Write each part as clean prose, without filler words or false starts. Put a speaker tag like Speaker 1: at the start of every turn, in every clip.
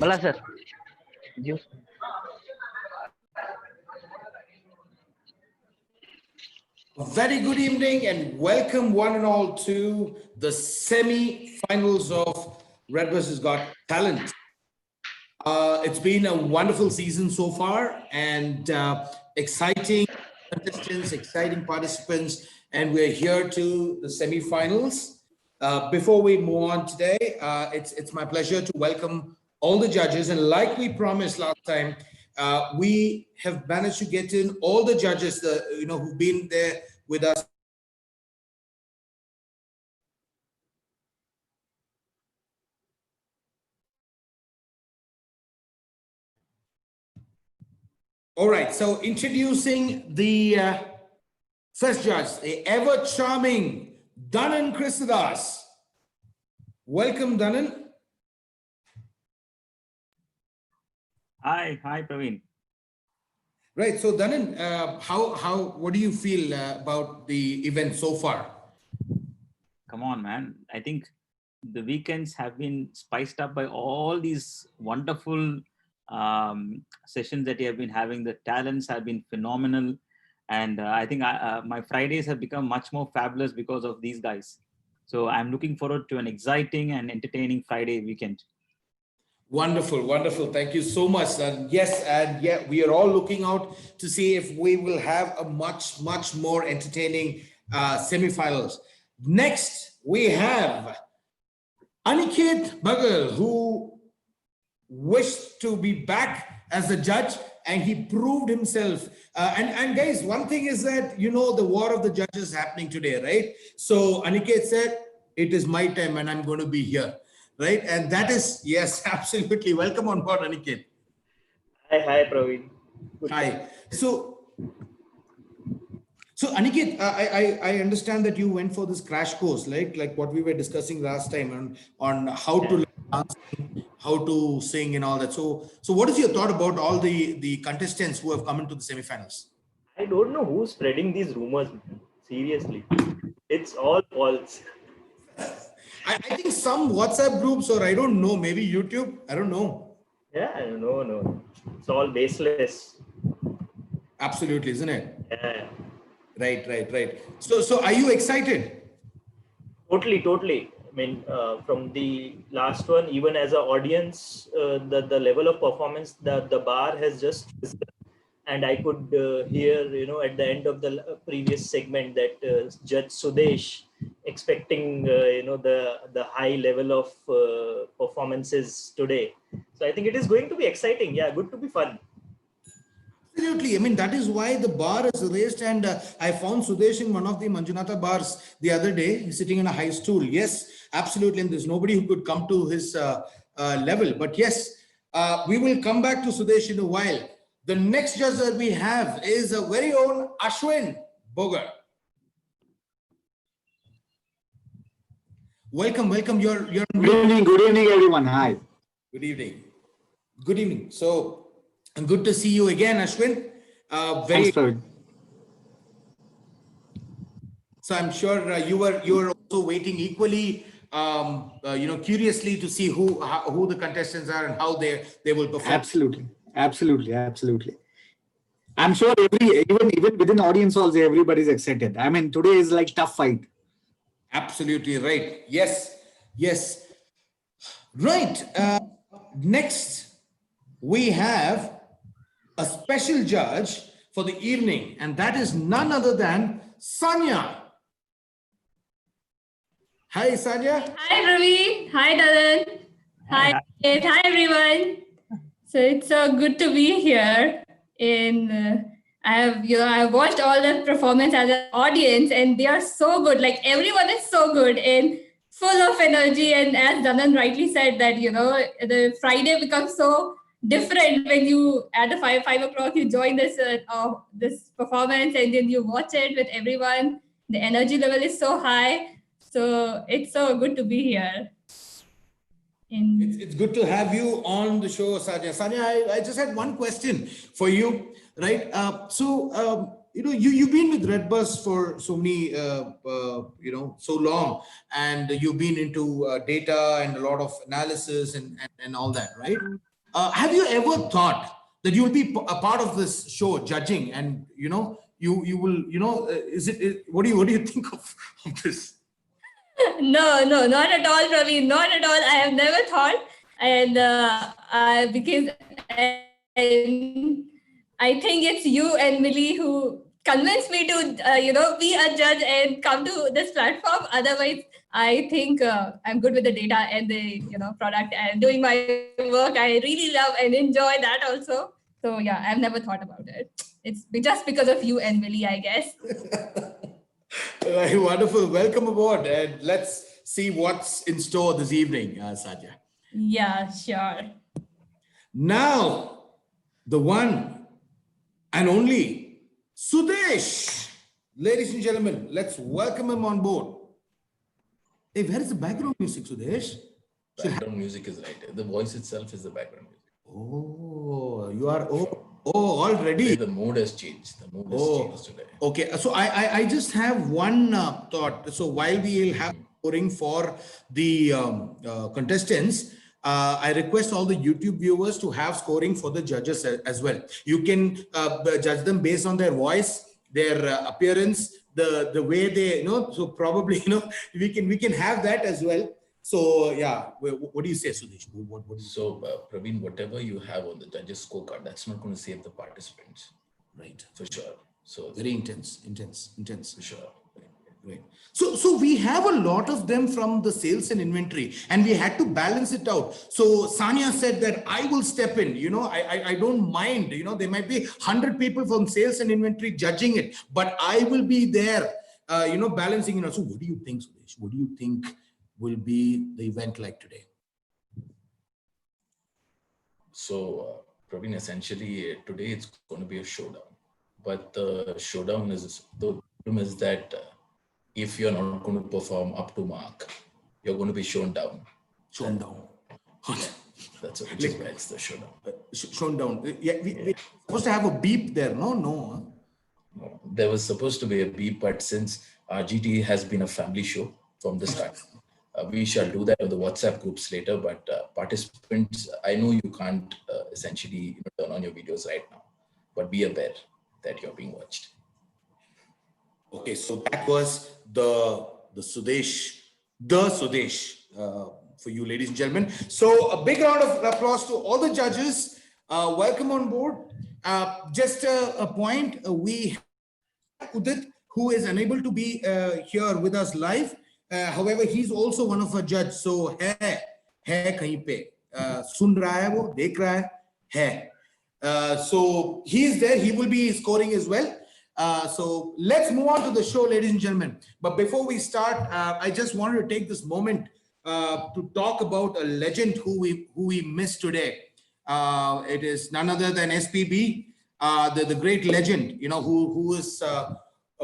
Speaker 1: Bala sir.
Speaker 2: Very good evening and welcome one and all to the semi-finals of Red vs. Got Talent. It's been a wonderful season so far and exciting contestants, exciting participants, and we're here to the semi-finals. Before we move on today, it's my pleasure to welcome all the judges, and like we promised last time, we have managed to get in all the judges who've been there with us. All right, so introducing the first judge, the ever charming Danan Christadas. Welcome, Danan.
Speaker 3: Hi, Praveen.
Speaker 2: Right. So, Danan, what do you feel about the event so far?
Speaker 3: Come on, man. I think the weekends have been spiced up by all these wonderful sessions that you have been having. The talents have been phenomenal. And I think my Fridays have become much more fabulous because of these guys. So I'm looking forward to an exciting and entertaining Friday weekend.
Speaker 2: Wonderful, wonderful. Thank you so much. And yes, and yeah, we are all looking out to see if we will have a much more entertaining semifinals. Next, we have Aniket Bagal, who wished to be back as a judge, and he proved himself. And guys, one thing is that, the war of the judges is happening today, right? So Aniket said, it is my time and I'm going to be here. Right, and that is, yes, absolutely. Welcome on board, Aniket.
Speaker 4: Hi, Praveen.
Speaker 2: Hi. So Aniket, I understand that you went for this crash course, like what we were discussing last time on how to dance, how to sing, and all that. So what is your thought about all the contestants who have come into the semifinals?
Speaker 4: I don't know who's spreading these rumors. Seriously, it's all false.
Speaker 2: I think some WhatsApp groups, or I don't know, maybe YouTube. I don't know.
Speaker 4: Yeah, no. It's all baseless.
Speaker 2: Absolutely, isn't it?
Speaker 4: Yeah.
Speaker 2: Right. So are you excited?
Speaker 4: Totally. I mean, from the last one, even as an audience, the level of performance, the bar has just risen. And I could hear, at the end of the previous segment that Judge Sudesh expecting, the high level of performances today. So I think it is going to be exciting. Yeah, good to be fun.
Speaker 2: Absolutely. I mean, that is why the bar is raised. And I found Sudesh in one of the Manjunatha bars the other day. He's sitting in a high stool. Yes, absolutely. And there's nobody who could come to his level. But yes, we will come back to Sudesh in a while. The next judge that we have is a very own Ashwin Bogar. Welcome, welcome. You're
Speaker 1: Good evening, everyone. Hi.
Speaker 2: Good evening. Good evening. So, good to see you again, Ashwin.
Speaker 1: Thanks, Praveen.
Speaker 2: So I'm sure you were also waiting equally, curiously to see who the contestants are and how they will perform.
Speaker 1: Absolutely. I'm sure even within audience also everybody's excited. I mean, today is like tough fight.
Speaker 2: Absolutely right. Yes. Right. Next, we have a special judge for the evening, and that is none other than Sanya. Hi, Sanya.
Speaker 5: Hi, Ravi. Hi, Dadan. Hi, Kate. Hi, everyone. So it's so good to be here. I've watched all the performance as an audience, and they are so good. Like everyone is so good and full of energy. And as Dadan rightly said, that the Friday becomes so different when you at the 5 o'clock you join this performance and then you watch it with everyone. The energy level is so high. So it's so good to be here.
Speaker 2: It's good to have you on the show, Sanya. Sanya, I just had one question for you, right? You've been with Redbus for so many, so long, and you've been into data and a lot of analysis and all that, right? Have you ever thought that you will be a part of this show, judging, and you will, what do you think of this?
Speaker 5: No, not at all, Ravi. Not at all. I have never thought, and because I think it's you and Millie who convinced me to, be a judge and come to this platform. Otherwise, I think I'm good with the data and the product and doing my work. I really love and enjoy that also. So yeah, I've never thought about it. It's just because of you and Millie, I guess.
Speaker 2: Right, wonderful. Welcome aboard, and let's see what's in store this evening, Sanya.
Speaker 5: Yeah, sure.
Speaker 2: Now, the one and only Sudesh. Ladies and gentlemen, let's welcome him on board. Hey, where is the background music, Sudesh?
Speaker 6: Background music is right. The voice itself is the background music.
Speaker 2: Oh, you are already.
Speaker 6: The mood has changed. The mood has changed today.
Speaker 2: Okay, so I just have one thought. So while we will have scoring for the contestants, I request all the YouTube viewers to have scoring for the judges as well. You can judge them based on their voice, their appearance, the way they so probably we can have that as well. So yeah, what do you say, Sudesh? What do you
Speaker 6: so Praveen, whatever you have on the judges scorecard, that's not going to save the participants,
Speaker 2: right?
Speaker 6: For sure. So
Speaker 2: very intense.
Speaker 6: For sure.
Speaker 2: Right. So we have a lot of them from the sales and inventory, and we had to balance it out. So Sanya said that I will step in, I don't mind, there might be 100 people from sales and inventory judging it, but I will be there, balancing, So what do you think, Sudesh? What do you think will be the event like today?
Speaker 6: So Praveen, essentially today it's going to be a showdown, but the showdown is, the problem is that if you're not going to perform up to mark, you're going to be shown down.
Speaker 2: Shown down.
Speaker 6: That's which is why it's the showdown.
Speaker 2: Shown down. Yeah, we're supposed to have a beep there. No.
Speaker 6: There was supposed to be a beep, but since RGT has been a family show from the start, we shall do that on the WhatsApp groups later. But participants, I know you can't essentially turn on your videos right now, but be aware that you're being watched.
Speaker 2: Okay, so that was the Sudesh for you, ladies and gentlemen. So a big round of applause to all the judges. Welcome on board. Just a point, we have Udit, who is unable to be here with us live. However, he's also one of our judges. So hai kahin pe, sun raha hai wo, dekh raha hai. So he's there. He will be scoring as well. So let's move on to the show, ladies and gentlemen. But before we start, I just wanted to take this moment to talk about a legend who we missed today. It is none other than SPB, the great legend, who is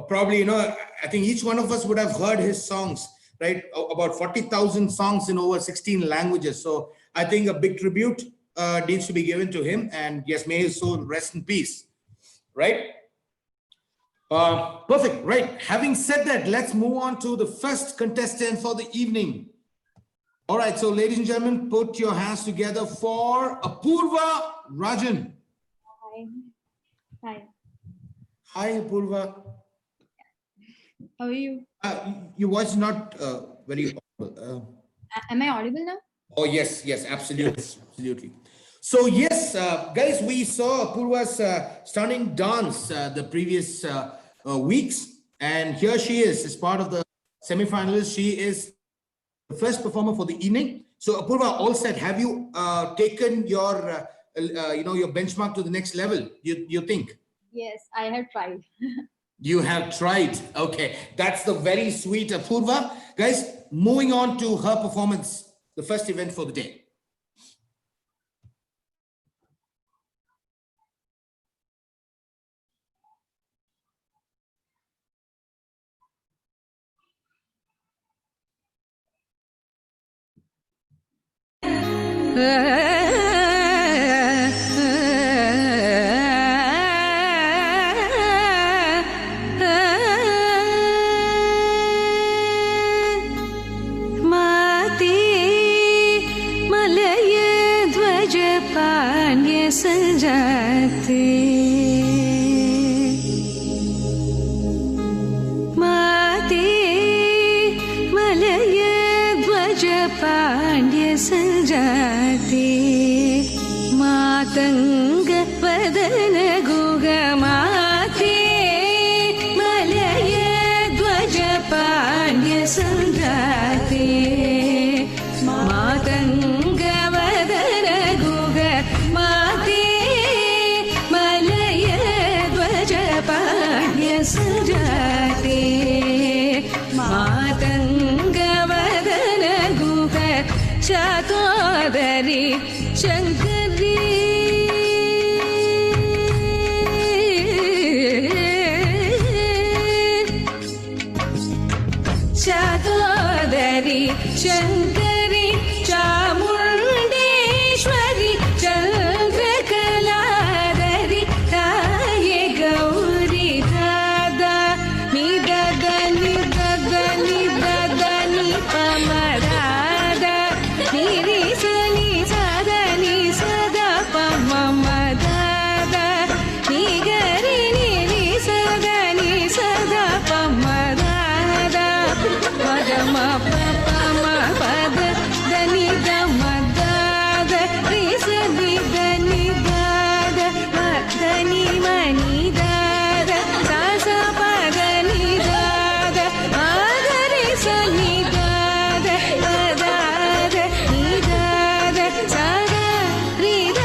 Speaker 2: probably, I think each one of us would have heard his songs, right? About 40,000 songs in over 16 languages. So I think a big tribute needs to be given to him. And yes, may his soul rest in peace, right? Perfect, right. Having said that, let's move on to the first contestant for the evening. All right, so ladies and gentlemen, put your hands together for Apurva Rajan.
Speaker 7: Hi. Hi.
Speaker 2: Hi, Apurva.
Speaker 7: How are you?
Speaker 2: Your voice is not very audible.
Speaker 7: Am I audible now?
Speaker 2: Oh, yes, absolutely. Absolutely. So yes, guys, we saw Apurva's stunning dance the previous weeks. And here she is as part of the semi-finalists. She is the first performer for the evening. So Apurva, all set. Have you taken your, your benchmark to the next level, you think?
Speaker 7: Yes, I have tried.
Speaker 2: You have tried. Okay, that's the very sweet Apurva. Guys, moving on to her performance, the first event for the day.
Speaker 8: Matang वदन गुग माते Malay ध्वज पाण्ड्य संजाते मातंग वदन गुग माते Malay ध्वज पाण्ड्य संजाते मातंग वदन गुग चातोदरी शंकरी चातोदरी शंकरी चामुंडेश्वरी चंद्रकलाधरी ताये गौरी दादा निदद निदद निदद निपमदादा निरिसनि सदनि सदा पममदादा निगरि निरि सदनि सदा पमदादा पदम पम पद दनि दम दाद रिसनि दनि दाद मदनि मनि दाद सास पदनि दाद आदरि सनि दाद पदाद नि दाद सागा रिद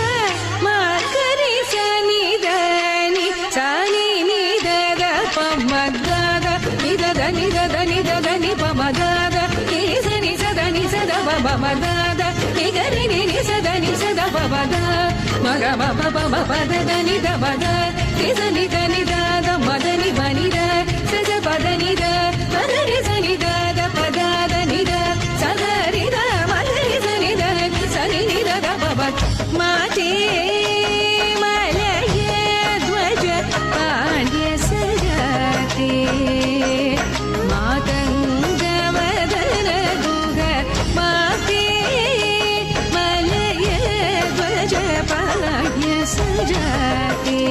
Speaker 8: मकरि सनि दनि सनि नि दाद पम दाद निदद निदद निदद नि पम दाद नि सनि सदनि सद पम दाद निगरि नि सदनि सद पम दाद मग म पम पद दनि दम दाद नि सनि दनि दाद मदनि बनि दाद सद पदनि दाद मदनि सनि दाद पदाद नि दाद सदरि द मदनि सनि दाद सनि नि दाद पम माते मलय ध्वज पाण्ड्य सजाते मातंग वदन गुग माते मलय ध्वज पाण्ड्य सजाते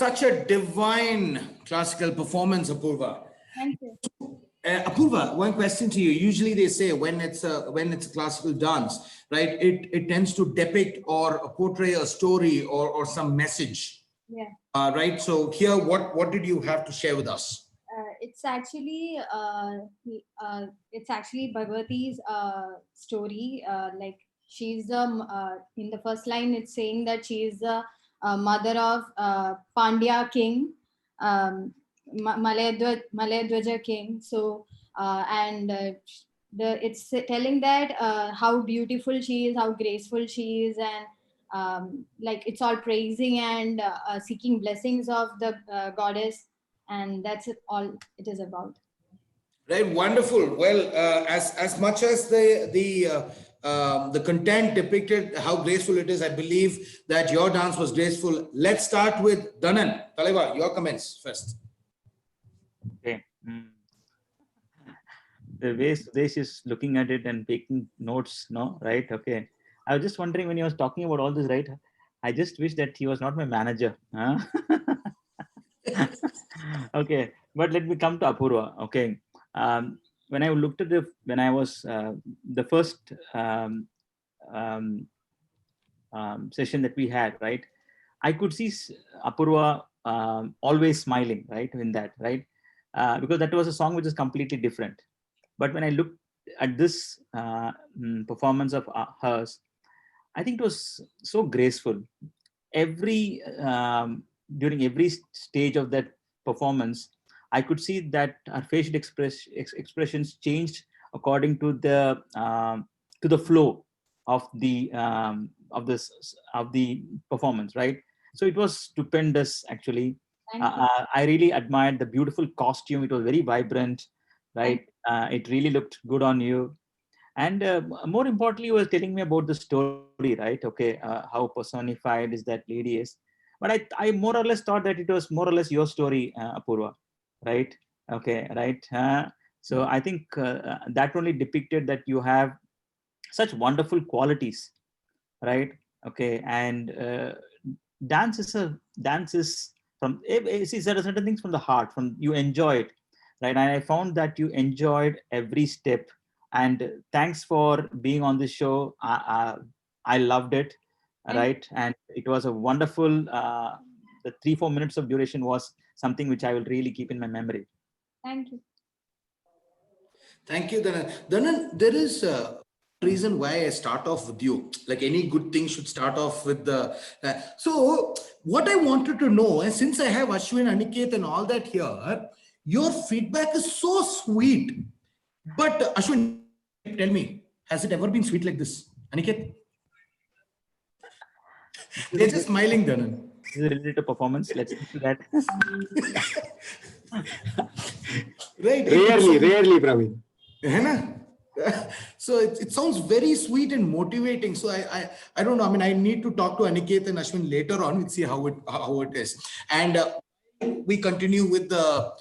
Speaker 2: such a divine classical performance, Apurva.
Speaker 7: Thank you.
Speaker 2: Apurva, one question to you. Usually they say when it's a classical dance, right, it tends to depict or portray a story or some message.
Speaker 7: Yeah.
Speaker 2: Right. So here, what did you have to share with us?
Speaker 7: It's actually Bhagavati's story. Like she's in the first line, it's saying that she is the mother of Pandya king, Malayadwaja king. So it's telling that how beautiful she is, how graceful she is, and like it's all praising and seeking blessings of the goddess, and that's all it is about.
Speaker 2: Right, wonderful. Well, as much as the content depicted how graceful it is, I believe that your dance was graceful. Let's start with Dhanan. Talaiva, your comments first.
Speaker 3: Okay. The way Sudesh is looking at it and taking notes, no, right? Okay. I was just wondering when he was talking about all this, right? I just wish that he was not my manager. Huh? Okay, but let me come to Apurva. Okay. When I looked at when I was the first session that we had, right? I could see Apurva always smiling, right? In that, right? Because that was a song which is completely different. But when I looked at this performance of hers, I think it was so graceful. During every stage of that performance, I could see that her facial expressions changed according to the flow of the performance, right? So it was stupendous, actually. I really admired the beautiful costume. It was very vibrant, right? It really looked good on you. And more importantly, you were telling me about the story, right? Okay, how personified is that lady is. But I more or less thought that it was more or less your story, Apurva, right? Okay, right. So I think that only depicted that you have such wonderful qualities, right? Okay, and dance is from, see, there are certain things from the heart, from you enjoy it, right? And I found that you enjoyed every step. And thanks for being on this show. I loved it, right? And it was a wonderful, the 3-4 minutes of duration was something which I will really keep in my memory.
Speaker 7: Thank you.
Speaker 2: Thank you, Dhanan. Dhanan, there is a reason why I start off with you. Like any good thing should start off with the... so what I wanted to know, and since I have Ashwin, Aniket and all that here, your feedback is so sweet. But Ashwin, tell me, has it ever been sweet like this? Aniket? They're just smiling, Dhanan.
Speaker 3: Is it related to performance? Let's get to that.
Speaker 2: Right.
Speaker 1: Rarely, Praveen.
Speaker 2: So it sounds very sweet and motivating. So I don't know. I mean, I need to talk to Aniket and Ashwin later on and see how it is. And we continue with the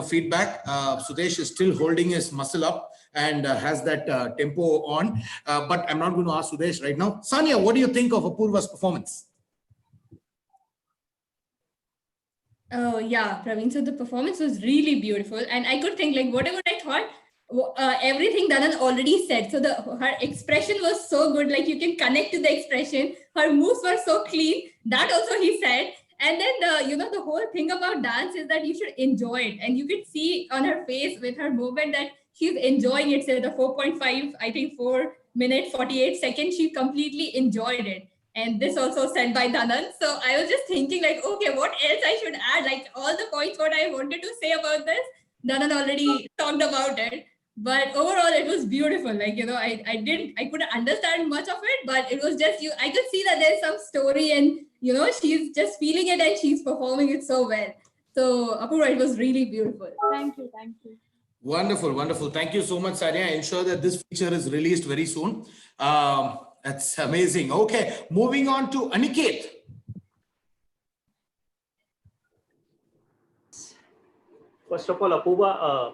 Speaker 2: feedback. Sudesh is still holding his muscle up and has that tempo on. But I'm not going to ask Sudesh right now. Sanya, what do you think of Apurva's performance?
Speaker 5: Oh yeah, Praveen. So the performance was really beautiful, and I could think like whatever I thought, everything Dhanan already said. So her expression was so good, like you can connect to the expression. Her moves were so clean. That also he said. And then the whole thing about dance is that you should enjoy it, and you could see on her face with her movement that she's enjoying it. So the 4.5, I think 4 minutes 48 seconds, she completely enjoyed it. And this also said by Dhanan. So I was just thinking like, okay, what else I should add? Like all the points what I wanted to say about this, Dhanan already talked about it. But overall, it was beautiful. Like, I couldn't understand much of it, but it was just I could see that there's some story and, she's just feeling it and she's performing it so well. So Apurva, it was really beautiful.
Speaker 7: Thank you.
Speaker 2: Wonderful, wonderful. Thank you so much, Sanya. I ensure that this feature is released very soon. That's amazing. Okay, moving on to Aniket.
Speaker 4: First of all, Apurva,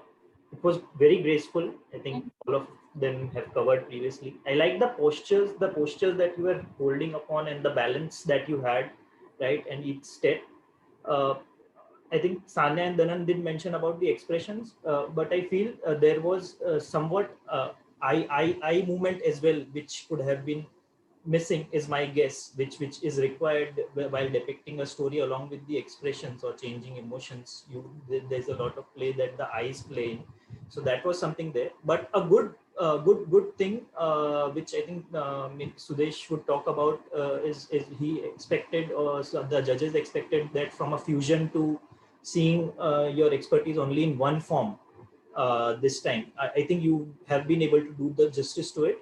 Speaker 4: it was very graceful. I think all of them have covered previously. I like the postures that you were holding upon and the balance that you had, right? And each step. I think Sanya and Danan did mention about the expressions, but I feel there was somewhat eye movement as well, which could have been missing, is my guess, which is required while depicting a story, along with the expressions or changing emotions. There's a lot of play that the eyes play in, so that was something there. But a good thing, which I think Sudesh would talk about, is he expected, or so the judges expected, that from a fusion to seeing your expertise only in one form this time. I think you have been able to do the justice to it.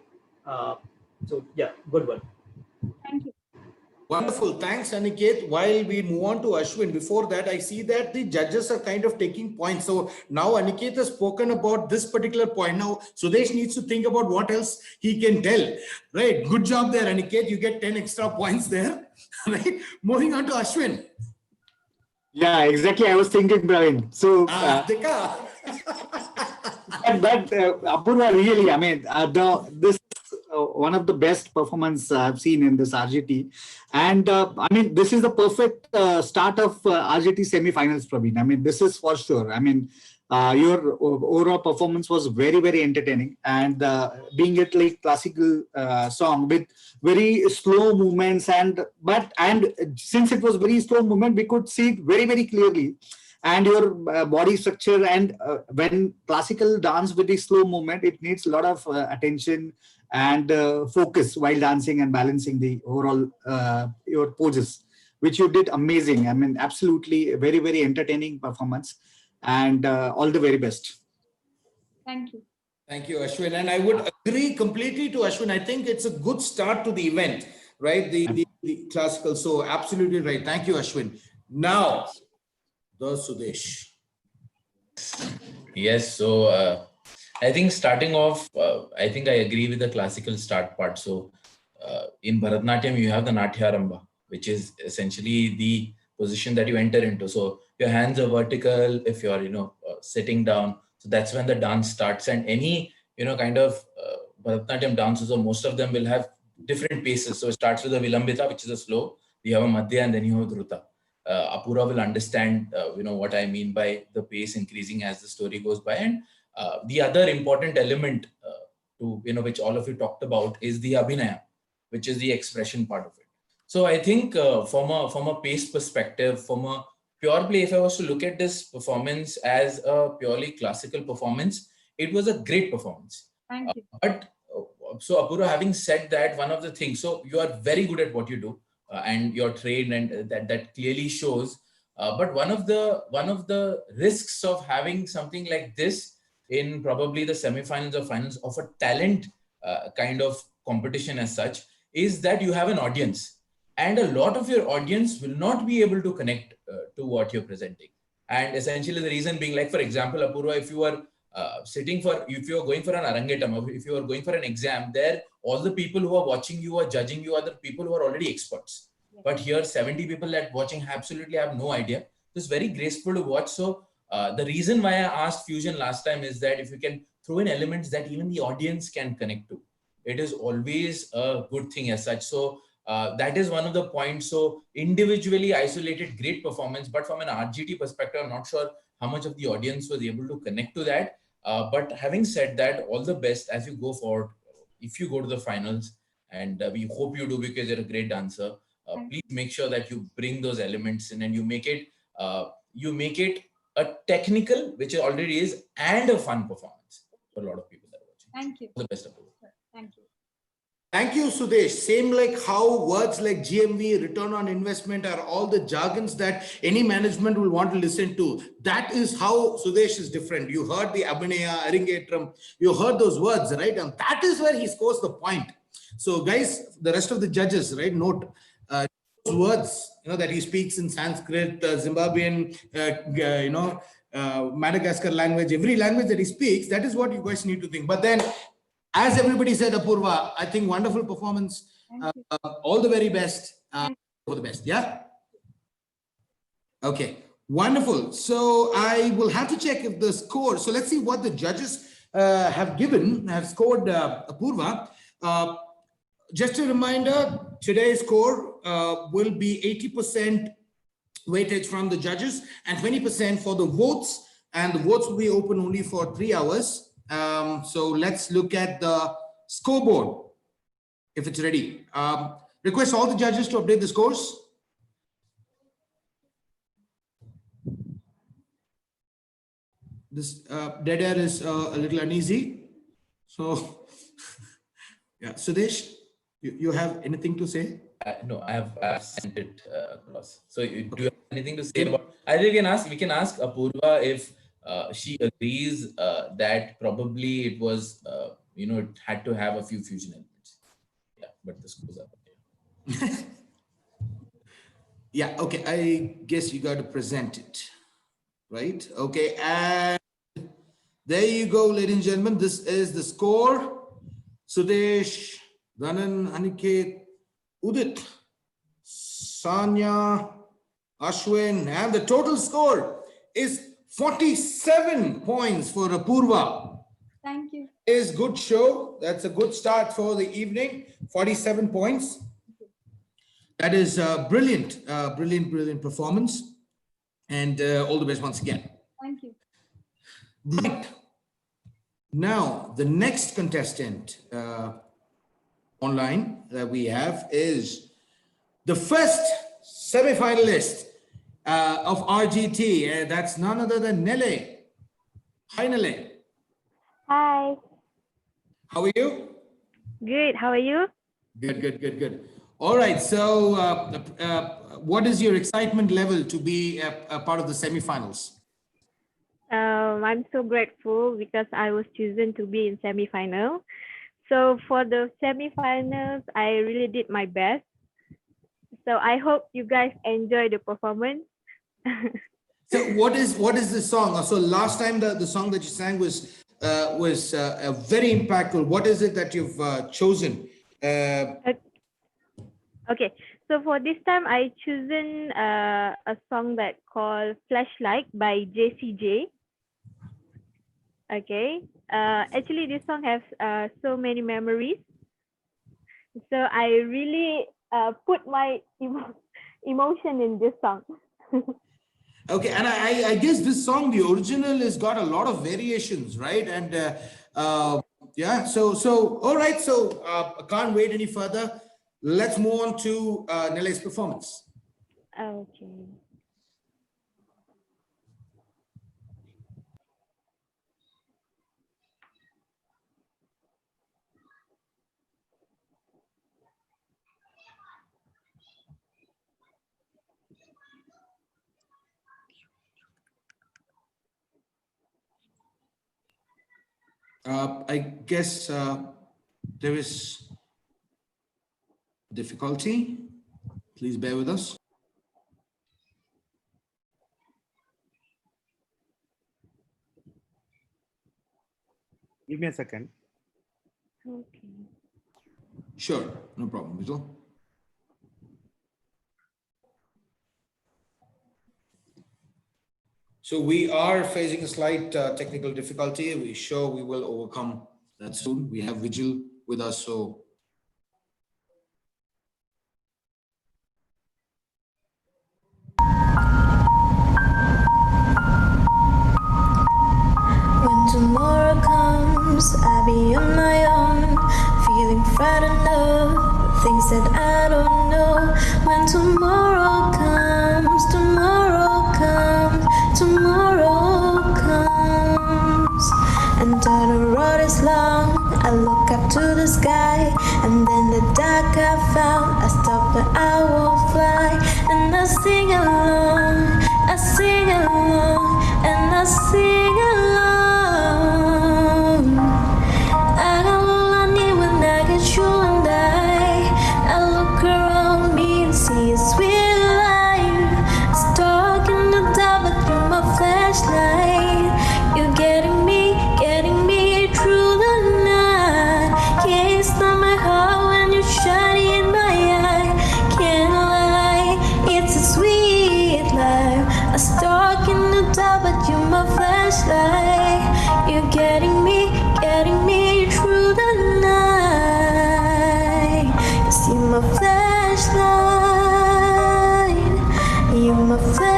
Speaker 4: So yeah, good one.
Speaker 7: Thank you.
Speaker 2: Wonderful. Thanks, Aniket. While we move on to Ashwin, before that, I see that the judges are kind of taking points. So now Aniket has spoken about this particular point. Now Sudesh needs to think about what else he can tell. Right. Good job there, Aniket. You get 10 extra points there. Right. Moving on to Ashwin.
Speaker 1: Yeah, exactly. I was thinking, Praveen. So,
Speaker 2: Dika.
Speaker 1: but Apurva, really, I mean, this one of the best performance I've seen in this RGT, and I mean, this is the perfect start of RGT semi-finals, Praveen. I mean, this is for sure. I mean, your overall performance was very, very entertaining, and being it like classical song with very slow movements, and since it was very slow movement, we could see it very, very clearly. And your body structure, and when classical dance with the slow movement, it needs a lot of attention and focus while dancing and balancing the overall your poses, which you did amazing. I mean, absolutely very, very entertaining performance, and all the very best.
Speaker 7: Thank you.
Speaker 2: Thank you, Ashwin. And I would agree completely to Ashwin. I think it's a good start to the event, right? The classical. So absolutely right. Thank you, Ashwin. Now, the Sudesh.
Speaker 6: Yes, so I think starting off, I think I agree with the classical start part. So in Bharatanatyam, you have the Natyarambha, which is essentially the position that you enter into. So your hands are vertical if you're, sitting down. So that's when the dance starts. And any, kind of Bharatanatyam dances, or most of them will have different paces. So it starts with a Vilambita, which is a slow. You have a Madhya, and then you have a Dhruta. Apurva will understand, what I mean by the pace increasing as the story goes by. And the other important element to, which all of you talked about, is the Abhinaya, which is the expression part of it. So I think from a pace perspective, from a pure play, if I was to look at this performance as a purely classical performance, it was a great performance.
Speaker 7: Thank you.
Speaker 6: So Apurva, having said that, one of the things, so you are very good at what you do. And you're trained, and that clearly shows. But one of the risks of having something like this in probably the semifinals or finals of a talent kind of competition as such is that you have an audience, and a lot of your audience will not be able to connect to what you're presenting. And essentially the reason being, like for example, Apurva, if you are if you are going for an Arangetam, or if you are going for an exam, there all the people who are watching you or judging you are the people who are already experts. Yes. But here 70 people that watching absolutely have no idea. It's very graceful to watch. So the reason why I asked Fusion last time is that if you can throw in elements that even the audience can connect to, it is always a good thing as such. So that is one of the points. So individually isolated, great performance, but from an RGT perspective, I'm not sure how much of the audience was able to connect to that. But having said that, all the best as you go forward. If you go to the finals, and we hope you do because you're a great dancer, please make sure that you bring those elements in, and you make it a technical, which it already is, and a fun performance for a lot of people that are watching.
Speaker 7: Thank you.
Speaker 6: All the best of it.
Speaker 7: Thank you.
Speaker 2: Thank you, Sudesh. Same like how words like GMV, return on investment, are all the jargons that any management will want to listen to. That is how Sudesh is different. You heard the Abhinaya, Arangetram, you heard those words, right? And that is where he scores the point. So guys, the rest of the judges, right, note those words, that he speaks in Sanskrit, Zimbabwean, Madagascar language, every language that he speaks, that is what you guys need to think. But then, as everybody said, Apurva, I think wonderful performance. All the very best. For the best. Yeah. Okay. Wonderful. So I will have to check if the score. So let's see what the judges have scored, Apurva. Just a reminder, today's score will be 80% weightage from the judges and 20% for the votes, and the votes will be open only for 3 hours. So let's look at the scoreboard if it's ready. Request all the judges to update the scores. This dead air is a little uneasy. So yeah, Sudesh, you have anything to say?
Speaker 6: No, I've sent it across. So do you have anything to say about? I think we can ask Apurva if she agrees that probably it was it had to have a few fusion elements. Yeah, but the scores are okay.
Speaker 2: Yeah, okay. I guess you got to present it, right? Okay, and there you go, ladies and gentlemen. This is the score. Sudesh, Dhanan, Aniket, Udit, Sanya, Ashwin, and the total score is 47 points for Apurva.
Speaker 7: Thank you.
Speaker 2: Is good show. That's a good start for the evening. 47 points. That is brilliant, brilliant performance. And all the best once again.
Speaker 7: Thank you.
Speaker 2: Right. Now, the next contestant online that we have is the first semi-finalist of RGT. That's none other than Nele. Hi, Nele.
Speaker 9: Hi.
Speaker 2: How are you?
Speaker 9: Good. How are you?
Speaker 2: Good. All right. So, what is your excitement level to be a part of the semi-finals?
Speaker 9: I'm so grateful because I was chosen to be in semi-final. So for the semi-finals, I really did my best. So I hope you guys enjoy the performance.
Speaker 2: So what is the song? So last time the song that you sang was very impactful. What is it that you've chosen?
Speaker 9: Okay, so for this time, I chosen a song that called Flashlight by JCJ. Okay, actually this song has so many memories. So I really put my emotion in this song.
Speaker 2: Okay, and I guess this song, the original, has got a lot of variations, right? And yeah, so all right, so I can't wait any further. Let's move on to Nele's performance.
Speaker 9: Okay.
Speaker 2: I guess there is difficulty. Please bear with us.
Speaker 10: Give me a second.
Speaker 9: Okay.
Speaker 2: Sure, no problem, Vijay. So we are facing a slight technical difficulty. We're sure we will overcome that soon. We have Vigil with us, so.
Speaker 11: When tomorrow comes, I'll be on my own, feeling frightened of things that I don't know. When tomorrow comes, tomorrow comes, and though the road is long, I look up to the sky, and then the dark I found, I stop but I won't fly, and I sing along, I sing along, and I sing along. I got all I need when I get you and I look around me and see a sweet life. Stuck in the dark, but you're my flashlight. You're getting me through the night. Can't stop my heart when you're shining in my eye. Can't lie, it's a sweet life. I'm stuck in the dark, but you're my flashlight. You're getting me through the night. 'Cause you're my flashlight. You're my flashlight.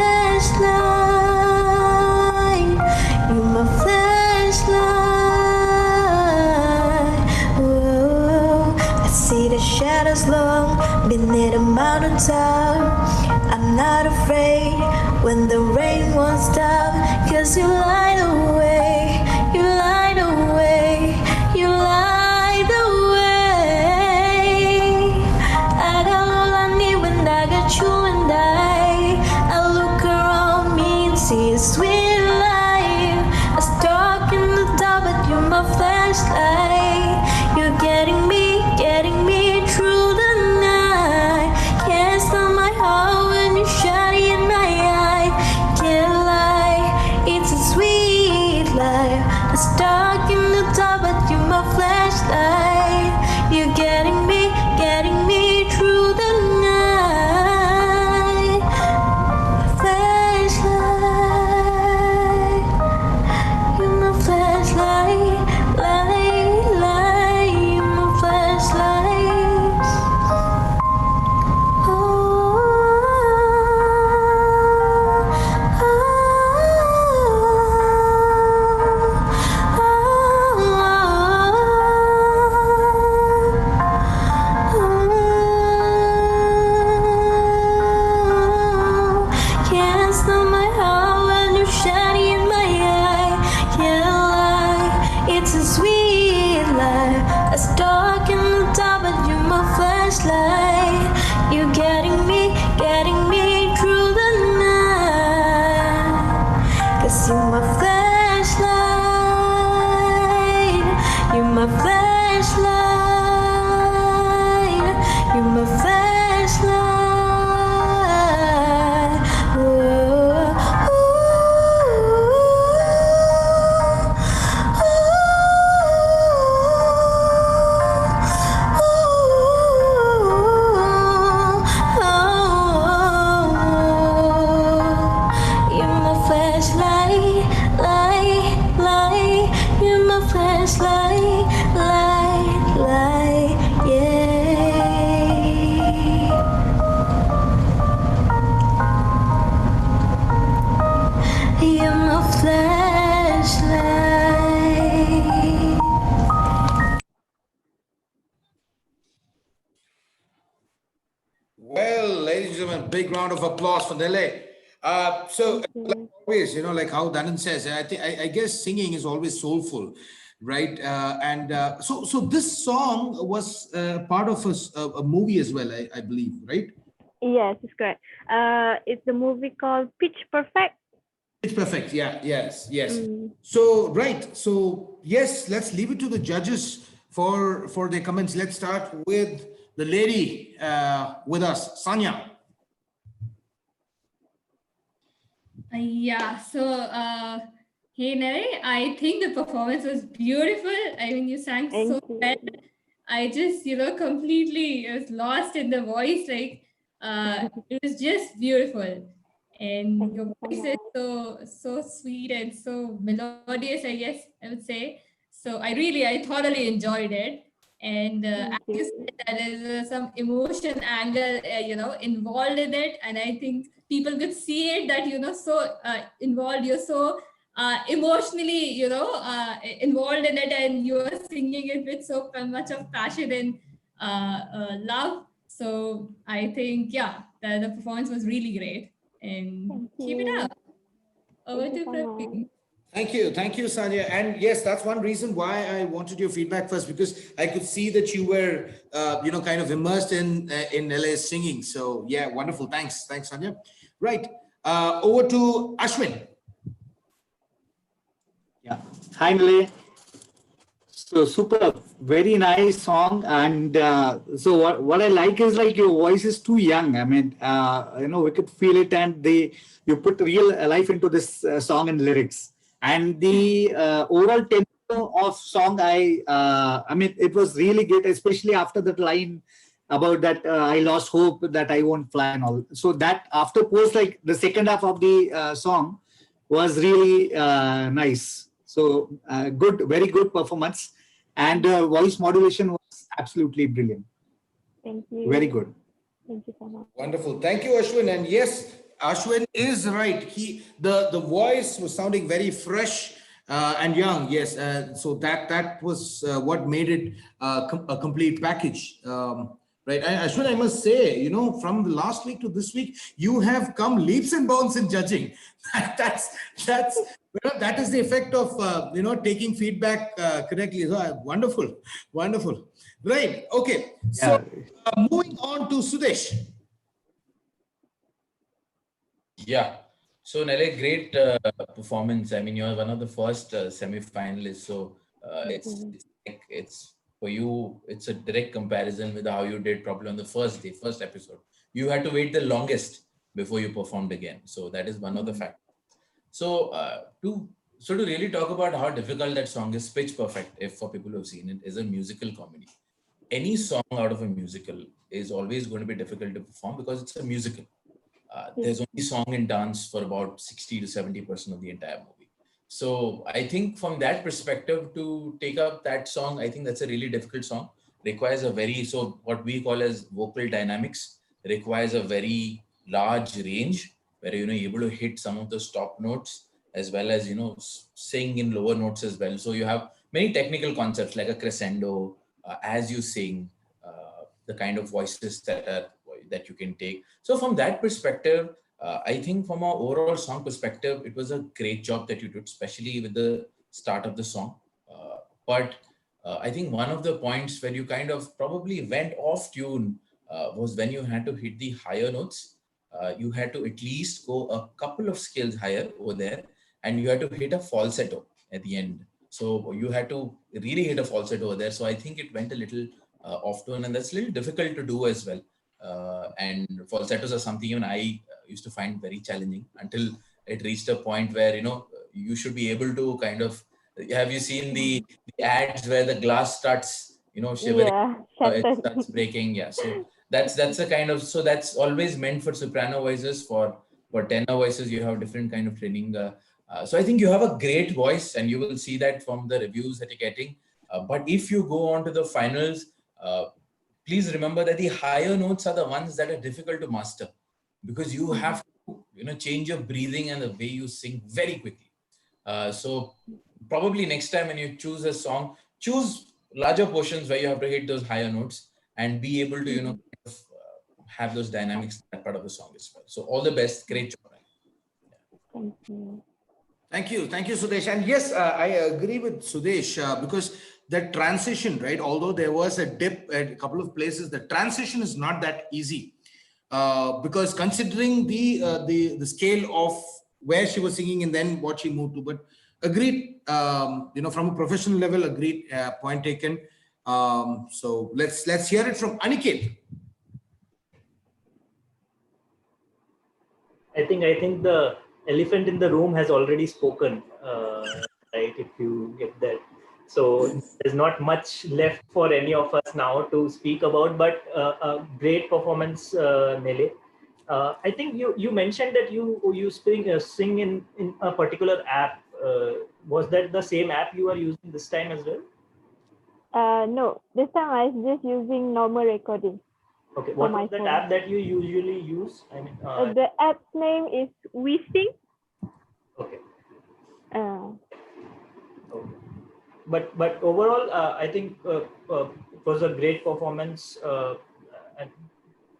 Speaker 11: 'cause you lied away, you lied away, you lied away. I got all I need when I got you, and I look around me and see a sweet life. I stuck in the dark, but you're my flashlight. You're getting me through the night. Can't stop my heart when you shine in my eye. Can't lie, it's a sweet life. I'm stuck in the dark, but you're my flashlight. You're getting me through the night. Flashlight, you're my flashlight, light, light, you're my flashlight. Oh, can't stop my heart when you're shining in my eye. Can't lie, it's a sweet life. I'm stuck in the dark, but you're my flashlight. You're getting me through the night. 'Cause you're my flashlight. You're my flashlight. You're my flashlight. Oh, you're my flashlight, light, light. You're my flashlight, light, light, yeah. You're my flashlight.
Speaker 2: Well, ladies and gentlemen, big round of applause for Nele. So like always, like how Danan says, I guess singing is always soulful, right? So this song was part of a movie as well, I believe, right?
Speaker 9: Yes, it's correct. It's the movie called Pitch Perfect.
Speaker 2: It's perfect. Yeah. Yes.
Speaker 9: Mm.
Speaker 2: So right. So yes, let's leave it to the judges for their comments. Let's start with the lady with us, Sanya.
Speaker 5: Yeah, so hey Nere, I think the performance was beautiful. I mean, you sang
Speaker 9: Thank
Speaker 5: so
Speaker 9: you.
Speaker 5: well. I just, completely was lost in the voice. Like, it was just beautiful. And
Speaker 9: Thank
Speaker 5: your
Speaker 9: you so
Speaker 5: voice is so sweet and so melodious, I guess I would say. So I thoroughly enjoyed it. And as
Speaker 9: Thank
Speaker 5: you
Speaker 9: you.
Speaker 5: said, that there's some emotion angle, involved in it. And I think people could see it that, so involved, you're so emotionally, involved in it, and you're singing it with so much of passion and love. So I think, the performance was really great. And
Speaker 9: Thank
Speaker 5: keep it
Speaker 9: you.
Speaker 5: up. Over
Speaker 9: Thank
Speaker 5: to
Speaker 9: you so
Speaker 5: Praveen.
Speaker 9: much.
Speaker 2: Thank you, Sanya. And yes, that's one reason why I wanted your feedback first, because I could see that you were, kind of immersed in LA's singing. So yeah, wonderful. Thanks, Sanya. Right, over to Ashwin.
Speaker 1: Yeah. Hi, Nile. So super, very nice song. And so what I like is like your voice is too young. I mean, we could feel it, and you put real life into this song and lyrics. And the overall tempo of song, I mean, it was really good, especially after that line about that I lost hope, that I won't fly and all. So that after post, like the second half of the song was really nice. So good, very good performance. And voice modulation was absolutely brilliant.
Speaker 9: Thank you.
Speaker 1: Very good.
Speaker 9: Thank you so much.
Speaker 2: Wonderful. Thank you, Ashwin. And yes, Ashwin is right. The voice was sounding very fresh and young. Yes. So that was what made it a complete package. right? Ashwin, I must say, you know, from the last week to this week, you have come leaps and bounds in judging. that's you know, that is the effect of you know, taking feedback correctly. So wonderful, wonderful, right? Okay, so moving on to Sudesh.
Speaker 6: Yeah. So Nele, great performance. I mean, you're one of the first semi-finalists. So it's for you. It's a direct comparison with how you did probably on the first day, first episode. You had to wait the longest before you performed again. So that is one of the factors. So to really talk about how difficult that song is, Pitch Perfect, if for people who have seen it, is a musical comedy. Any song out of a musical is always going to be difficult to perform because it's a musical. There's only song and dance for about 60 to 70% of the entire movie. So I think from that perspective, to take up that song, I think that's a really difficult song. Requires a very, so what we call as vocal dynamics, requires a very large range where, you know, you're able to hit some of the stop notes as well as, you know, sing in lower notes as well. So you have many technical concepts like a crescendo as you sing, the kind of voices that you can take. So from that perspective, I think from our overall song perspective, it was a great job that you did, especially with the start of the song. But I think one of the points where you kind of probably went off tune was when you had to hit the higher notes. You had to at least go a couple of scales higher over there, and you had to hit a falsetto at the end. So you had to really hit a falsetto over there. So I think it went a little off tone, and that's a little difficult to do as well. And falsettos are something even I used to find very challenging until it reached a point where, you know, you should be able to kind of, have you seen the ads where the glass starts, you know, shivering, it starts breaking? Yeah. So that's a kind of, so that's always meant for soprano voices. For tenor voices, you have different kind of training. So I think you have a great voice, and you will see that from the reviews that you're getting. But if you go on to the finals, please remember that the higher notes are the ones that are difficult to master, because you have to, you know, change your breathing and the way you sing very quickly. So probably next time when you choose a song, choose larger portions where you have to hit those higher notes and be able to, you know, have those dynamics in that part of the song as well. So all the best. Great job.
Speaker 9: Thank you.
Speaker 2: Thank you. Thank you, Sudesh. And yes, I agree with Sudesh because the transition, right? Although there was a dip at a couple of places, the transition is not that easy because considering the scale of where she was singing and then what she moved to. But agreed, you know, from a professional level, agreed, point taken. So let's hear it from Aniket.
Speaker 4: I think the elephant in the room has already spoken, right? If you get that. So there's not much left for any of us now to speak about, but a great performance, Nele. I think you mentioned that you sing in a particular app. Was that the same app you are using this time as well?
Speaker 9: No, this time I was just using normal recording.
Speaker 4: Okay, what is that app that you usually use? I mean,
Speaker 9: the app's name is WeSing.
Speaker 4: Okay.
Speaker 9: Okay.
Speaker 4: But overall, I think it was a great performance, and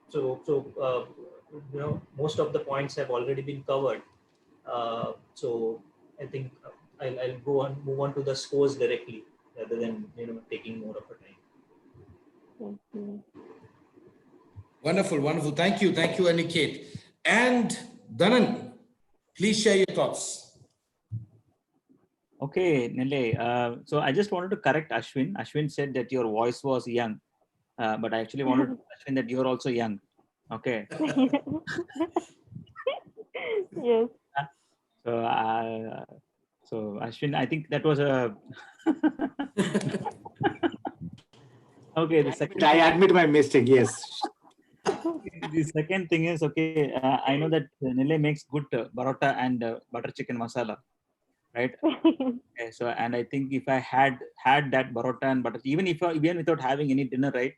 Speaker 4: so you know, most of the points have already been covered. So I think I'll move on to the scores directly rather than, you know, taking more of a time.
Speaker 9: Thank you.
Speaker 2: Wonderful, wonderful. Thank you, Aniket. And Dhanan, please share your thoughts.
Speaker 3: Okay, Nele. So I just wanted to correct Ashwin. Ashwin said that your voice was young, but I actually wanted to Ashwin that you're also young. Okay.
Speaker 9: Yes.
Speaker 3: So Ashwin, I think that was a. Okay. The second.
Speaker 1: I admit my mistake. Yes.
Speaker 3: The second thing is, okay, I know that Nele makes good parota and butter chicken masala, right? Okay, so, and I think if I had that parota and butter, even without having any dinner, right?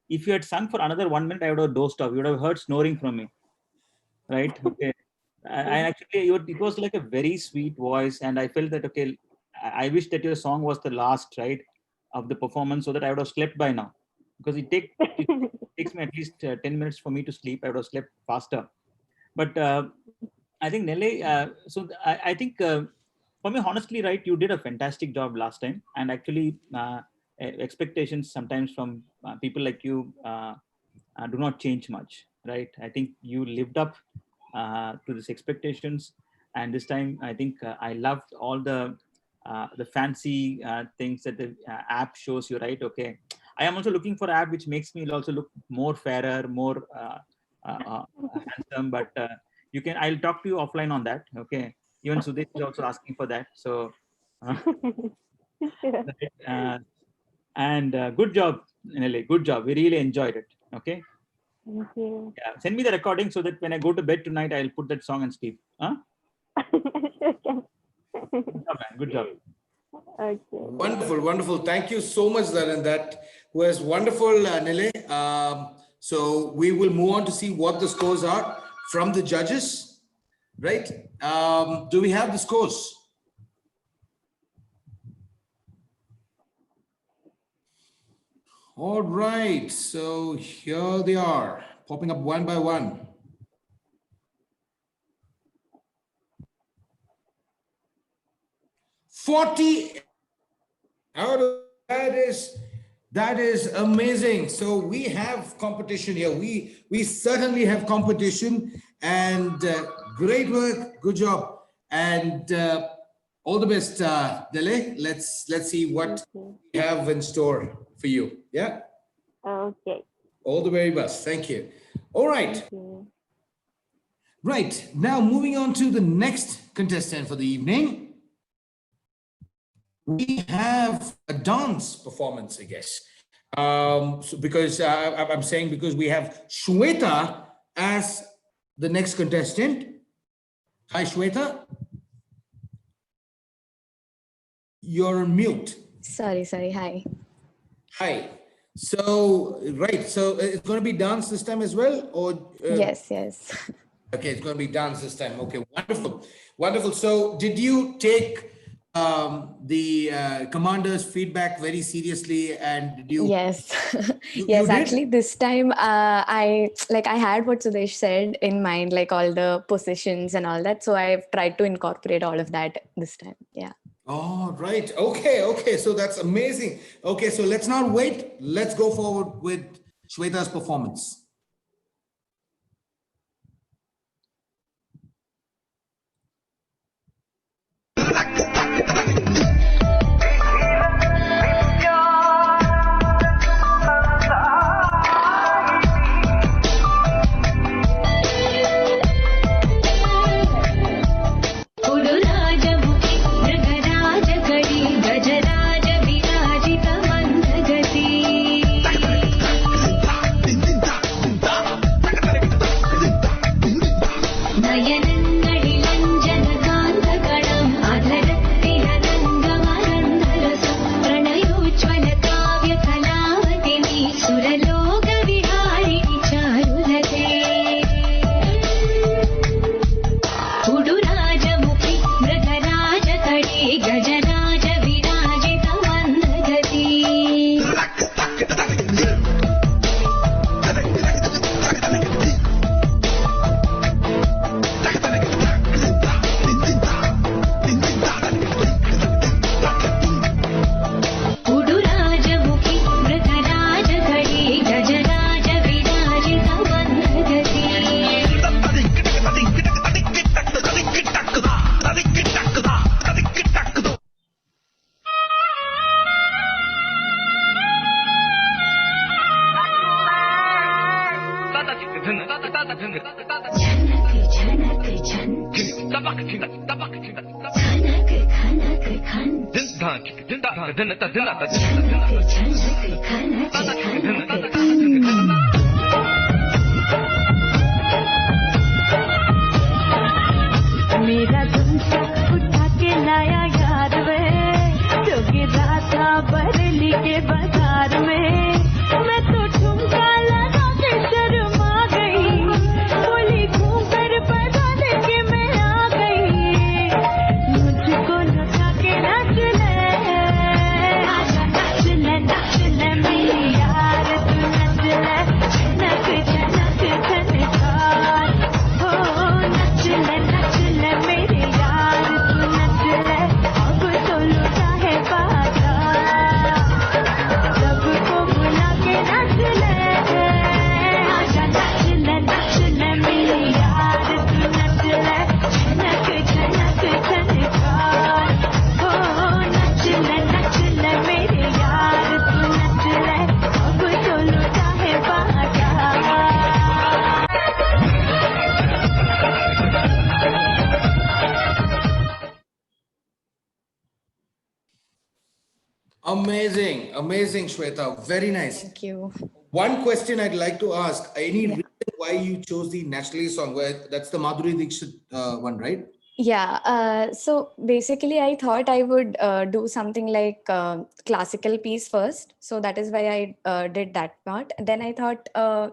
Speaker 3: If you had sung for another 1 minute, I would have dozed off. You would have heard snoring from me, right? Okay. And actually, it was like a very sweet voice, and I felt that, okay, I wish that your song was the last, right, of the performance, so that I would have slept by now, because it takes takes me at least 10 minutes for me to sleep. I would have slept faster. But I think Nelle, I think for me, honestly, right, you did a fantastic job last time. And actually, expectations sometimes from people like you do not change much, right? I think you lived up to these expectations. And this time, I think I loved all the fancy things that the app shows you, right? Okay. I am also looking for an app which makes me also look more fairer, more handsome, but I'll talk to you offline on that. Okay. Even Sudesh is also asking for that. So, and good job, Nelle. Good job. We really enjoyed it. Okay.
Speaker 9: Thank you.
Speaker 3: Yeah. Send me the recording so that when I go to bed tonight, I'll put that song and sleep. Huh? Good job, man. Good job.
Speaker 9: Okay.
Speaker 2: Wonderful, wonderful. Thank you so much, Dharan. That was wonderful, Nelle. So we will move on to see what the scores are from the judges, right? Do we have the scores? All right, so here they are, popping up one by one. That is amazing. So we have competition here. We certainly have competition, and great work, good job, and all the best, Nelle. Let's see what we have in store for you. Yeah.
Speaker 9: Okay.
Speaker 2: All the very best. Thank you. All right.
Speaker 9: Thank you.
Speaker 2: Right. Now moving on to the next contestant for the evening. We have a dance performance, I guess. So because I'm saying because we have Shweta as the next contestant. Hi, Shweta. You're on mute.
Speaker 12: Sorry. Hi.
Speaker 2: Hi. So, right. So it's going to be dance this time as well? Or
Speaker 12: Yes.
Speaker 2: Okay, it's going to be dance this time. Okay, wonderful. So did you take the commander's feedback very seriously, and did you?
Speaker 12: Yes.
Speaker 2: You
Speaker 12: Yes,
Speaker 2: did?
Speaker 12: actually this time I had what Sudesh said in mind, like all the positions and all that. So I've tried to incorporate all of that this time. Yeah.
Speaker 2: Oh, right. Okay. So that's amazing. Okay, so let's not wait. Let's go forward with Shweta's performance.
Speaker 8: मेरा तुमसे उठा के लाया यार वे जो गिरा था बरेली के बाजार में मैं तो ठुमका लगा के शर्मा गई बोली घूम कर बता दे के मैं आ गई मुझको लगा के नाच ले मेरी यार तू नाच ले
Speaker 2: Amazing, amazing, Shweta. Very nice.
Speaker 12: Thank you.
Speaker 2: One question I'd like to ask: any reason why you chose the Naturally song? Where that's the Madhuri Dixit one, right?
Speaker 12: Yeah, so basically, I thought I would do something like classical piece first. So that is why I did that part. Then I thought a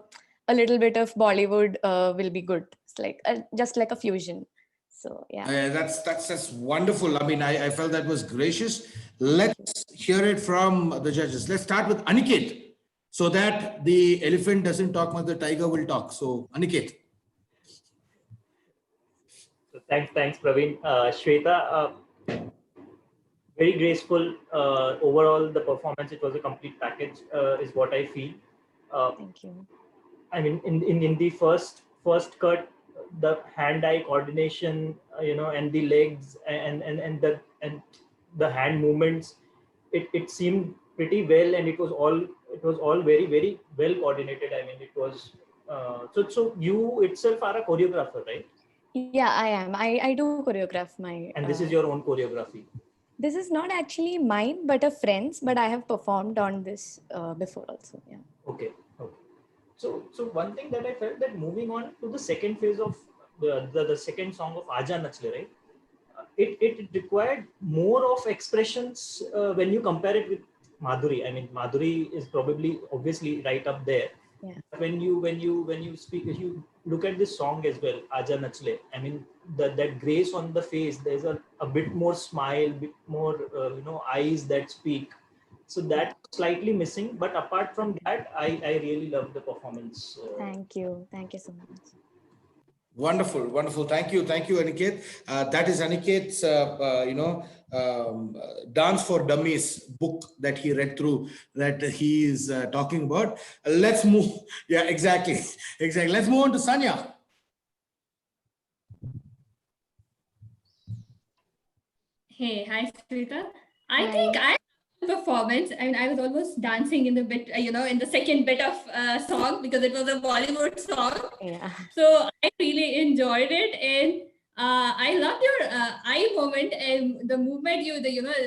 Speaker 12: little bit of Bollywood will be good. It's like just like a fusion. So yeah.
Speaker 2: That's wonderful. I mean, I felt that was gracious. Let's hear it from the judges. Let's start with Aniket, so that the elephant doesn't talk much, the tiger will talk. So Aniket.
Speaker 4: So thanks, Praveen. Shweta, very graceful. Overall, the performance, it was a complete package, is what I feel.
Speaker 12: Thank you.
Speaker 4: I mean, in the first cut, the hand-eye coordination, and the legs and the hand movements, it seemed pretty well, and it was all very, very well coordinated. I mean, it was so you itself are a choreographer, right?
Speaker 12: Yeah, I am. I do choreograph my.
Speaker 4: And this is your own choreography.
Speaker 12: This is not actually mine, but a friend's. But I have performed on this before also. Yeah.
Speaker 4: Okay. So one thing that I felt, that moving on to the second phase of the second song of Aaja Nachle, right? It required more of expressions when you compare it with Madhuri. I mean, Madhuri is probably obviously right up there.
Speaker 12: Yeah.
Speaker 4: When you speak, if you look at this song as well, Aaja Nachle, I mean, that grace on the face, there's a bit more smile, bit more eyes that speak. So that's slightly missing, but apart from that, I really love the performance.
Speaker 12: Thank you so much.
Speaker 2: Wonderful, wonderful. Thank you, Aniket. That is Aniket's, Dance for Dummies book that he read through, that he is talking about. Let's move. Yeah, exactly. Let's move on to Sanya.
Speaker 5: Hey, hi, Shweta. I think I performance. I mean, I was almost dancing in the bit, in the second bit of song, because it was a Bollywood song.
Speaker 12: Yeah.
Speaker 5: So I really enjoyed it, and I loved your eye movement and the movement.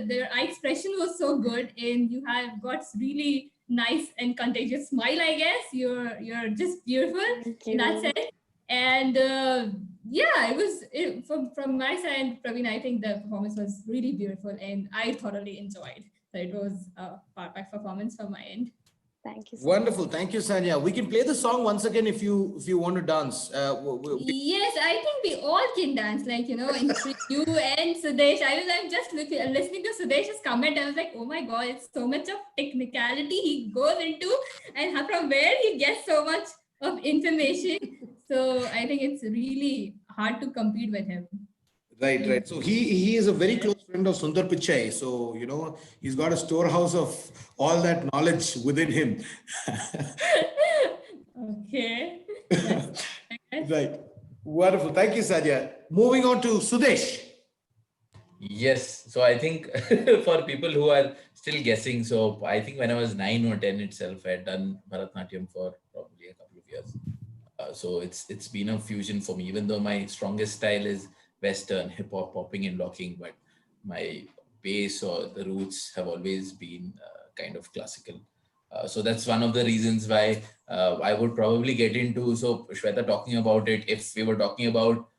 Speaker 5: Their eye expression was so good, and you have got really nice and contagious smile. I guess you're just beautiful in that sense. And it was from my side, Praveen. I think the performance was really beautiful, and I thoroughly enjoyed. So it was a perfect performance from my end.
Speaker 12: Thank you.
Speaker 2: Wonderful. Thank you, Sanya. We can play the song once again if you want to dance.
Speaker 5: Yes, I think we all can dance. Like, you and Sudesh. I'm just listening to Sudesh's comment. I was like, oh my God, it's so much of technicality he goes into, and from where he gets so much of information. So I think it's really hard to compete with him.
Speaker 2: Right. So he is a very close friend of Sundar Pichai. So, he's got a storehouse of all that knowledge within him.
Speaker 5: Okay.
Speaker 2: Right. Wonderful. Thank you, Sanya. Moving on to Sudesh.
Speaker 6: Yes. So I think for people who are still guessing, so I think when I was 9 or 10 itself, I had done Bharatanatyam for probably a couple of years. So it's been a fusion for me, even though my strongest style is Western, hip hop, popping and locking, but my base or the roots have always been kind of classical. So that's one of the reasons why I would probably get into, so Shweta talking about it, if we were talking about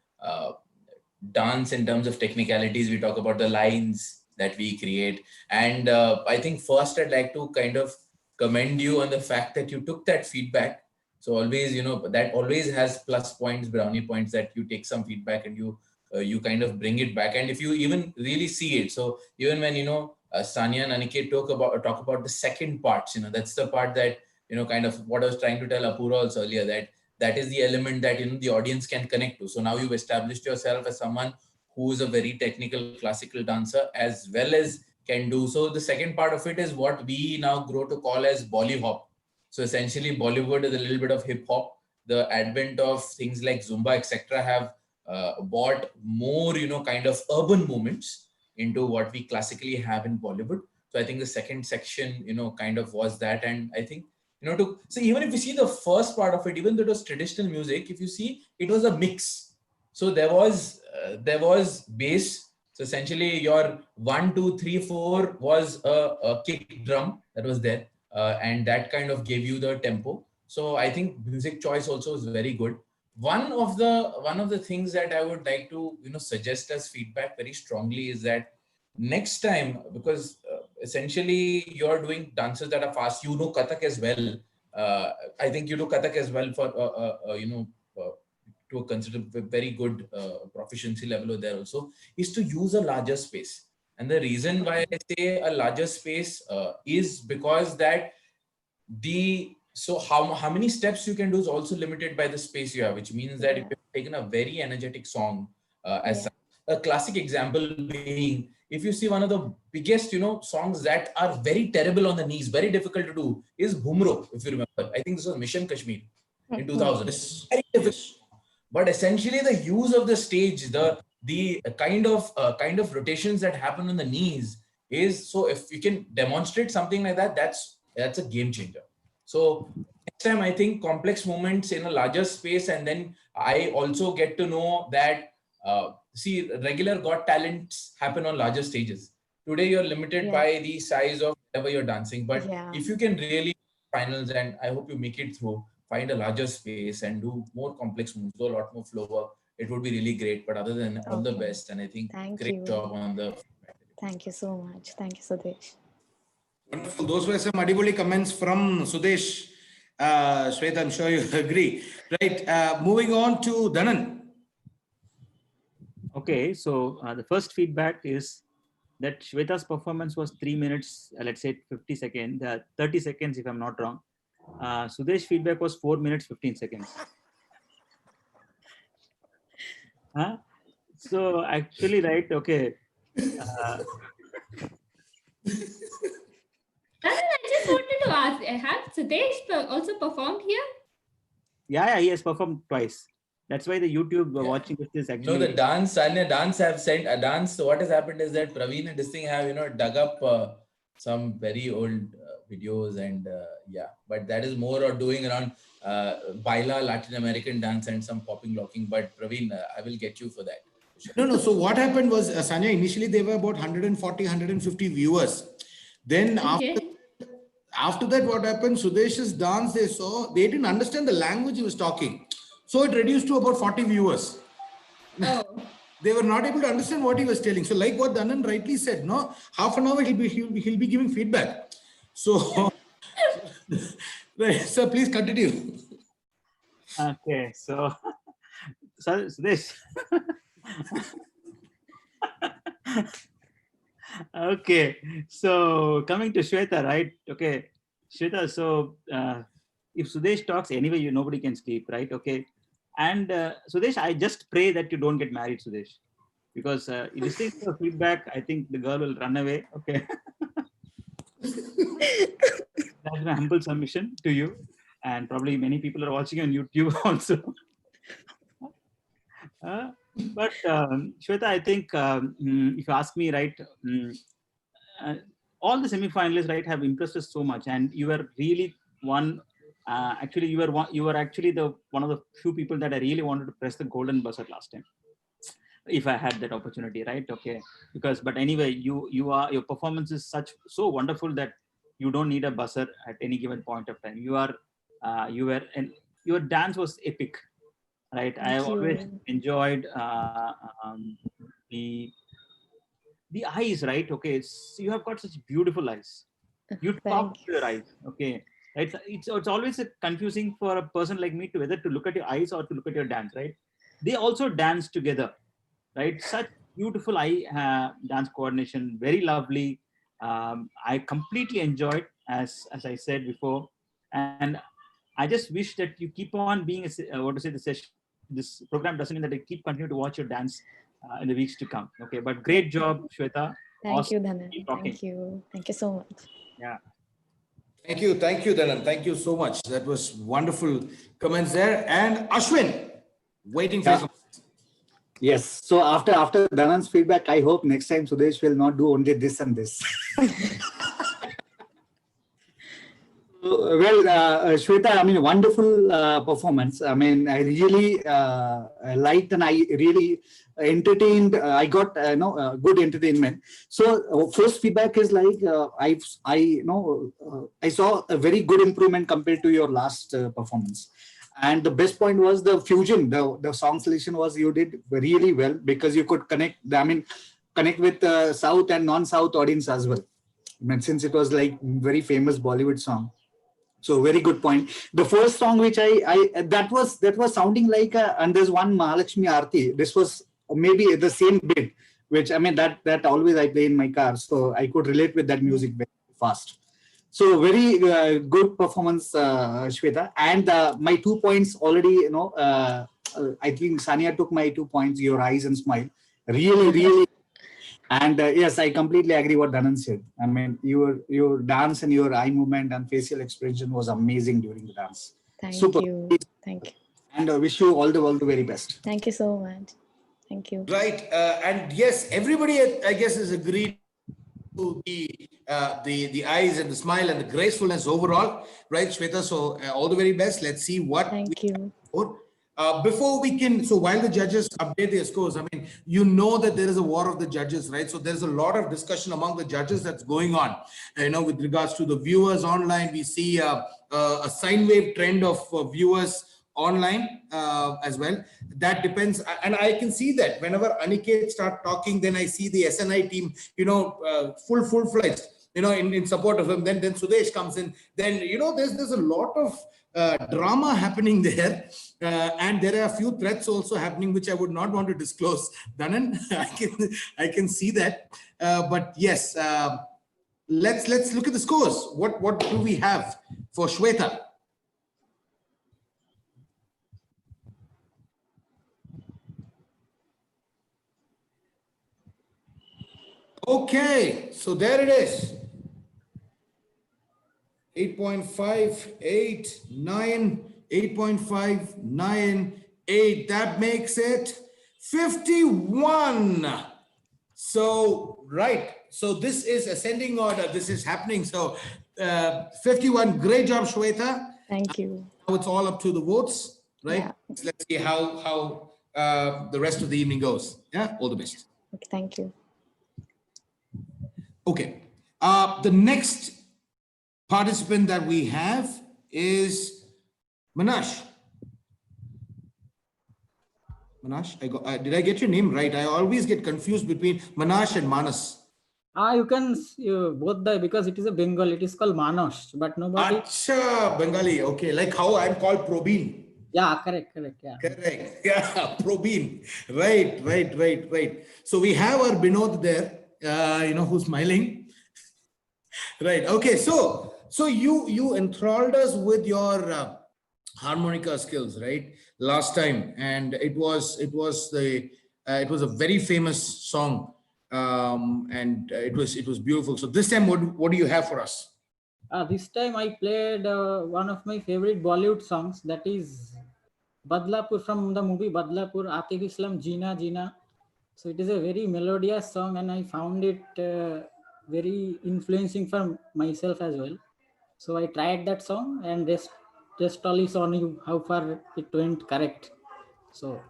Speaker 6: dance in terms of technicalities, we talk about the lines that we create. And I think first I'd like to kind of commend you on the fact that you took that feedback. So always, that always has plus points, brownie points, that you take some feedback and you kind of bring it back. And if you even really see it, so even when, Sanya and Aniket talk about the second parts, that's the part that, kind of what I was trying to tell Apurva also earlier, that is the element that, the audience can connect to. So now you've established yourself as someone who is a very technical classical dancer as well as can do. So the second part of it is what we now grow to call as Bollyhop. So essentially Bollywood is a little bit of hip hop. The advent of things like Zumba, etc. have brought more, kind of urban movements into what we classically have in Bollywood. So I think the second section, kind of was that. And I think, so even if you see the first part of it, even though it was traditional music, if you see, it was a mix. So there was bass, So essentially your 1, 2, 3, 4 was a kick drum that was there. And that kind of gave you the tempo. So I think music choice also is very good. One of the things that I would like to suggest as feedback very strongly is that next time, because essentially you're doing dances that are fast, Kathak as well. I think you do Kathak as well for to consider very good proficiency level there also, is to use a larger space. And the reason why I say a larger space is because that how many steps you can do is also limited by the space you have, which means that if you've taken a very energetic song, a classic example being, if you see one of the biggest, songs that are very terrible on the knees, very difficult to do, is Bhumro, if you remember. I think this was Mission Kashmir in 2000. Very difficult. But essentially the use of the stage, the kind of rotations that happen on the knees is, so if you can demonstrate something like that, that's a game changer. So next time, I think complex movements in a larger space, and then I also get to know that regular Got Talents happen on larger stages. Today you're limited by the size of whatever you're dancing, but if you can really finals, and I hope you make it through, find a larger space and do more complex moves, do a lot more flow work, it would be really great. But other than all the best, and I think great job on the.
Speaker 12: Thank you so much. Thank you, Sudesh.
Speaker 2: Wonderful. Those were some adibuli comments from Sudesh. Shweta, I'm sure you agree. Right. Moving on to Dhanan.
Speaker 3: Okay, so the first feedback is that Shweta's performance was 3 minutes, let's say 50 seconds, 30 seconds if I'm not wrong. Sudesh feedback was 4 minutes, 15 seconds. So actually, right, okay.
Speaker 5: I just wanted to ask, have Sudesh also performed here?
Speaker 3: Yeah, he has performed twice. That's why the YouTube watching this is actually.
Speaker 6: No, the dance, Sanya, dance have sent a dance. So what has happened is that Praveen and this thing have, dug up some very old videos, and but that is more or doing around Baila, Latin American dance, and some popping, locking. But Praveen, I will get you for that.
Speaker 2: No. So what happened was, Sanya, initially there were about 140, 150 viewers. Then after that, what happened, Sudesh's dance, they didn't understand the language he was talking. So it reduced to about 40 viewers.
Speaker 5: Oh.
Speaker 2: They were not able to understand what he was telling. So like what Dhanan rightly said, no, half an hour he'll be giving feedback. So, so please continue.
Speaker 3: Okay, so Sudesh. Okay, so coming to Shweta, right? Okay, Shweta, so if Sudesh talks anyway, nobody can sleep, right? Okay. And Sudesh, I just pray that you don't get married, Sudesh, because listening to feedback, I think the girl will run away. Okay. That's my humble submission to you. And probably many people are watching on YouTube also. But Shweta, I think if you ask me, right, all the semi-finalists, right, have impressed us so much, and you were really one. Actually, you were actually one of the few people that I really wanted to press the golden buzzer last time, if I had that opportunity, right? Okay, but anyway, your performance is so wonderful that you don't need a buzzer at any given point of time. And your dance was epic, right? I have always enjoyed the eyes, right? Okay, so you have got such beautiful eyes. You talk to your eyes, okay. Right? It's always confusing for a person like me to whether to look at your eyes or to look at your dance, right? They also dance together, right? Such beautiful eye dance coordination, very lovely. I completely enjoyed, as I said before, and I just wish that you keep on being this program doesn't mean that I keep continue to watch your dance in the weeks to come. Okay, but great job, Shweta.
Speaker 12: Thank you, Dhanan. Thank you so much.
Speaker 2: Yeah. Thank you, Dhanan. Thank you so much. That was wonderful comments there. And Ashwin, waiting for some.
Speaker 1: Yes. So after Dhanan's feedback, I hope next time Sudesh will not do only this and this. Shweta, I mean, wonderful performance. I mean, I really liked and I really entertained. I got good entertainment. So first feedback is like I saw a very good improvement compared to your last performance. And the best point was the fusion. The song selection was you did really well because you could connect. I mean, connect with South and non-South audience as well. I mean, since it was like very famous Bollywood song. So very good point. The first song which that was sounding like and there's one Mahalakshmi Aarti. This was maybe the same bit, which I mean that always I play in my car, so I could relate with that music very fast. So very good performance, Shweta. And my 2 points already, I think Sania took my 2 points. Your eyes and smile, really. And yes, I completely agree what Dhanan said. I mean, your dance and your eye movement and facial expression was amazing during the dance.
Speaker 12: Thank
Speaker 1: Super.
Speaker 12: you. Thank you.
Speaker 1: And I wish you all the very best.
Speaker 12: Thank you so much. Thank you.
Speaker 2: Right. And yes, everybody, I guess, has agreed to the eyes and the smile and the gracefulness overall. Right, Shweta? So all the very best. Let's see what.
Speaker 12: Thank you.
Speaker 2: Before we can, so while the judges update their scores, I mean, you know that there is a war of the judges, right? So there's a lot of discussion among the judges that's going on, with regards to the viewers online. We see a sine wave trend of viewers online as well. That depends. And I can see that whenever Aniket start talking, then I see the SNI team, full-fledged, in support of him. Then Sudesh comes in. Then, there's a lot of drama happening there, and there are a few threats also happening which I would not want to disclose. Dhanan, I can see that, but yes, let's look at the scores. What do we have for Shweta? Okay, so there it is. 8.589, 8.598. That makes it 51. So, right. So this is ascending order. This is happening. So 51. Great job, Shweta.
Speaker 12: Thank you.
Speaker 2: Now it's all up to the votes, right?
Speaker 12: Yeah.
Speaker 2: Let's see how the rest of the evening goes. Yeah, all the best.
Speaker 12: Okay, thank you.
Speaker 2: Okay. The next participant that we have is Manash. Manash, did I get your name right? I always get confused between Manash and Manas.
Speaker 13: You can both because it is a Bengal, it is called Manas, but nobody.
Speaker 2: Acha, Bengali. Okay, like how I'm called Probeen.
Speaker 13: Yeah, correct. Yeah.
Speaker 2: Correct. Yeah, Probeen. Right. So we have our Binod there, who's smiling. Right. Okay. So you enthralled us with your harmonica skills, right? Last time, and it was a very famous song, and it was beautiful. So this time, what do you have for us?
Speaker 13: This time I played one of my favorite Bollywood songs, that is Badlapur, from the movie Badlapur, Atif Islam, Jeena Jeena. So it is a very melodious song, and I found it very influencing for myself as well. So I tried that song, and rest all is on you, how far it went correct. So.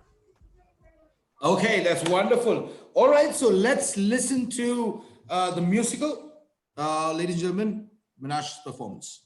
Speaker 2: Okay, that's wonderful. All right, so let's listen to the musical. Ladies and gentlemen, Manash's performance.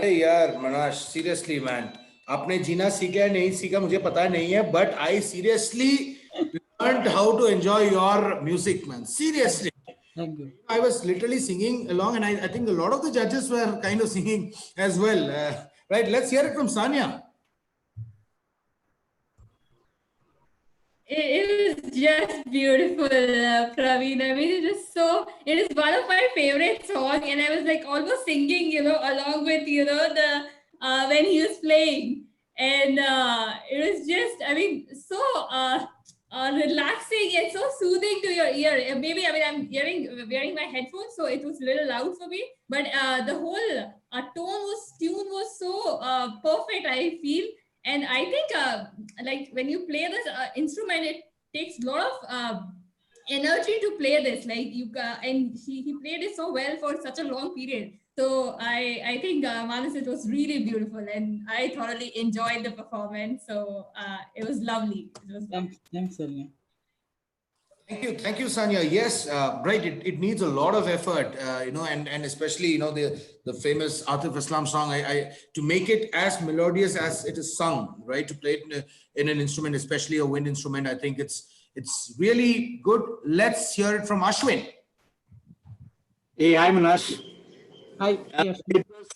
Speaker 2: अरे यार मनाश, seriously man, आपने जीना सीखा है नहीं सीखा मुझे पता नहीं है, but I seriously learned how to enjoy your music, man. Seriously.
Speaker 13: Thank you.
Speaker 2: I was literally singing along, and I think a lot of the judges were kind of singing as well. Right, let's hear it from Sanya.
Speaker 5: It was just beautiful, Praveen. I mean, it is one of my favorite songs, and I was like almost singing, along with, the when he was playing. And it was just, I mean, so relaxing and so soothing to your ear. Maybe, I mean, I'm wearing my headphones, so it was a little loud for me, but the whole tune was so perfect, I feel. And I think like when you play this instrument, it takes a lot of energy to play this. Like and he played it so well for such a long period. So I think Manas, it was really beautiful, and I thoroughly enjoyed the performance. So it was lovely. It was
Speaker 13: Thanks, Sanya.
Speaker 2: Thank you, Sanya. Yes, right. It needs a lot of effort, and especially the famous Atif Aslam song. To make it as melodious as it is sung, right? To play it in an instrument, especially a wind instrument, I think it's really good. Let's hear it from Ashwin.
Speaker 1: Hey, hi Manash.
Speaker 13: Hi.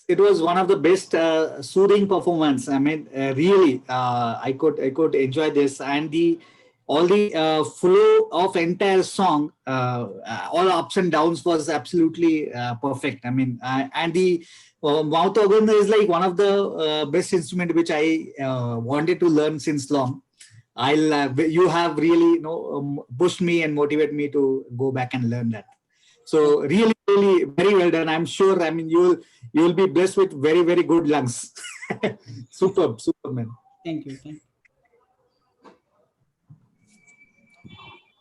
Speaker 1: It was one of the best soothing performance. I mean, really, I could enjoy this, and all the flow of entire song, all ups and downs was absolutely perfect. I mean, and the mouth organ is like one of the best instrument which I wanted to learn since long. You have really pushed me and motivated me to go back and learn that. So really, really very well done. I'm sure. I mean, you'll be blessed with very, very good lungs. Superb, man.
Speaker 13: Thank you.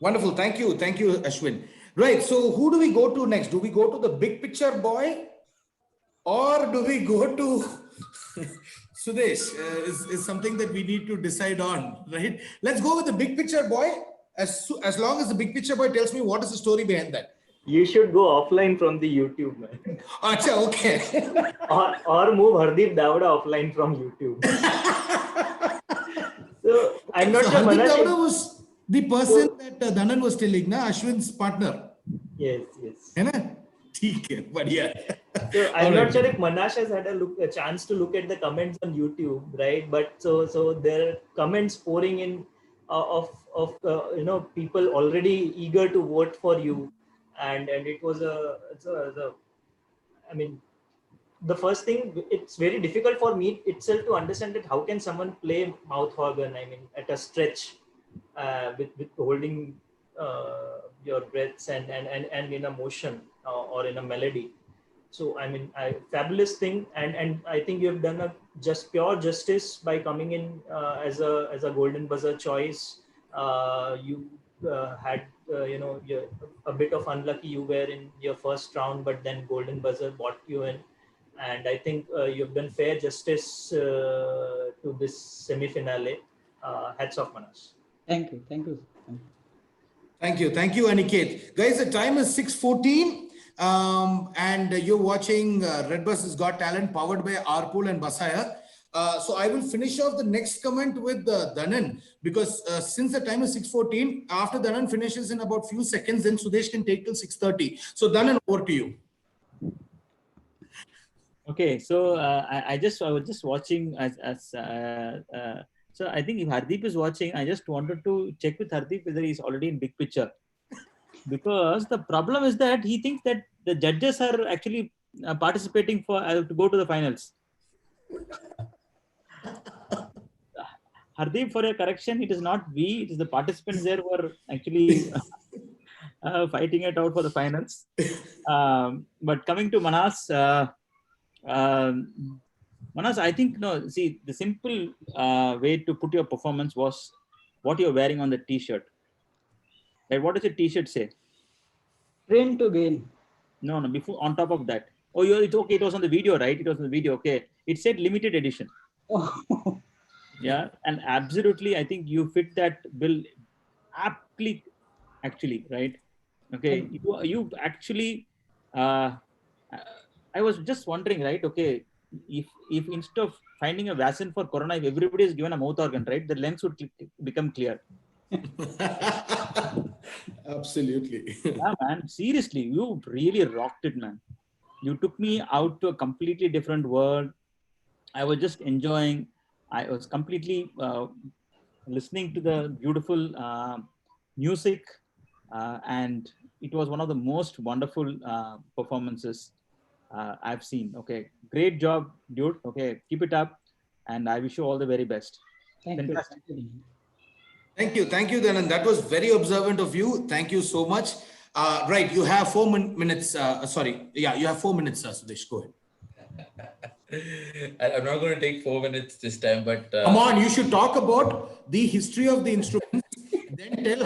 Speaker 2: Wonderful. Thank you, Ashwin. Right. So who do we go to next? Do we go to the big picture boy, or do we go to Sudesh? Is something that we need to decide on, right? Let's go with the big picture boy. As long as the big picture boy tells me what is the story behind that.
Speaker 4: You should go offline from the YouTube, man.
Speaker 2: Acha, okay.
Speaker 4: or move Hardeep Davda offline from YouTube. So I'm not sure.
Speaker 2: Hardeep Davda was the person that Dhanan was telling, na, Ashwin's partner.
Speaker 4: Yes.
Speaker 2: है ना? ठीक है, बढ़िया.
Speaker 4: So I'm not sure if Manash has had a chance to look at the comments on YouTube, right? But so there are comments pouring in of people already eager to vote for you, and it was I mean, the first thing, it's very difficult for me itself to understand that how can someone play mouth organ, I mean, at a stretch, with holding your breaths and in a motion or in a melody. So I mean, fabulous thing, and I think you have done a pure justice by coming in as a golden buzzer choice. You had a bit of unlucky. You were in your first round, but then golden buzzer brought you in, and I think you've done fair justice to this semi-finale. Hats off, Manas.
Speaker 13: Thank you,
Speaker 2: Aniket. Guys, the time is 6:14. And you're watching Red Bus has Got Talent, powered by Arpool and Basaya. So I will finish off the next comment with Dhanan, because since the time is 6:14, after Dhanan finishes in about few seconds, then Sudesh can take till 6:30. So Dhanan, over to you.
Speaker 3: Okay, so I was just watching so I think if Hardeep is watching, I just wanted to check with Hardeep whether he's already in big picture. Because the problem is that he thinks that the judges are actually participating to go to the finals. Hardeep, for your correction, it is not we, it is the participants there who are actually fighting it out for the finals. But coming to Manas, Manas, I think, see, the simple way to put your performance was what you're wearing on the t-shirt. Like, what does the t-shirt say?
Speaker 13: Train to gain.
Speaker 3: No, before, on top of that. Oh, it's okay. It was on the video, right? It was on the video. Okay. It said limited edition.
Speaker 13: Oh.
Speaker 3: Yeah. And absolutely, I think you fit that bill aptly, actually, right? Okay. You actually, I was just wondering, right? Okay. if instead of finding a vaccine for corona, if everybody is given a mouth organ, right, the lens would become clear.
Speaker 2: Absolutely.
Speaker 3: Yeah, man. Seriously, you really rocked it, man. You took me out to a completely different world. I was just enjoying. I was completely listening to the beautiful music, and it was one of the most wonderful performances I've seen. Okay, great job, dude. Okay, keep it up, and I wish you all the very best.
Speaker 13: Thank
Speaker 3: Fantastic.
Speaker 13: you.
Speaker 2: Thank you, Dhanan. That was very observant of you. Thank you so much. Right, you have 4 minutes. Sorry, yeah, you have 4 minutes, Sudesh. Go ahead.
Speaker 6: I'm not going to take 4 minutes this time, but
Speaker 2: Come on, you should talk about the history of the instruments, then tell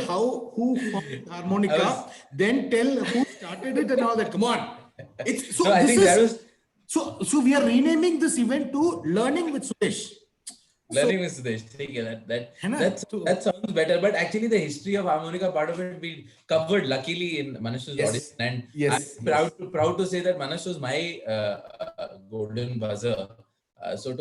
Speaker 2: who formed harmonica, then tell who started it and all that. Come on. It's so.
Speaker 6: No, I think that was
Speaker 2: So we are renaming this event to Learning with Sudesh.
Speaker 6: Learning with Sudesh. That sounds better, but actually the history of harmonica, part of it we covered luckily in Manash's audition, and I'm proud to say that Manash was my golden buzzer. So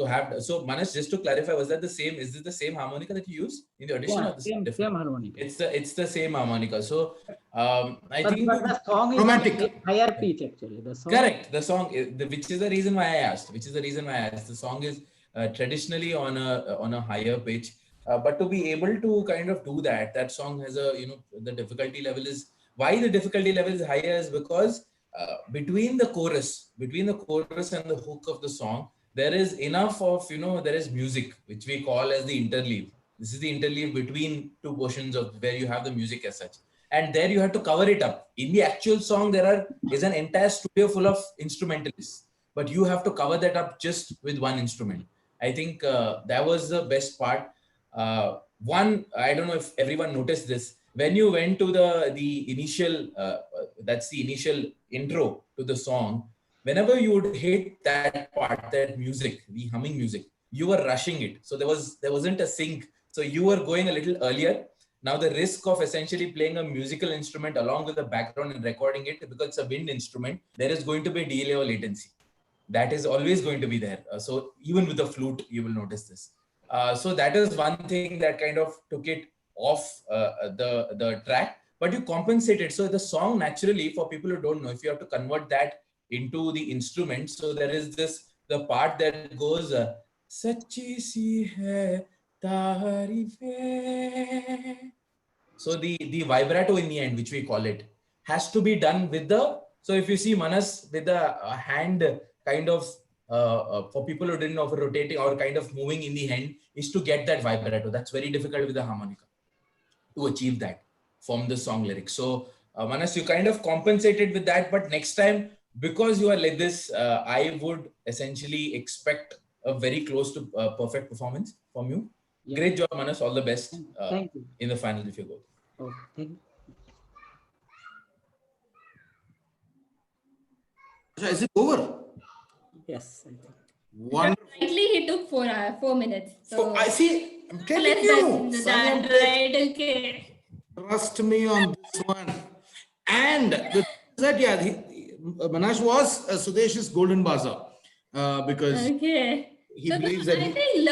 Speaker 6: Manash, just to clarify, was that the same? Is it the same harmonica that you used in the audition?
Speaker 13: Yeah, same harmonica.
Speaker 6: It's the same harmonica. So I think
Speaker 13: the song is
Speaker 2: romantic.
Speaker 13: Higher pitch actually. The song.
Speaker 6: Correct. The song, which is the reason why I asked. The song is traditionally on a higher pitch, but to be able to kind of do that song has a the difficulty level is higher is because between the chorus and the hook of the song, there is enough of there is music which we call as the interleave. This is the interleave between two portions of where you have the music as such, and there you have to cover it up. In the actual song, is an entire studio full of instrumentalists, but you have to cover that up just with one instrument. I think that was the best part. One, I don't know if everyone noticed this. When you went to the initial, that's the initial intro to the song, whenever you would hit that part, that music, the humming music, you were rushing it. So there wasn't a sync. So you were going a little earlier. Now the risk of essentially playing a musical instrument along with the background and recording it, because it's a wind instrument, there is going to be delay or latency. That is always going to be there. So even with the flute, you will notice this. So that is one thing that kind of took it off the track, but you compensate it. So the song naturally, for people who don't know, if you have to convert that into the instrument, so there is the part that goes Sachi si hai tarife. So the vibrato in the end, which we call it, has to be done with so if you see Manas with the hand kind of for people who didn't know, for rotating or kind of moving in the hand, is to get that vibrato. That's very difficult with the harmonica to achieve that from the song lyrics. So Manas, you kind of compensated with that, but next time, because you are like this, I would essentially expect a very close to perfect performance from you. Yeah. Great job, Manas. All the best
Speaker 13: Thank you.
Speaker 6: in the final if you go.
Speaker 13: Oh, thank you.
Speaker 2: Is it over?
Speaker 13: Yes, I think.
Speaker 2: Wonderful.
Speaker 5: Rightly, he took 4 minutes. So
Speaker 2: I see. I'm telling
Speaker 5: less
Speaker 2: you.
Speaker 5: than that, right? Okay.
Speaker 2: Trust me on this one. And Manash was Sudesh's golden buzzer because he believes that.
Speaker 5: I think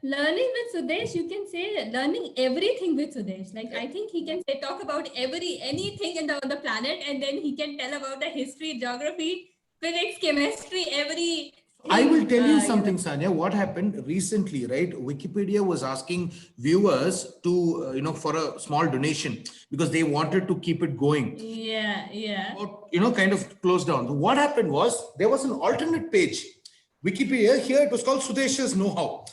Speaker 5: learning with Sudesh, you can say learning everything with Sudesh. Like I think he can talk about anything on the planet, and then he can tell about the history, geography, physics, chemistry, every.
Speaker 2: I will tell you something, Sanya. What happened recently, right? Wikipedia was asking viewers to, for a small donation because they wanted to keep it going.
Speaker 5: Yeah.
Speaker 2: Kind of closed down. What happened was there was an alternate page. Wikipedia, here it was called Sudesh's Know-How.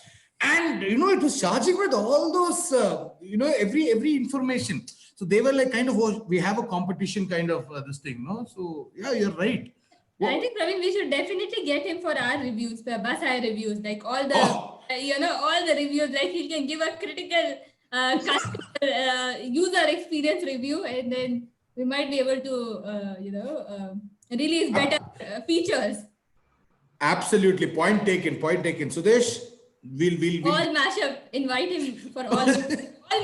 Speaker 2: And, it was charging with all those, every information. So they were like kind of, we have a competition kind of this thing, no? So, yeah, you're right.
Speaker 5: I think, Praveen, we should definitely get him for our reviews, the Basai reviews, like all the, all the reviews, like he can give a critical user experience review, and then we might be able to, release better features.
Speaker 2: Absolutely. Point taken. Sudesh, we'll
Speaker 5: all mashup, invite him for all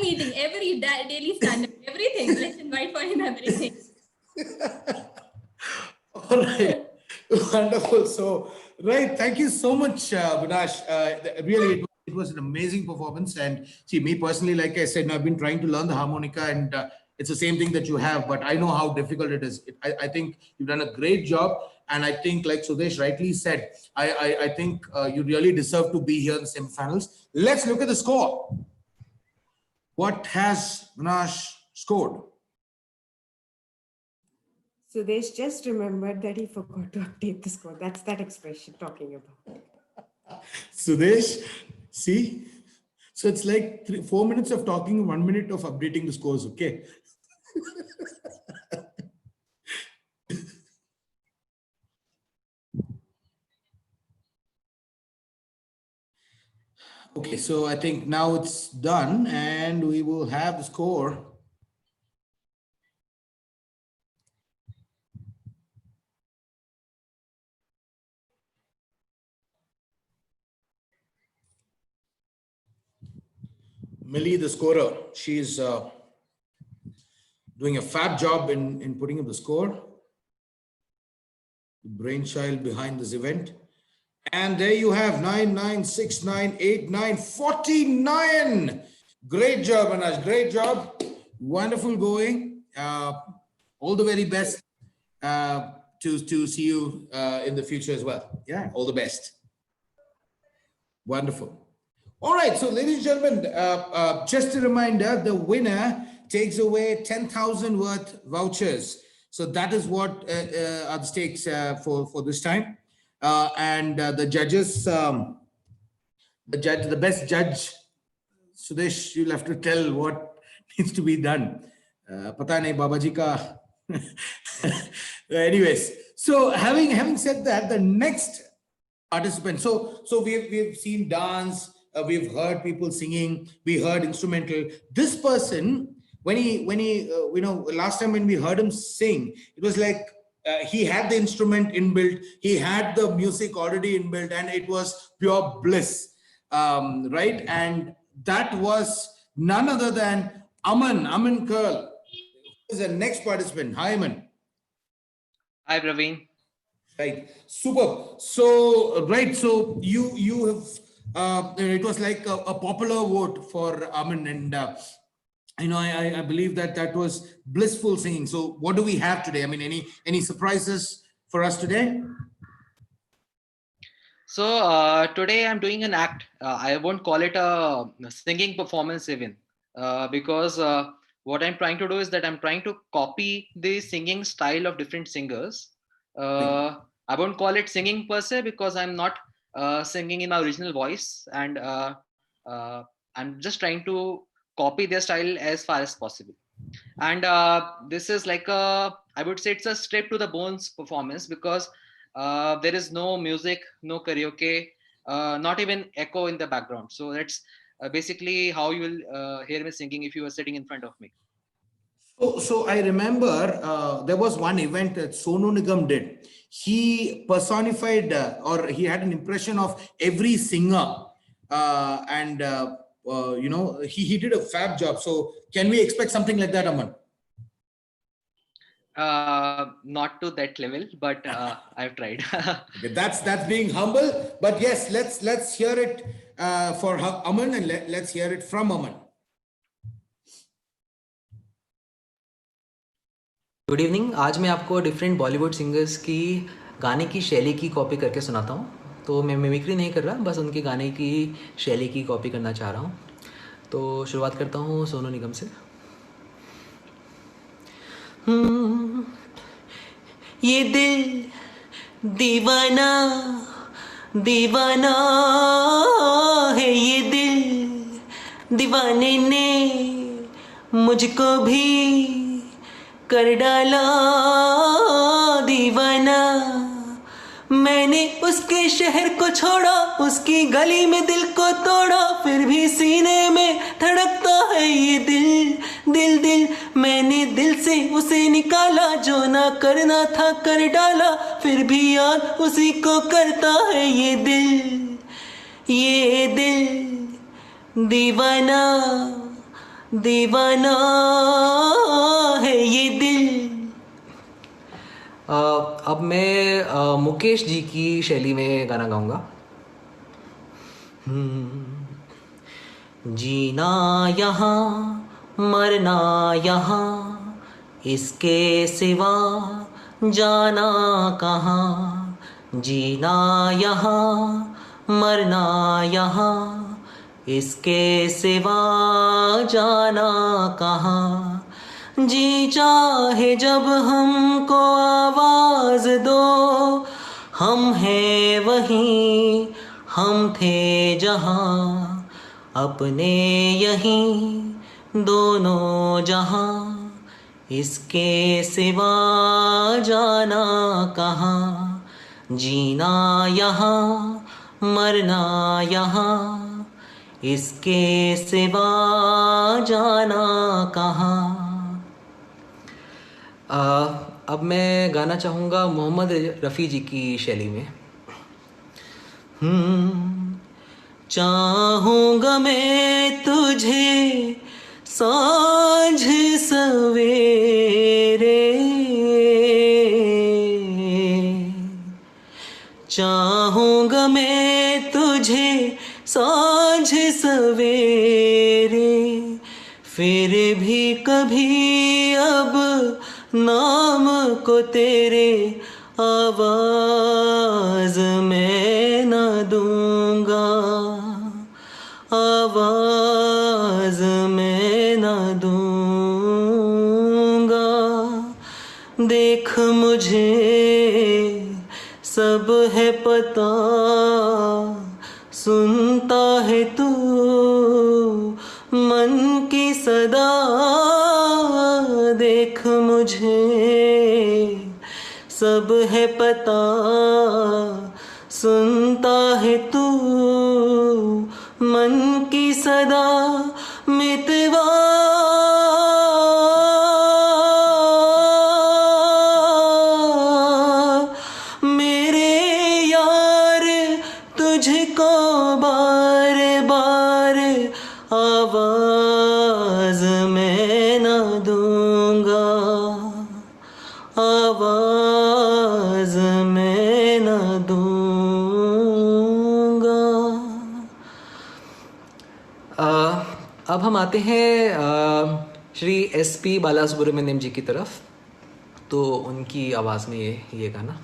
Speaker 5: meeting, every daily stand-up, everything. Let's invite for him everything.
Speaker 2: All right. Wonderful. So Right. Thank you so much, Vinash. Really, it was an amazing performance. And see, me personally, like I said, I've been trying to learn the harmonica, and it's the same thing that you have, but I know how difficult it is. I think you've done a great job. And I think, like Sudesh rightly said, I think you really deserve to be here in the semifinals. Let's look at the score. What has Vinash scored?
Speaker 14: Sudesh just remembered that he forgot to update the score. That's that expression talking about.
Speaker 2: Sudesh, see? So it's like 4 minutes of talking, 1 minute of updating the scores, okay? Okay, so I think now it's done and we will have the score. Millie, the scorer, she's doing a fab job in putting up the score. The brainchild behind this event. And there you have 9, 9, 6, 9, 8, 9, 49. Great job, Anash. Great job. Wonderful going. All the very best to see you in the future as well. Yeah, all the best. Wonderful. All right, so ladies and gentlemen, just a reminder, the winner takes away 10,000 worth vouchers. So that is what are the stakes for this time. And the judges, the best judge, Sudesh, you'll have to tell what needs to be done. Pata nahi Babaji ka. Anyways, so having said that, the next participant. So we've seen dance. We've heard people singing, we heard instrumental. This person, when he last time when we heard him sing, it was like he had the instrument inbuilt, he had the music already inbuilt, and it was pure bliss, right? And that was none other than Aman Curl, who is the next participant. Hi, Aman.
Speaker 15: Hi, Praveen.
Speaker 2: Right, superb. So, right, so you have. It was like a popular vote for Aman, and I believe that was blissful singing. So what do we have today? I mean, any surprises for us today?
Speaker 15: So today I'm doing an act. I won't call it a singing performance even, because what I'm trying to do is that I'm trying to copy the singing style of different singers. I won't call it singing per se because I'm not singing in my original voice, and I'm just trying to copy their style as far as possible. And this is like I would say it's a straight to the bones performance, because there is no music, no karaoke, not even echo in the background. So that's basically how you will hear me singing if you are sitting in front of me.
Speaker 2: So I remember there was one event that Sonu Nigam did. He personified or he had an impression of every singer, and he did a fab job. So can we expect something like that, Aman?
Speaker 15: Not to that level, but I've tried.
Speaker 2: Okay, that's being humble. But yes, let's hear it for Aman, and let's hear it from Aman.
Speaker 16: Good evening. आज मैं आपको different Bollywood singers की गाने की शैली की copy करके सुनाता हूँ। तो मैं मिमिक्री नहीं कर रहा, बस उनके गाने की शैली की कॉपी करना चाह रहा हूँ। तो शुरुआत करता हूँ सोनू निगम से।
Speaker 8: ये दिल दीवाना दीवाना है, ये दिल दीवाने ने मुझको भी कर डाला दीवाना। मैंने उसके शहर को छोड़ा, उसकी गली में दिल को तोड़ा, फिर भी सीने में धड़कता है ये दिल दिल दिल। मैंने दिल से उसे निकाला, जो ना करना था कर डाला, फिर भी याद उसी को करता है ये दिल दीवाना दीवाना है ये दिल।
Speaker 16: अब मैं मुकेश जी की शैली में गाना गाऊंगा। जीना यहाँ मरना यहाँ, इसके सिवा जाना कहाँ। जीना यहाँ मरना यहाँ, इसके सिवा जाना कहाँ। जी चाहे जब हमको आवाज दो, हम हैं वहीं हम थे जहाँ। अपने यहीं दोनों जहाँ, इसके सिवा जाना कहाँ। जीना यहाँ मरना यहाँ, इसके सिवा जाना कहाँ। अब मैं गाना चाहूँगा मोहम्मद रफ़ी जी की शैली में। चाहूँगा मैं तुझे सांझ सवेरे, चाहूँगा मैं तुझे सांझ सवेरे। फिर भी कभी अब नाम को तेरे आवाज मैं न दूंगा, आवाज मैं न दूंगा। देख मुझे सब है पता, सुनता है तू मन की सदा। देख मुझे सब है पता, सुनता है तू मन की सदा। मितवा मेरे यार, तुझको बार बार आवाज मैं न दूंगा, आवाज मैं न दूंगा। अब हम आते हैं श्री SP बालासुब्रमण्यम जी की तरफ, तो उनकी आवाज़ में ये गाना।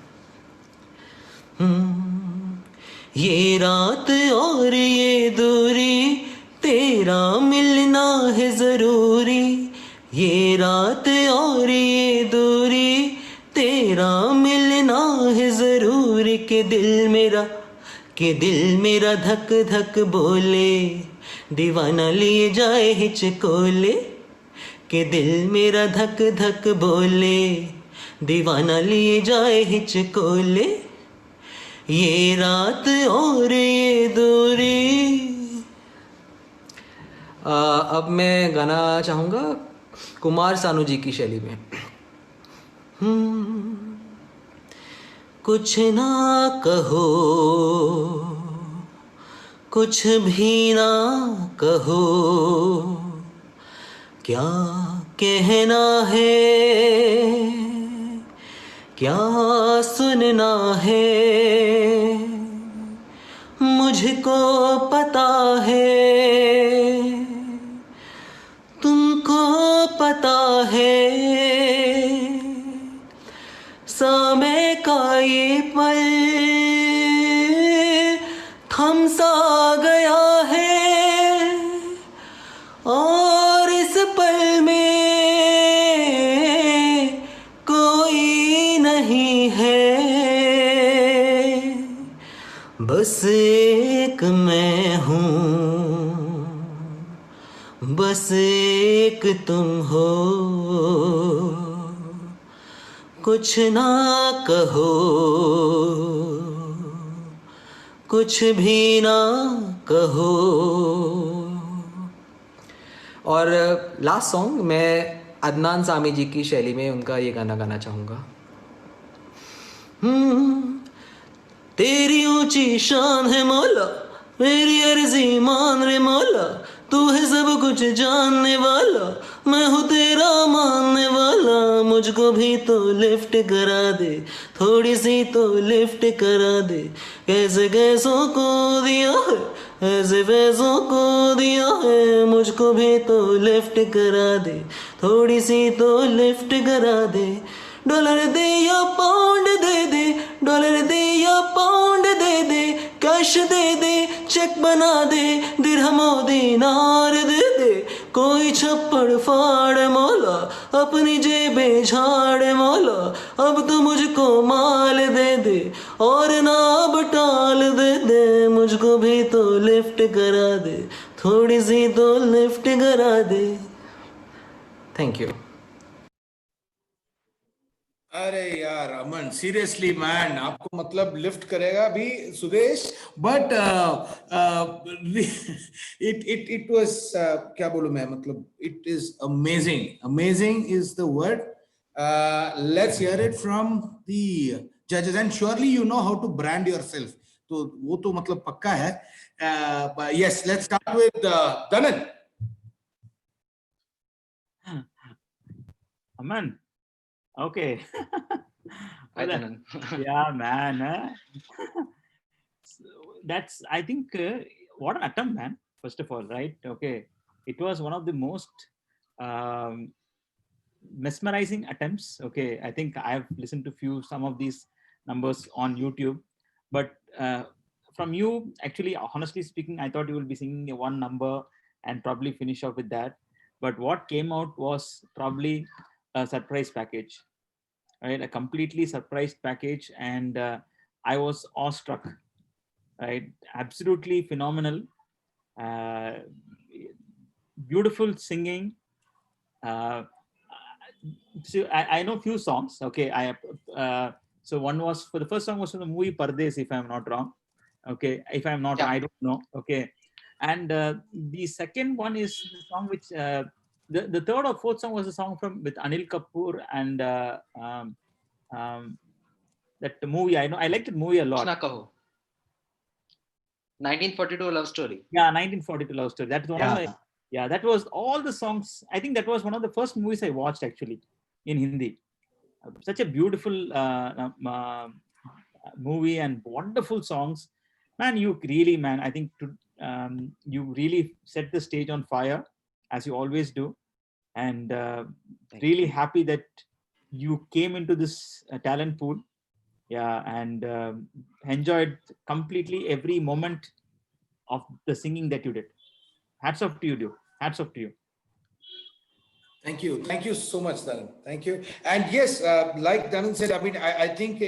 Speaker 16: ये रात और ये दूरी, तेरा मिलना है ज़रूरी। ये रात और ये दूरी, तेरा मिलना है ज़रूरी। के दिल मेरा धक धक बोले, दीवाना लिए जाए हिचकोले। के दिल मेरा धक धक बोले, दीवाना लिए जाए हिचकोले। ये रात और ये दूरी। अब मैं गाना चाहूँगा कुमार सानू जी की शैली में। कुछ ना कहो, कुछ भी ना कहो, क्या कहना है, क्या सुनना है। मुझको पता है, तुमको पता है। समय का ये पल थम सा गया है, और इस पल में कोई नहीं है। बस एक मैं हूँ, बस एक तुम हो। कुछ ना कहो, कुछ भी ना कहो। और लास्ट सॉन्ग मैं अदनान सामी जी की शैली में उनका ये गाना गाना चाहूँगा। तेरी ऊंची शान है मौला, मेरी अर्जी मान रे मौला।
Speaker 17: तू है सब कुछ जानने वाला, मैं हूँ तेरा मानने वाला, मुझको भी तो लिफ्ट करा दे, थोड़ी सी तो लिफ्ट करा दे, कैसे कैसों को दिया है, ऐसे वैसों को दिया है, मुझको भी तो लिफ्ट करा दे, थोड़ी सी तो लिफ्ट करा दे, डॉलर दे या पाउंड दे दे, डॉलर दे या पाउंड दे दे, कैश दे दे, चेक बना दे, दिरहमो दीनार दे दे, कोई छप्पड़ फाड़ मौला, अपनी जेबें झाड़ मौला, अब तो मुझको माल दे दे, और ना अब टाल दे दे, मुझको भी तो लिफ्ट करा दे, थोड़ी सी तो लिफ्ट करा दे. Thank you.
Speaker 2: अरे यार अमन, सीरियसली मैन, आपको मतलब लिफ्ट करेगा भी सुदेश, बट इट वाज, क्या बोलूं मैं, मतलब it is amazing. Amazing is the word. Let's hear it from the जजेस and surely you know how to brand yourself, तो वो तो मतलब पक्का है. Yes, let's start with Dhanan.
Speaker 3: Aman. Okay.
Speaker 15: Hi, Dhanan.
Speaker 3: Yeah, man. That's, I think, what an attempt, man. First of all, right? Okay. It was one of the most mesmerizing attempts. Okay. I think I've listened to some of these numbers on YouTube. But from you, actually, honestly speaking, I thought you will be singing one number and probably finish off with that. But what came out was probably a surprise package, right? A completely surprised package, and I was awestruck, right? Absolutely phenomenal, beautiful singing. So I know few songs. Okay, so one was, for the first song was from the movie Pardes, if I'm not wrong. Okay, if I'm not, I don't know. Okay, and the second one is the song which. The third or fourth song was a song with Anil Kapoor and that movie. I know I liked the movie a lot.
Speaker 15: 1942 Love Story.
Speaker 3: Yeah, 1942 Love Story. That was one of my, yeah, that was all the songs. I think that was one of the first movies I watched actually in Hindi. Such a beautiful movie and wonderful songs. Man, you really, man, I think you really set the stage on fire, as you always do, and really happy that you came into this talent pool, and enjoyed completely every moment of the singing that you did. Hats off to you, dude. Hats off to you.
Speaker 2: Thank you so much, Dhanan. Thank you. And yes, like Dhanan said, I mean, I think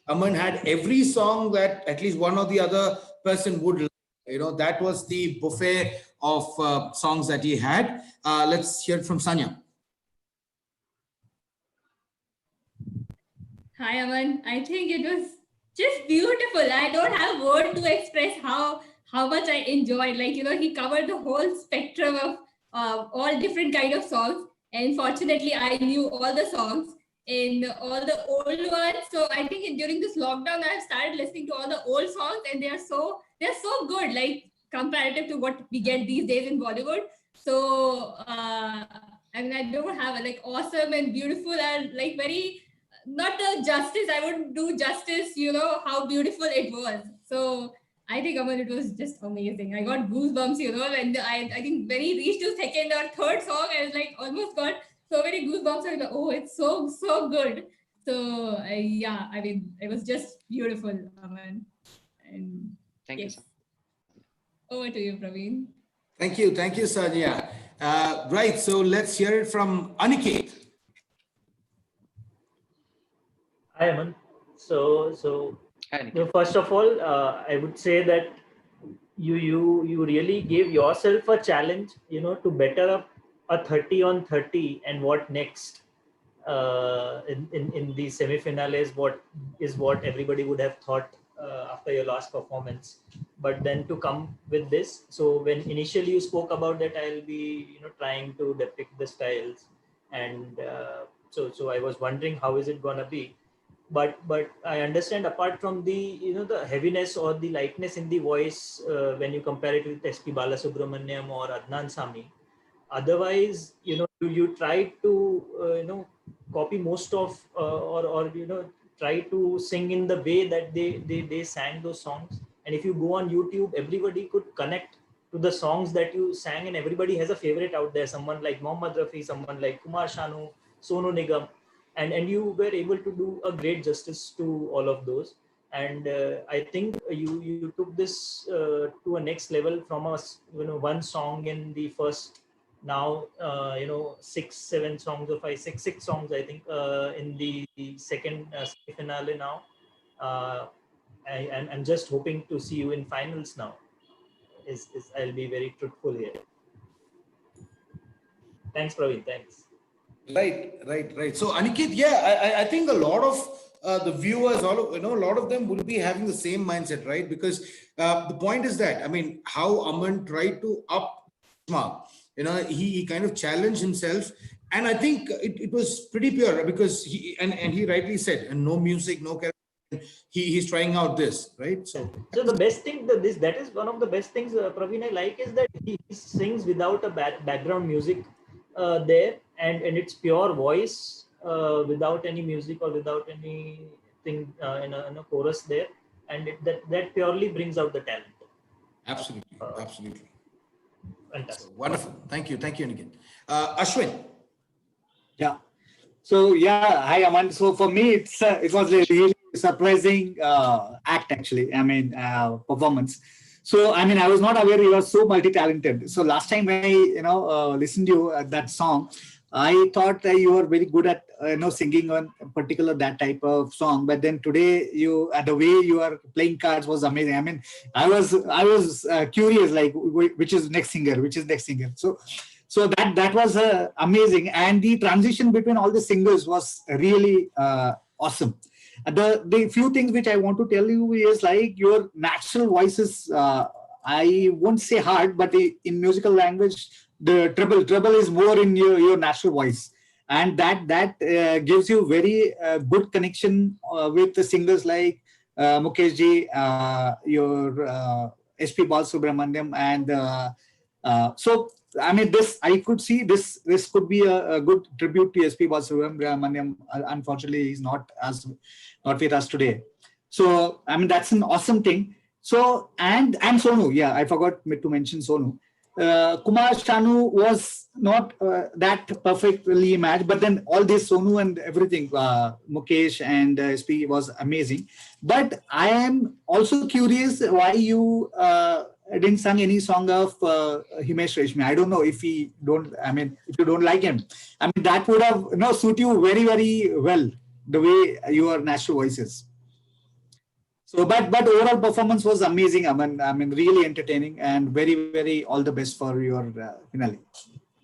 Speaker 2: Aman had every song that at least one or the other person would like. You know, that was the buffet of songs that he had. Let's hear it from Sanya.
Speaker 5: Hi, Aman. I think it was just beautiful. I don't have word to express how much I enjoyed. Like, you know, he covered the whole spectrum of all different kind of songs. And fortunately, I knew all the songs and all the old ones. So I think during this lockdown, I've started listening to all the old songs, and they're so good, like comparative to what we get these days in Bollywood. So I mean, I don't have like awesome and beautiful and like very, not the justice. I wouldn't do justice, you know, how beautiful it was. So I think, Aman, it was just amazing. I got goosebumps, you know, and I think when he reached to second or third song, I was like almost got so many goosebumps. I was like, oh, it's so good. So yeah, I mean, it was just beautiful, Aman. And
Speaker 15: thank you, sir.
Speaker 5: Over to you, Praveen.
Speaker 2: Thank you, Sanya. Right, so let's hear it from Aniket.
Speaker 4: Hi, Aman. So first of all, I would say that you really gave yourself a challenge, you know, to better up a 30 on 30 and what next in the semi-finales, what everybody would have thought after your last performance. But then to come with this, so when initially you spoke about that, I'll be, you know, trying to depict the styles, and so I was wondering how is it gonna be. but I understand, apart from the the heaviness or the lightness in the voice, when you compare it with SP Balasubramaniam or Adnan Sami, otherwise you try to copy most of or try to sing in the way that they sang those songs. And if you go on YouTube, everybody could connect to the songs that you sang, and everybody has a favorite out there, someone like Mohammad Rafi, someone like Kumar Sanu, Sonu Nigam, and you were able to do a great justice to all of those. And I think you took this to a next level from one song in the first, now 6-7 songs, or 5-6 songs, I think, in the second finale now. I'm just hoping to see you in finals now. I'll be very truthful here. Thanks, Praveen. Thanks.
Speaker 2: Right. So Aniket, yeah, I think a lot of the viewers, a lot of them will be having the same mindset, right? Because the point is that, I mean, how Aman tried to up mark, he kind of challenged himself, and I think it was pretty pure, because he rightly said, and no music, no character. He's trying out this, right? So
Speaker 4: the best thing that is one of the best things, Praveen, I like, is that he sings without a background music there, and it's pure voice, without any music or without anything in a chorus there, and that purely brings out the talent.
Speaker 2: Absolutely.
Speaker 4: Fantastic.
Speaker 2: Wonderful. Thank you, Aniket. Ashwin.
Speaker 1: Yeah. So yeah, hi Aman. So for me, it was a really surprising act, actually. I mean, performance. So I mean, I was not aware you are so multi-talented. So last time when I listened to you that song, I thought that you were very good at singing on particular that type of song. But then today, the way you are playing cards was amazing. I mean, I was curious, like which is next singer. So that was amazing, and the transition between all the singers was really awesome. The few things which I want to tell you is, like, your natural voices. I won't say hard, but in musical language, the treble is more in your natural voice, and that gives you very good connection with the singers like Mukesh ji, your SP Balasubramaniam, and so. I mean, I could see this could be a good tribute to SP Balasubramaniam. Unfortunately, he's not with us today. So I mean, that's an awesome thing. So and Sonu, yeah, I forgot to mention Sonu. Kumar Sanu was not that perfectly matched, but then all this Sonu and everything, Mukesh and SP was amazing. But I am also curious why you didn't sing any song of Himesh Reshmi. I don't know if you don't like him. I mean, that would have suit you very, very well, the way your natural voice is. So, but overall performance was amazing. I mean, really entertaining, and very, very all the best for your finale.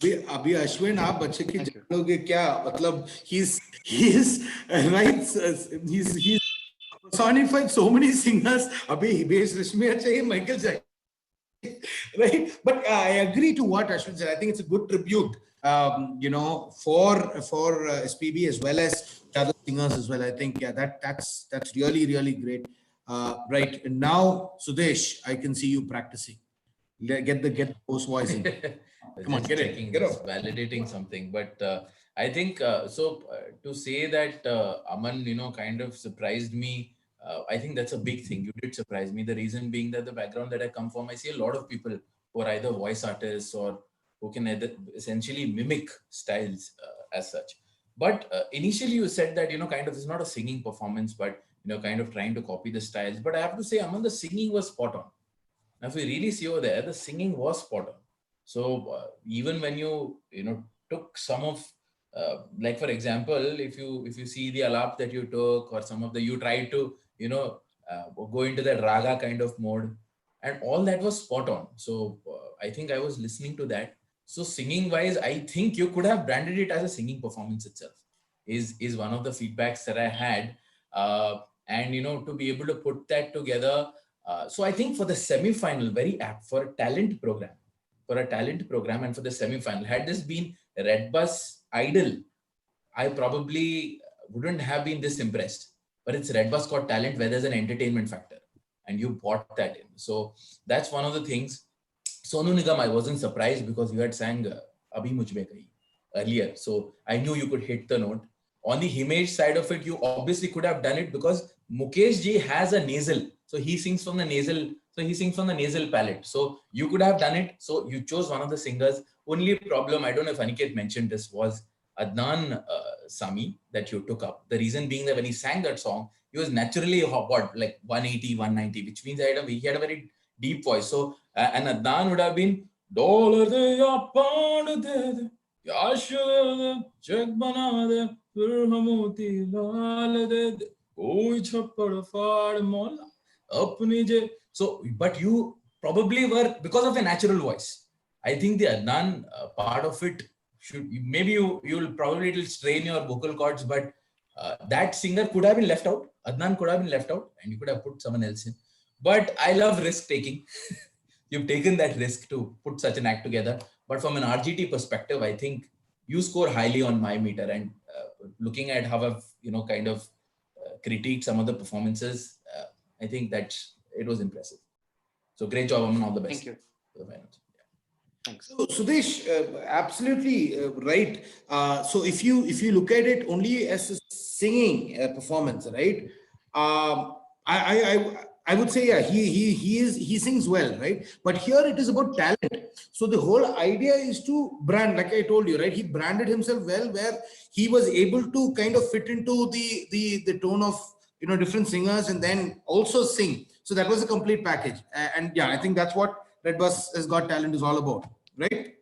Speaker 2: अभी अश्विन, आप बच्चे की जानोगे क्या? मतलब he's right. He's personified so many singers. अभी हिमेश रेशमिया चाहिए, Michael चाहिए. Right, but I agree to what Ashwin said. I think it's a good tribute, for SPB as well as other singers as well. I think that's really, really great. Right, and now Sudesh, I can see you practicing. Get the post voice in. Come on, get it.
Speaker 6: Validating something, but I think to say that Aman, kind of surprised me. I think that's a big thing. You did surprise me. The reason being that the background that I come from, I see a lot of people who are either voice artists or who can essentially mimic styles as such. But initially you said that, kind of, it's not a singing performance, but, kind of trying to copy the styles. But I have to say, Aman, the singing was spot on. Now, if we really see over there, the singing was spot on. So even when you, took some of, like, for example, if you see the alap that you took, or some of you tried to, go into that raga kind of mode, and all that was spot on. So I think I was listening to that. So singing wise, I think you could have branded it as a singing performance itself, is one of the feedbacks that I had. And, to be able to put that together. So I think for the semi-final, very apt for a talent program, and for the semi-final, had this been Red Bus Idol, I probably wouldn't have been this impressed. but it's Red Bus Got Talent where there's an entertainment factor, and you brought that in. So that's one of the things. Sonu Nigam, I wasn't surprised because you had sang Abhi Mujhme Kahi earlier. So I knew you could hit the note. On the Himesh side of it, you obviously could have done it because Mukesh ji has a nasal. So he sings from the nasal. So he sings from the nasal palate. So you could have done it. So you chose one of the singers. Only problem, I don't know if Aniket mentioned this, was Adnan Sami that you took up. The reason being that when he sang that song, he was naturally what, like 180, 190, which means he had a very deep voice. So, and Adnan would have been dollar de ya pound de ya check bana de fir hamoti lal de koi chappad faad mola apni je. So, but you probably were, because of a natural voice. I think the Adnan part of it should, maybe you'll probably it'll strain your vocal cords, but that singer could have been left out. Adnan could have been left out, and you could have put someone else in. But I love risk taking. You've taken that risk to put such an act together. But from an RGT perspective, I think you score highly on my meter. And looking at how I've kind of critiqued some of the performances, I think that it was impressive. So great job, Aman. All the best.
Speaker 15: Thank you. Thanks.
Speaker 2: So Sudesh, absolutely right. So if you look at it only as a singing performance, right? I would say, yeah, he sings well, right? But here it is about talent. So the whole idea is to brand, like I told you, right? He branded himself well, where he was able to kind of fit into the tone of different singers and then also sing. So that was a complete package. And yeah, I think that's what Red Bus Has Got Talent is all about, right?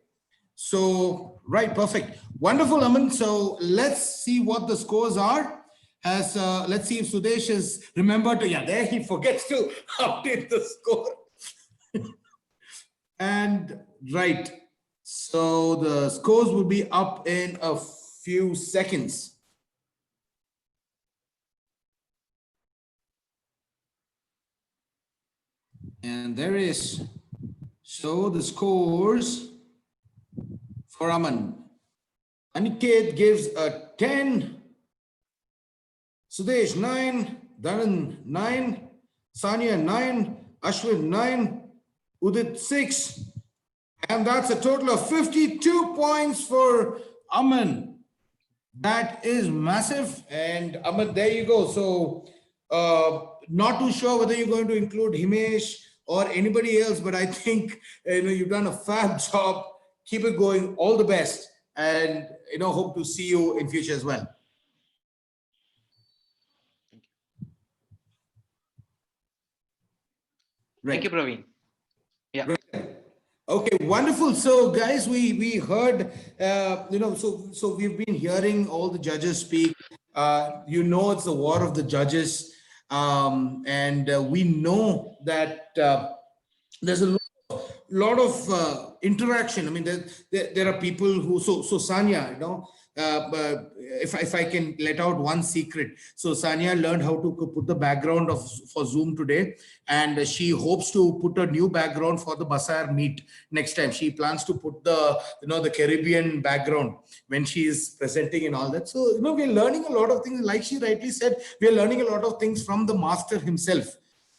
Speaker 2: So, right, perfect. Wonderful, Aman. So let's see what the scores are. As let's see if Sudesh has remembered to, yeah, there he forgets to update the score. And right, so the scores will be up in a few seconds. And there is, so the scores for Aman. Aniket gives a 10. Sudesh 9, Dharan 9, Sania 9, Ashwin 9, Udit 6, and that's a total of 52 points for Aman. That is massive. And Aman, there you go. So not too sure whether you're going to include Himesh or anybody else, but I think you've done a fab job. Keep it going. All the best, and hope to see you in future as well.
Speaker 15: Right. Thank you, Praveen. Yeah.
Speaker 2: Right. Okay, wonderful. So guys, we heard, so we've been hearing all the judges speak. It's the war of the judges. And we know that there's a lot of interaction. I mean, there are people who, so Sania, if I can let out one secret. So Sania learned how to put the background for Zoom today, and she hopes to put a new background for the Basar meet next time. She plans to put the Caribbean background when she is presenting and all that. So we're learning a lot of things. Like she rightly said, we are learning a lot of things from the master himself,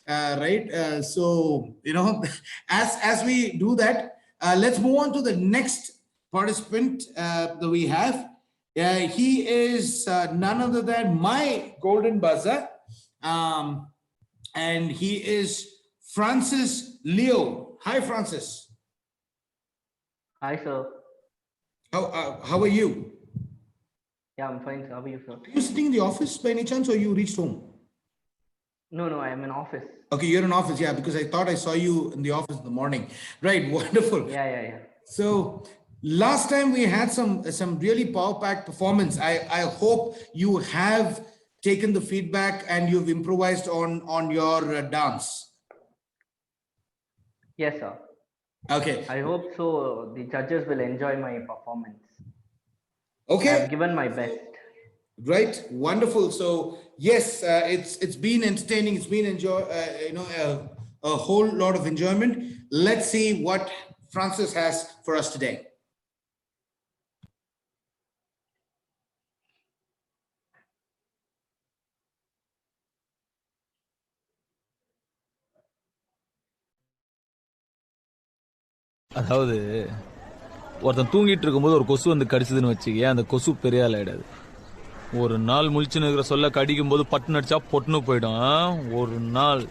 Speaker 2: right? So as we do that, let's move on to the next participant that we have. He is none other than my golden buzzer, and he is Francis Leo. Hi, Francis.
Speaker 18: Hi, sir.
Speaker 2: How are you?
Speaker 18: Yeah, I'm fine. How are you, sir?
Speaker 2: Are you sitting in the office by any chance, or you reached home?
Speaker 18: No, I am in office.
Speaker 2: Okay, you're in office, yeah, because I thought I saw you in the office in the morning. Right, wonderful.
Speaker 18: Yeah.
Speaker 2: So last time we had some really power-packed performance. I hope you have taken the feedback and you've improvised on your dance.
Speaker 18: Yes, sir.
Speaker 2: Okay.
Speaker 18: I hope so. The judges will enjoy my performance.
Speaker 2: Okay.
Speaker 18: I've given my best.
Speaker 2: Right, wonderful. So yes, it's been entertaining. It's been a whole lot of enjoyment. Let's see what Francis has for us today.
Speaker 19: அதாவது ஒருத்தன் தூங்கிட்டு இருக்கும்போது ஒரு கொசு வந்து கடிச்சதுன்னு வச்சுக்க, அந்த கொசு பெரிய ஆள் ஆயிடாது. ஒரு நாள் முழிச்சுன்னு இருக்கிற சொல்ல கடிக்கும் போது பட்டுன்னு அடிச்சா பொட்டுன்னு போயிடும். ஒரு நாள்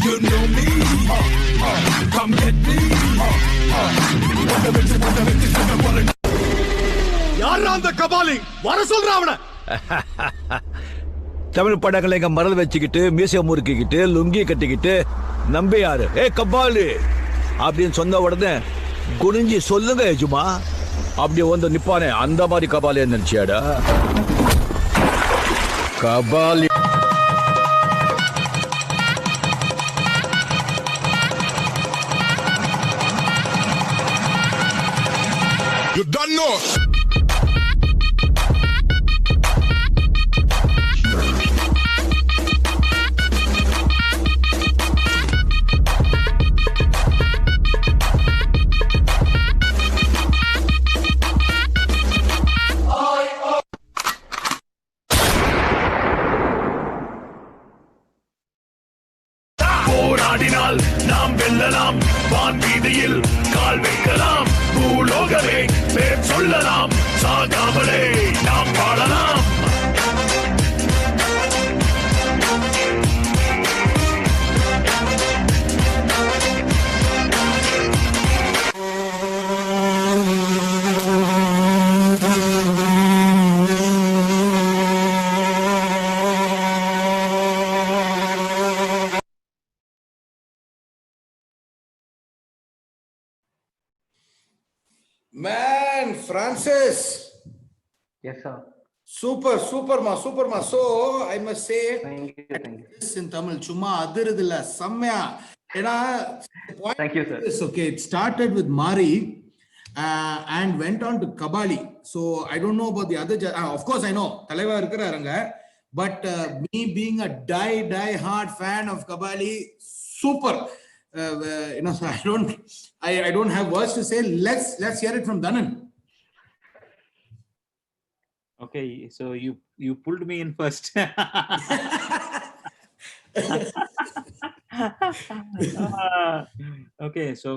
Speaker 20: You know me, come get me. யாரா அந்த கபாலி? வர சொல்ற அவனை.
Speaker 21: தமிழ் படங்களை எங்க மறந்து வச்சுக்கிட்டு மியூசியம் முறுக்கிக்கிட்டு லுங்கி கட்டிக்கிட்டு நம்பி யாரு கபாலி அப்படின்னு சொன்ன உடனே குனிஞ்சி சொல்லுங்க எஜுமா அப்படி வந்து நிப்பானே அந்த மாதிரி Kabali நினைச்சியாடா Kabali.
Speaker 20: You done know. போராடினால் நாம் வெல்லலாம், வான் வீதியில் கால் வைக்கலாம், பூலோகமே பேர் சொல்லலாம், சாகாமலே நாம் வாழலாம்.
Speaker 2: Man, Francis.
Speaker 18: Yes, sir.
Speaker 2: Super, super ma. So I must say,
Speaker 18: Thank you.
Speaker 2: this in Tamil, chumma adirudilla samya.
Speaker 18: Thank you, sir.
Speaker 2: Okay, it started with Mari and went on to Kabali. So I don't know about the other. Of course, I know Talaiva irukkaranga, but me being a die hard fan of Kabali, super. So I don't have words to say. Let's hear it from Dhanan.
Speaker 3: Okay, so you pulled me in first. Okay, so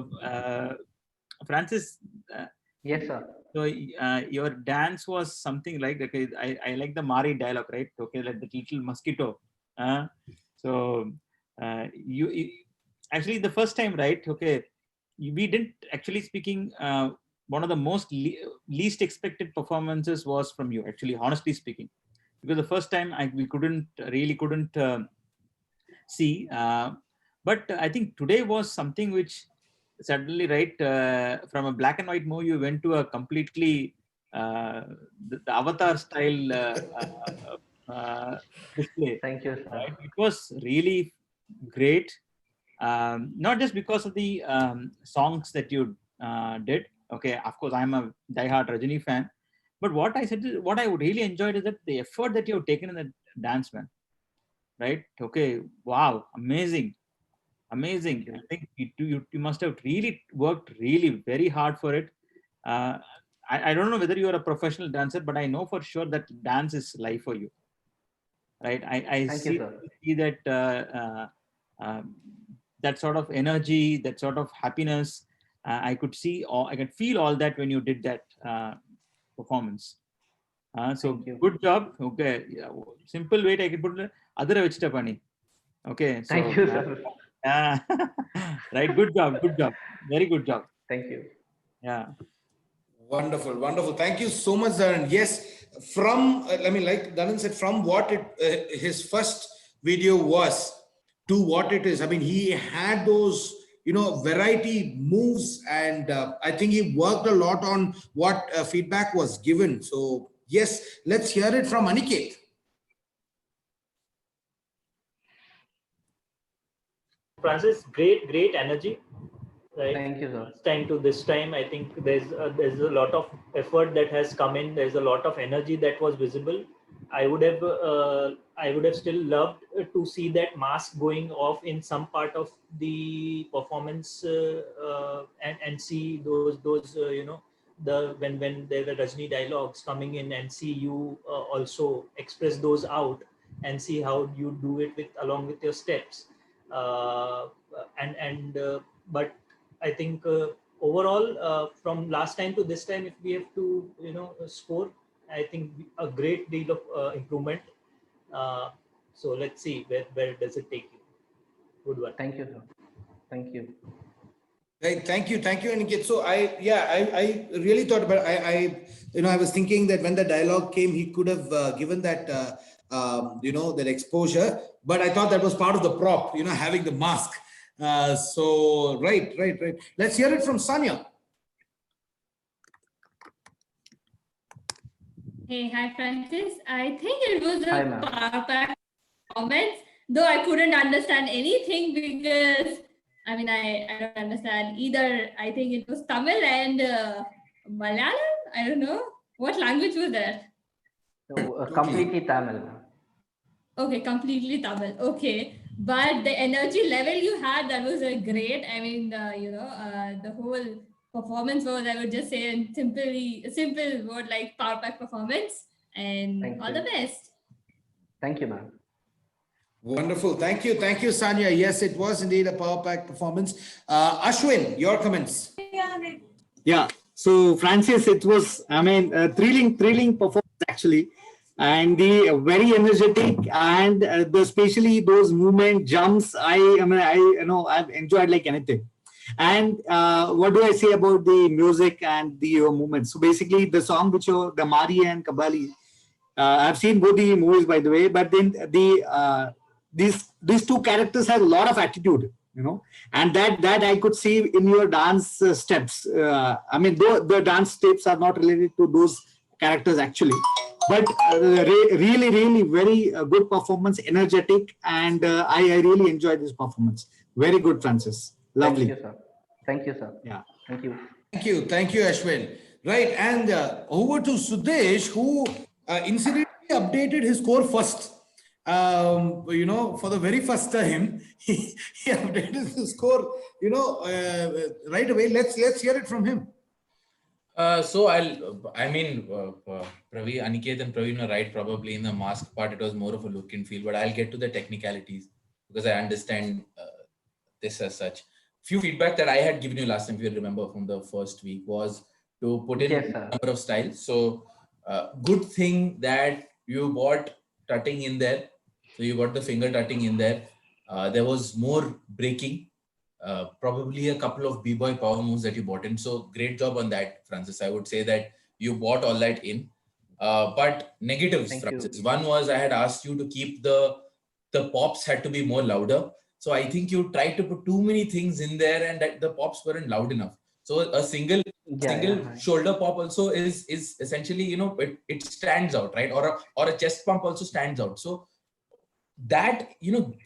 Speaker 3: Francis.
Speaker 18: Yes, sir.
Speaker 3: So your dance was something like, okay, I like the Mari dialogue, right? Okay, like the little mosquito. So you actually the first time, right? Okay, we didn't actually speaking. One of the most least expected performances was from you, actually, honestly speaking, because the first time we couldn't see. But I think today was something which suddenly, right, from a black and white movie, you went to a completely the Avatar style display.
Speaker 18: Thank you, sir.
Speaker 3: Right? It was really great. Not just because of the songs that you did. Okay, of course, I'm a diehard Rajini fan. But what I would really enjoyed is that the effort that you have taken in the dance, man. Right? Okay, wow, amazing. I think you must have really worked really very hard for it. I don't know whether you are a professional dancer, but I know for sure that dance is life for you. Right? I see that that sort of energy, that sort of happiness. I could feel all that when you did that performance. So good job. Okay, simple way I could put it. Adara vechita pani. Okay. So,
Speaker 18: Thank you, sir.
Speaker 3: Right. Good job. Very good job.
Speaker 18: Thank you.
Speaker 3: Yeah.
Speaker 2: Wonderful. Thank you so much, Dhanan. Yes, from like Dhanan said, from what his first video was to what it is. I mean, he had those, variety moves, and I think he worked a lot on what feedback was given. So yes, let's hear it from Aniket.
Speaker 4: Francis, great energy. Right.
Speaker 18: Thank you, sir.
Speaker 4: Last time to this time, I think there's a lot of effort that has come in. There's a lot of energy that was visible. I would have still loved to see that mask going off in some part of the performance, and see those when there were Rajni dialogues coming in, and see you also express those out and see how you do it along with your steps. But I think overall, from last time to this time, if we have to score, I think a great deal of improvement. So let's see where does it take you. Good one.
Speaker 18: Thank you, sir. Thank you.
Speaker 2: Right, thank you, Aniket. So I really thought about I was thinking that when the dialogue came, he could have given that that exposure, but I thought that was part of the prop, having the mask. So right. Let's hear it from Sanya.
Speaker 5: Hey, hi Francis. I think it was
Speaker 18: Hi,
Speaker 5: a
Speaker 18: ma'am.
Speaker 5: power pack performance, though I couldn't understand anything because I don't understand either. I think it was Tamil and Malayalam. I don't know what language was that.
Speaker 18: So, completely Tamil.
Speaker 5: Okay, completely Tamil. Okay, but the energy level you had, that was great. I mean, the whole performance was, I would just say, in simple word like power pack performance. And
Speaker 18: Thank
Speaker 5: all
Speaker 18: you.
Speaker 5: the best.
Speaker 18: Thank you, ma'am.
Speaker 2: Wonderful. Thank you, Sanya. Yes, it was indeed a power pack performance. Ashwin, your comments.
Speaker 1: Yeah. So Francis, it was, a thrilling performance actually, and the very energetic and especially those movement jumps. I've enjoyed like anything. And what do I say about the music and the movements? So basically, the song which the Mari and Kabali. I've seen both the movies, by the way, but then these two characters have a lot of attitude, and that I could see in your dance steps. Though the dance steps are not related to those characters actually, but really very good performance, energetic, and I really enjoyed this performance. Very good, Francis. Lovely.
Speaker 18: Thank you, sir. Thank you, sir.
Speaker 1: Yeah.
Speaker 18: Thank you.
Speaker 2: Thank you, Ashwin. Right, and over to Sudesh, who incidentally updated his score first. For the very first time, he updated the score, right away. Let's hear it from him.
Speaker 6: Pravi, Aniket and Praveen are right. Probably in the mask part, it was more of a look and feel, but I'll get to the technicalities because I understand this as such. Few feedback that I had given you last time, if you remember from the first week, was to put in a number of styles. So good thing that you bought tutting in there. So you got the finger tutting in there. There was more breaking, probably a couple of b-boy power moves that you bought in. So great job on that, Francis. I would say that you bought all that in. But negatives,
Speaker 18: Thank
Speaker 6: Francis.
Speaker 18: you.
Speaker 6: One was I had asked you to keep the pops had to be more louder. So I think you tried to put too many things in there and that the pops weren't loud enough. So a single shoulder pop also is essentially, it stands out, right? Or a chest pump also stands out. So that,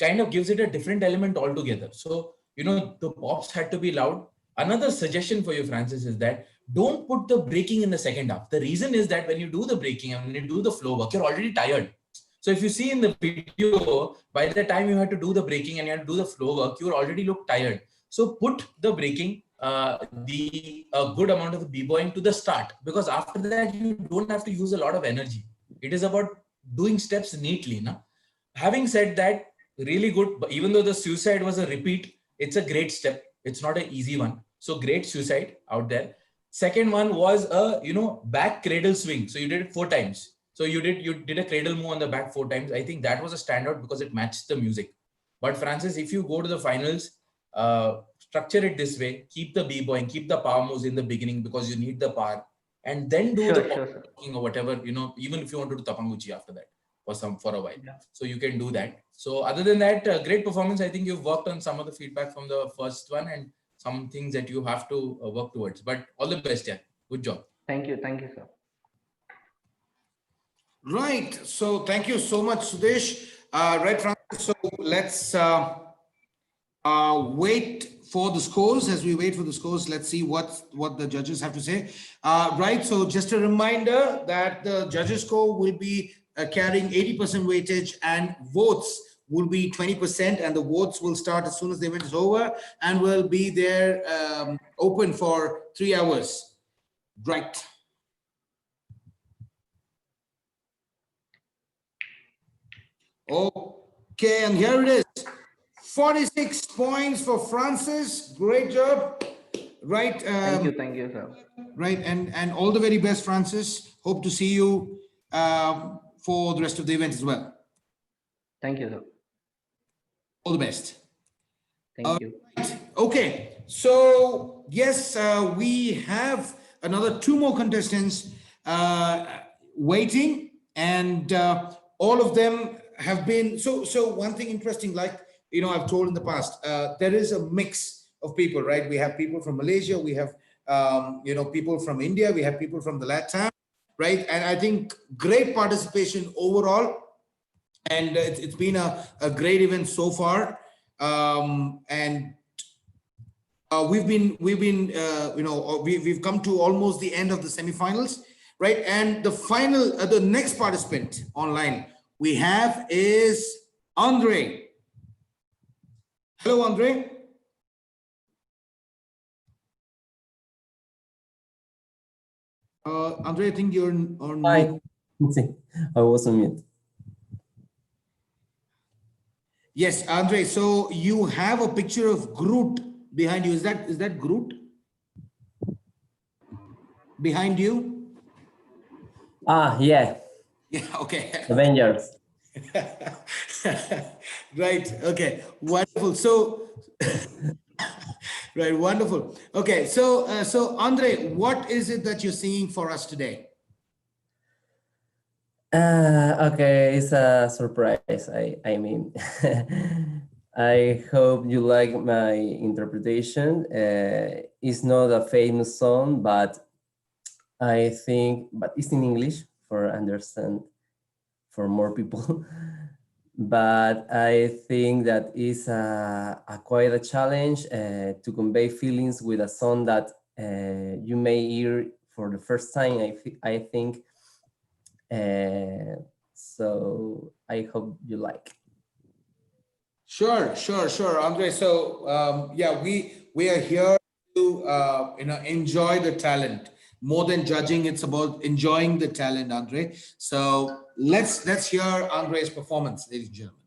Speaker 6: kind of gives it a different element altogether. So, the pops had to be loud. Another suggestion for you, Francis, is that don't put the breaking in the second half. The reason is that when you do the breaking and when you do the flow work, you're already tired. So if you see in the video, by the time you had to do the breaking and you had to do the flow work, you already look tired. So put the breaking, a good amount of the b-boying to the start, because after that, you don't have to use a lot of energy. It is about doing steps neatly. Na? Having said that, really good, but even though the suicide was a repeat, it's a great step. It's not an easy one. So great suicide out there. Second one was a, back cradle swing. So you did it 4 times. So you did a cradle move on the back 4 times. I think that was a standout because it matched the music. But Francis, if you go to the finals, structure it this way, keep the b-boying, keep the power moves in the beginning because you need the power, and then do the popping or whatever, even if you want to do tapanguchi after that. for a while. So you can do that. So other than that, great performance. I think you've worked on some of the feedback from the first one and some things that you have to work towards. But all the best, yeah. Good job.
Speaker 18: Thank you, sir.
Speaker 2: Right. So thank you so much, Sudesh. Right, Francis. So let's wait for the scores. As we wait for the scores, let's see what the judges have to say. Right. So just a reminder that the judges score will be carrying 80% weightage and votes will be 20%, and the votes will start as soon as the event is over and will be there open for 3 hours. Right. Okay, and here it is. 46 points for Francis. Great job. Right.
Speaker 18: Thank you, sir.
Speaker 2: Right, and all the very best, Francis. Hope to see you for the rest of the event as well.
Speaker 18: Thank you, sir.
Speaker 2: All the best.
Speaker 18: Thank you.
Speaker 2: Okay, so yes, we have another 2 more contestants waiting, and all of them have been so one thing interesting, like I've told in the past, there is a mix of people, right? We have people from Malaysia, we have people from India, we have people from the LATAM, right? And I think great participation overall, and it's been a great event so far. And we've come to almost the end of the semifinals, right? And the final, the next participant online we have is Andre. Hello, Andre. Andre, I think you're on.
Speaker 7: Hi. I was on mute.
Speaker 2: Yes, Andre. So you have a picture of Groot behind you. Is that Groot? Behind you?
Speaker 7: Yeah.
Speaker 2: Yeah. Okay.
Speaker 7: Avengers.
Speaker 2: Right. Okay. Wonderful. So. Right. Wonderful. Okay. So Andre, what is it that you're singing for us today?
Speaker 7: Okay, it's a surprise. I mean, I hope you like my interpretation. It's not a famous song, but it's in English for understand for more people. But I think that is quite a challenge to convey feelings with a song that you may hear for the first time. I think. So I hope you like.
Speaker 2: Sure, Andre. So yeah, we are here to enjoy the talent. More than judging, it's about enjoying the talent, Andre. So let's hear Andre's performance, ladies and gentlemen.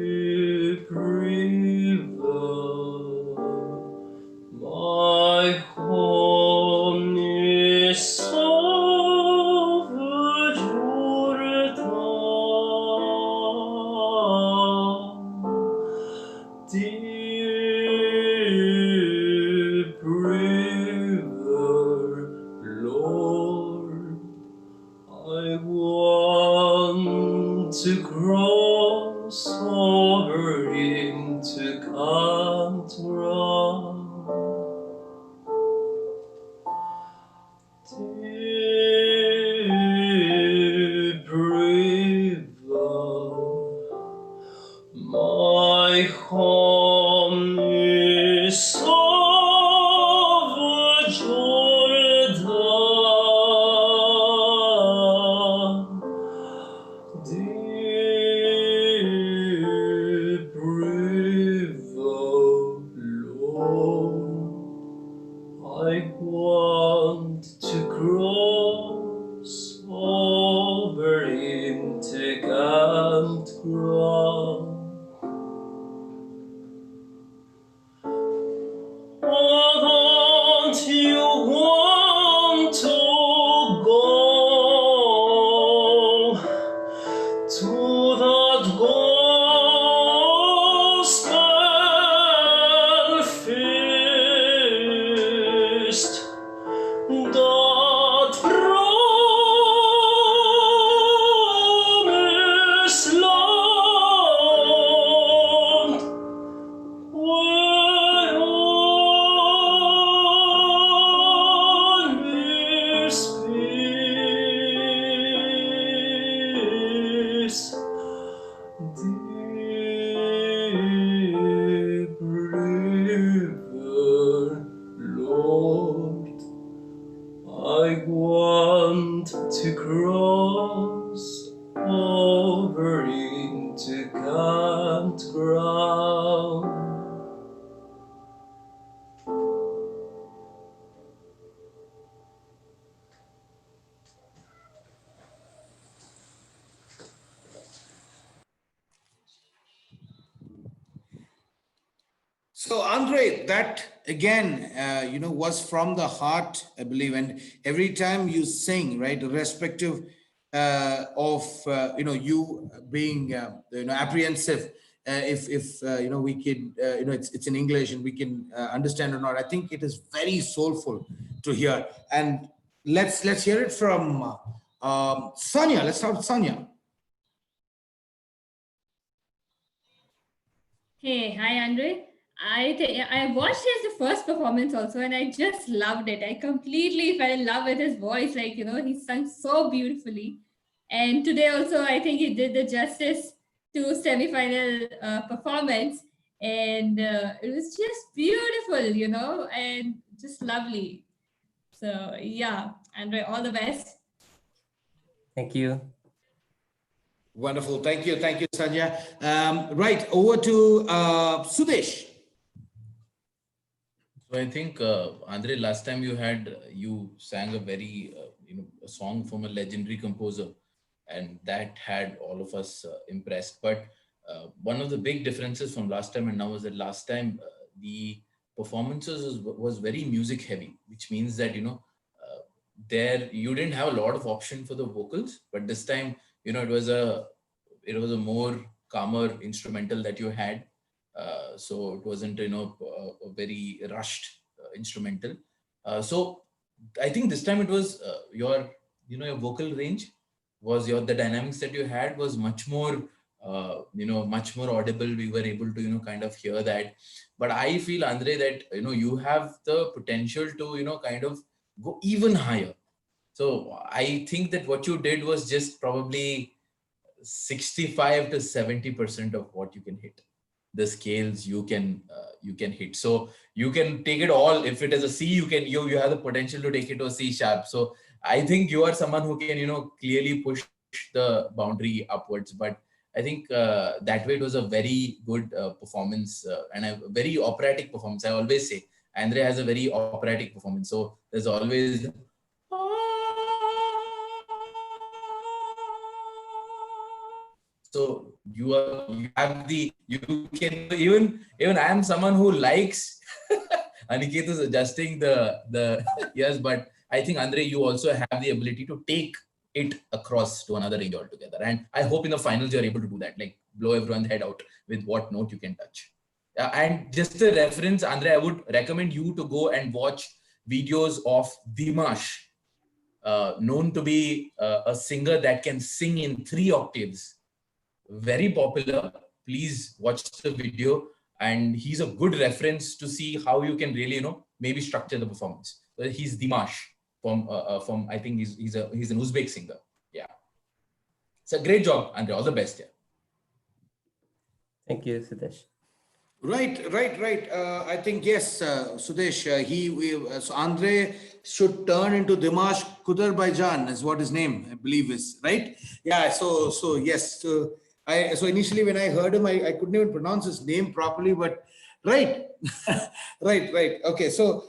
Speaker 22: Deep river, my home is over Jordan. Deep river, Lord, I want to cross over into Kantara. Deep river, my home is over Jordan. Deep river, Lord, I want to cross over into Kantara. ground.
Speaker 2: So Andre, that again, was from the heart, I believe. And every time you sing, right, irrespective of you being apprehensive, if we can, it's in English and we can understand or not. I think it is very soulful to hear. And let's hear it from Sonia. Let's start with Sonia.
Speaker 5: Hey, hi, Andre. I watched his first performance also, and I just loved it. I completely fell in love with his voice. Like, he sung so beautifully. And today also, I think he did the justice to semi-final performance. And it was just beautiful, and just lovely. So yeah, Andre, all the best.
Speaker 7: Thank you.
Speaker 2: Wonderful. Thank you, Sanya. Right, over to Sudesh.
Speaker 6: So I think, Andre, last time you sang a very, a song from a legendary composer, and that had all of us impressed. But one of the big differences from last time and now is that last time the performances was very music heavy, which means that, there you didn't have a lot of option for the vocals, but this time, it was a more calmer instrumental that you had. So it wasn't, a very rushed instrumental. So I think this time it was your vocal range was the dynamics that you had was much more, much more audible. We were able to, kind of hear that. But I feel, Andre, that, you have the potential to, kind of go even higher. So I think that what you did was just probably 65 to 70% of what you can hit. The scales you can hit. So you can take it all. If it is a C, you have the potential to take it to a C sharp. So I think you are someone who can, clearly push the boundary upwards. But I think that way it was a very good performance and a very operatic performance. I always say Andre has a very operatic performance. So there's always so you can even I am someone who likes Aniket is adjusting the yes, but I think Andre, you also have the ability to take it across to another range altogether. And I hope in the finals you're able to do that, like blow everyone's head out with what note you can touch. And just a reference, Andre, I would recommend you to go and watch videos of Dimash, known to be a singer that can sing in 3 octaves. Very popular. Please watch the video, and he's a good reference to see how you can really, maybe structure the performance. He's Dimash from I think he's an Uzbek singer. Yeah, it's a great job, Andre. All the best. Yeah.
Speaker 7: Thank you, Sudesh.
Speaker 2: Right. I think yes, Sudesh. So Andre should turn into Dimash Kudarbaijan is what his name I believe is, right? Yeah. So yes. So initially when I heard him, I couldn't even pronounce his name properly, but right. right. Okay. So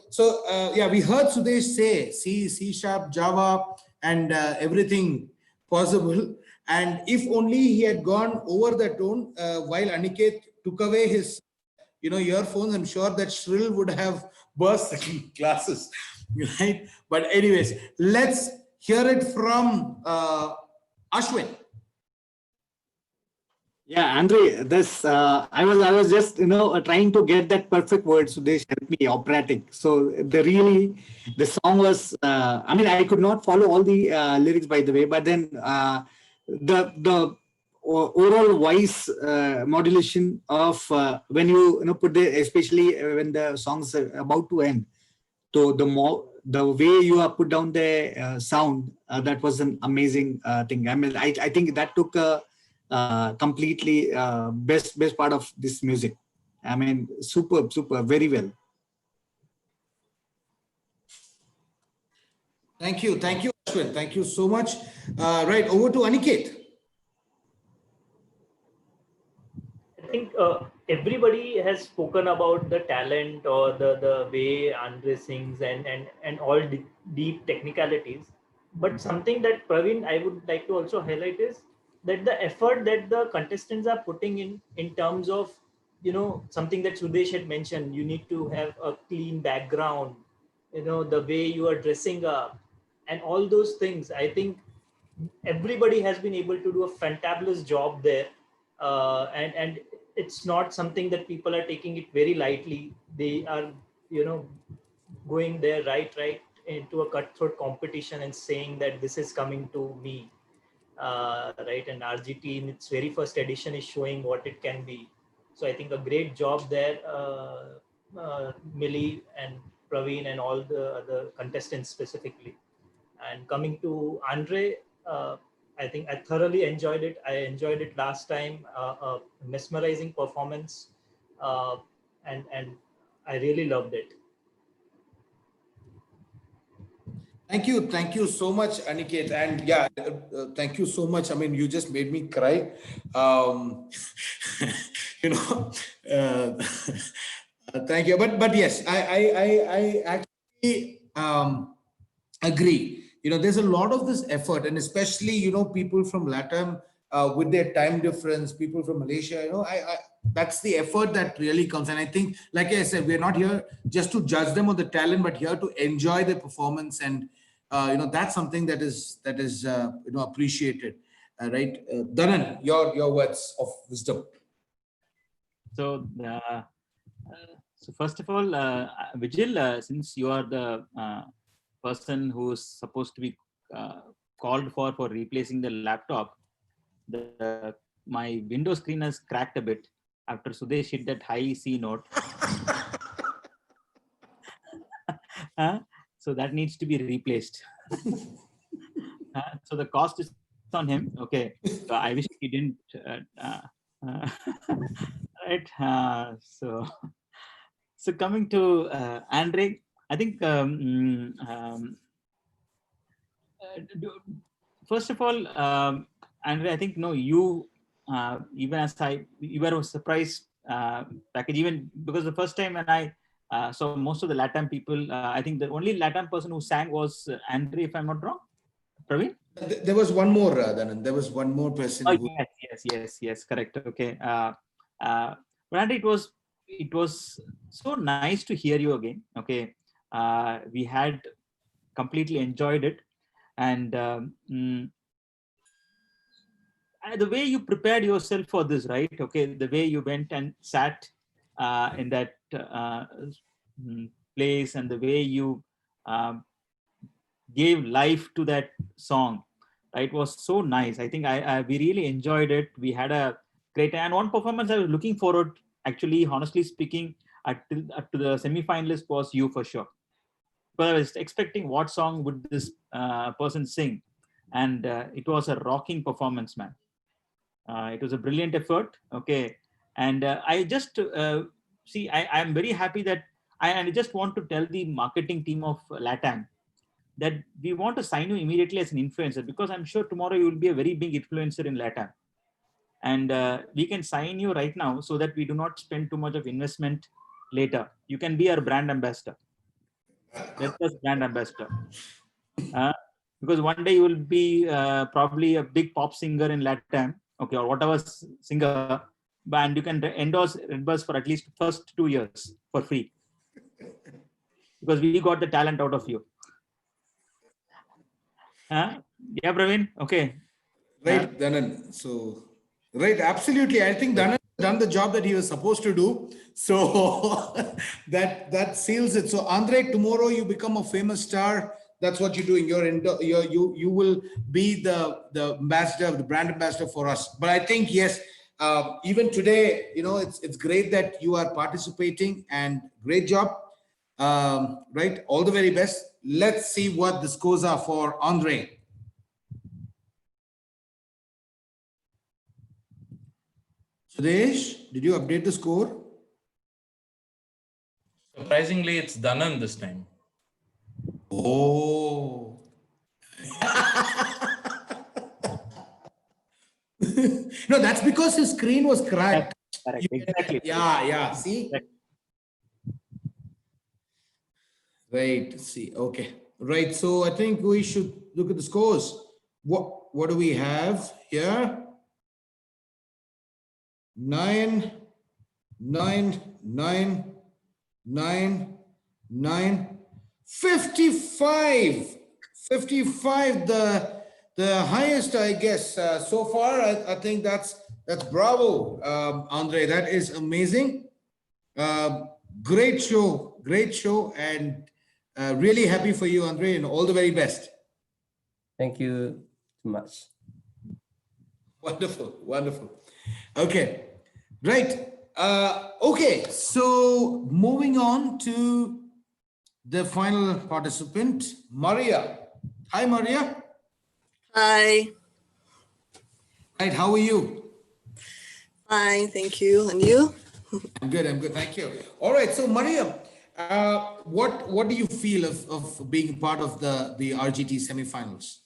Speaker 2: yeah, we heard Sudesh say C sharp, Java, and everything possible. And if only he had gone over the tone while Aniket took away his earphones, I'm sure that shrill would have burst in classes, right? But anyways, let's hear it from Ashwin.
Speaker 1: Yeah, Andre, this I was just trying to get that perfect word. Sudesh helped me, operatic. So the song was. I mean, I could not follow all the lyrics, by the way, but then the overall voice modulation of when you put especially when the song's about to end, so the way you have put down the sound, that was an amazing thing. I mean, I think that took completely best part of this music. I mean, super, very well.
Speaker 2: Thank you, Ashwin. Thank you so much. Right, over to Aniket.
Speaker 4: think everybody has spoken about the talent or the way Andre sings and all deep technicalities. But something that Praveen, I would like to also highlight is that the effort that the contestants are putting in terms of, something that Sudesh had mentioned, you need to have a clean background, the way you are dressing up and all those things. I think everybody has been able to do a fantabulous job there. And it's not something that people are taking it very lightly. They are, going there right into a cutthroat competition and saying that this is coming to me. Right, and RGT in its very first edition is showing what it can be. So I think a great job there, Millie and Praveen and all the other contestants specifically. And coming to Andre, I think I thoroughly enjoyed it. I enjoyed it last time, a mesmerizing performance, and I really loved it.
Speaker 2: Thank you so much, Aniket, and yeah, thank you so much. I mean, you just made me cry. Thank you, but yes, I actually agree. There's a lot of this effort, and especially people from LATAM with their time difference, people from Malaysia. That's the effort that really comes. And I think, like I said, we're not here just to judge them on the talent, but here to enjoy the performance. And that's something that is appreciated, right? Dhanan, your words of wisdom.
Speaker 3: So first of all, Vijil, since you are the person who's supposed to be called for replacing the laptop, my window screen has cracked a bit after Sudesh hit that high C note. So that needs to be replaced. So the cost is on him. Okay. So I wish he didn't. Right. So coming to Andre, I think first of all, Andre, I think you even as you were a surprise package, even because the first time when I saw most of the LATAM people, I think the only LATAM person who sang was Andre, if I'm not wrong. Praveen?
Speaker 2: There was one more, Dhanan. There was one more person.
Speaker 3: Oh, yes, correct. Okay. But Andre, it was so nice to hear you again. Okay. We had completely enjoyed it. And the way you prepared yourself for this, right? Okay. The way you went and sat in that place, and the way you gave life to that song, right, was so nice. I think we really enjoyed it. We had a great, and one performance I was looking forward, actually, honestly speaking, to the semi-finalist was you for sure. But I was expecting what song would this person sing, and it was a rocking performance, man. It was a brilliant effort. Okay, and I just see, I'm very happy that I just want to tell the marketing team of LATAM that we want to sign you immediately as an influencer, because I'm sure tomorrow you will be a very big influencer in LATAM. And we can sign you right now so that we do not spend too much of investment later. You can be our brand ambassador. Let us brand ambassador. Because one day you will be probably a big pop singer in LATAM, okay, or whatever singer, and you can endorse Redbus for at least first 2 years for free. Because we got the talent out of you. Yeah, Praveen? Okay.
Speaker 2: Right, Dhanan. So, right, absolutely. I think Dhanan has done the job that he was supposed to do. So that seals it. So Andre, tomorrow you become a famous star. That's what you're doing. You will be the ambassador, the brand ambassador for us. But I think, yes, even today, it's great that you are participating, and great job. Right, all the very best. Let's see what the scores are for Andre. Sudesh, did you update the score?
Speaker 6: Surprisingly, it's Dhanan this time.
Speaker 2: Oh. No, that's because his screen was cracked.
Speaker 3: Correct. Exactly.
Speaker 2: Yeah. See. Right. See. Okay. Right. So I think we should look at the scores. What do we have here? 9, 9, 9, 9, 9, 55. 55, the highest, I guess, so far. I think that's bravo, Andre. That is amazing. Great show, and really happy for you, Andre, and all the very best.
Speaker 7: Thank you so much.
Speaker 2: Wonderful. Okay, right. Okay, so moving on to the final participant, Maria. Hi, Maria.
Speaker 10: Hi.
Speaker 2: Right, how are you?
Speaker 10: Fine, thank you. And you?
Speaker 2: I'm good, thank you. All right, so Maria, what do you feel of being part of the RGT semifinals?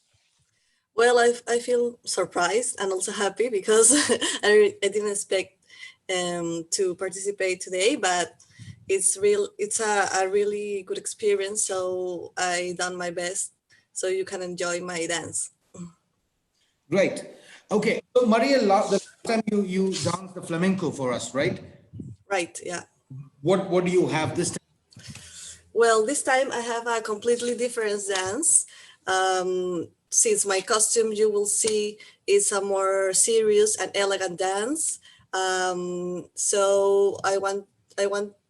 Speaker 10: Well, I feel surprised and also happy because I didn't expect to participate today, but it's a really good experience. So I done my best so you can enjoy my dance.
Speaker 2: Right. Okay. So Maria, the last time you danced the flamenco for us, right?
Speaker 10: Right. Yeah.
Speaker 2: What do you have this time?
Speaker 10: Well, this time I have a completely different dance. Since my costume, you will see, is a more serious and elegant dance. So I want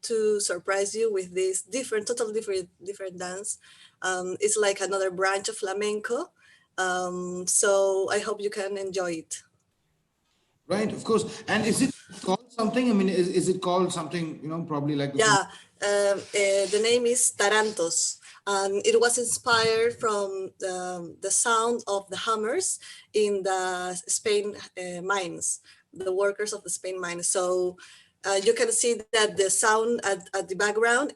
Speaker 10: to surprise you with this totally different dance. It's like another branch of flamenco. So I hope you can enjoy it.
Speaker 2: Right, of course. And is it called something? I mean, is it called something, probably like...
Speaker 10: The name is Tarantos. It was inspired from the sound of the hammers in the Spain mines, the workers of the Spain mines. So you can see that the sound at the background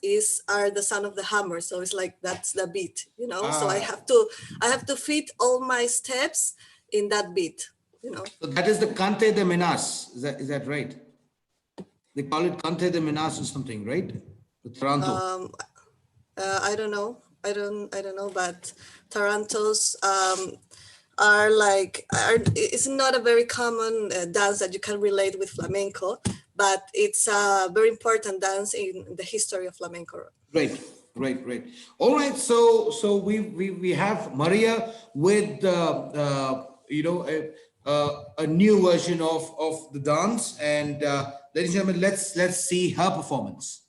Speaker 10: are the sound of the hammer. So it's like that's the beat, So I have to fit all my steps in that beat,
Speaker 2: So that is the Cante de Menas. Is that right? They call it Cante de Menas or something, right? The Taranto.
Speaker 10: I don't know. I don't know, but Tarantos it's not a very common dance that you can relate with flamenco, but it's a very important dance in the history of flamenco.
Speaker 2: Right. All right. So we have Maria with a new version of the dance, and ladies and gentlemen, let's see her performance.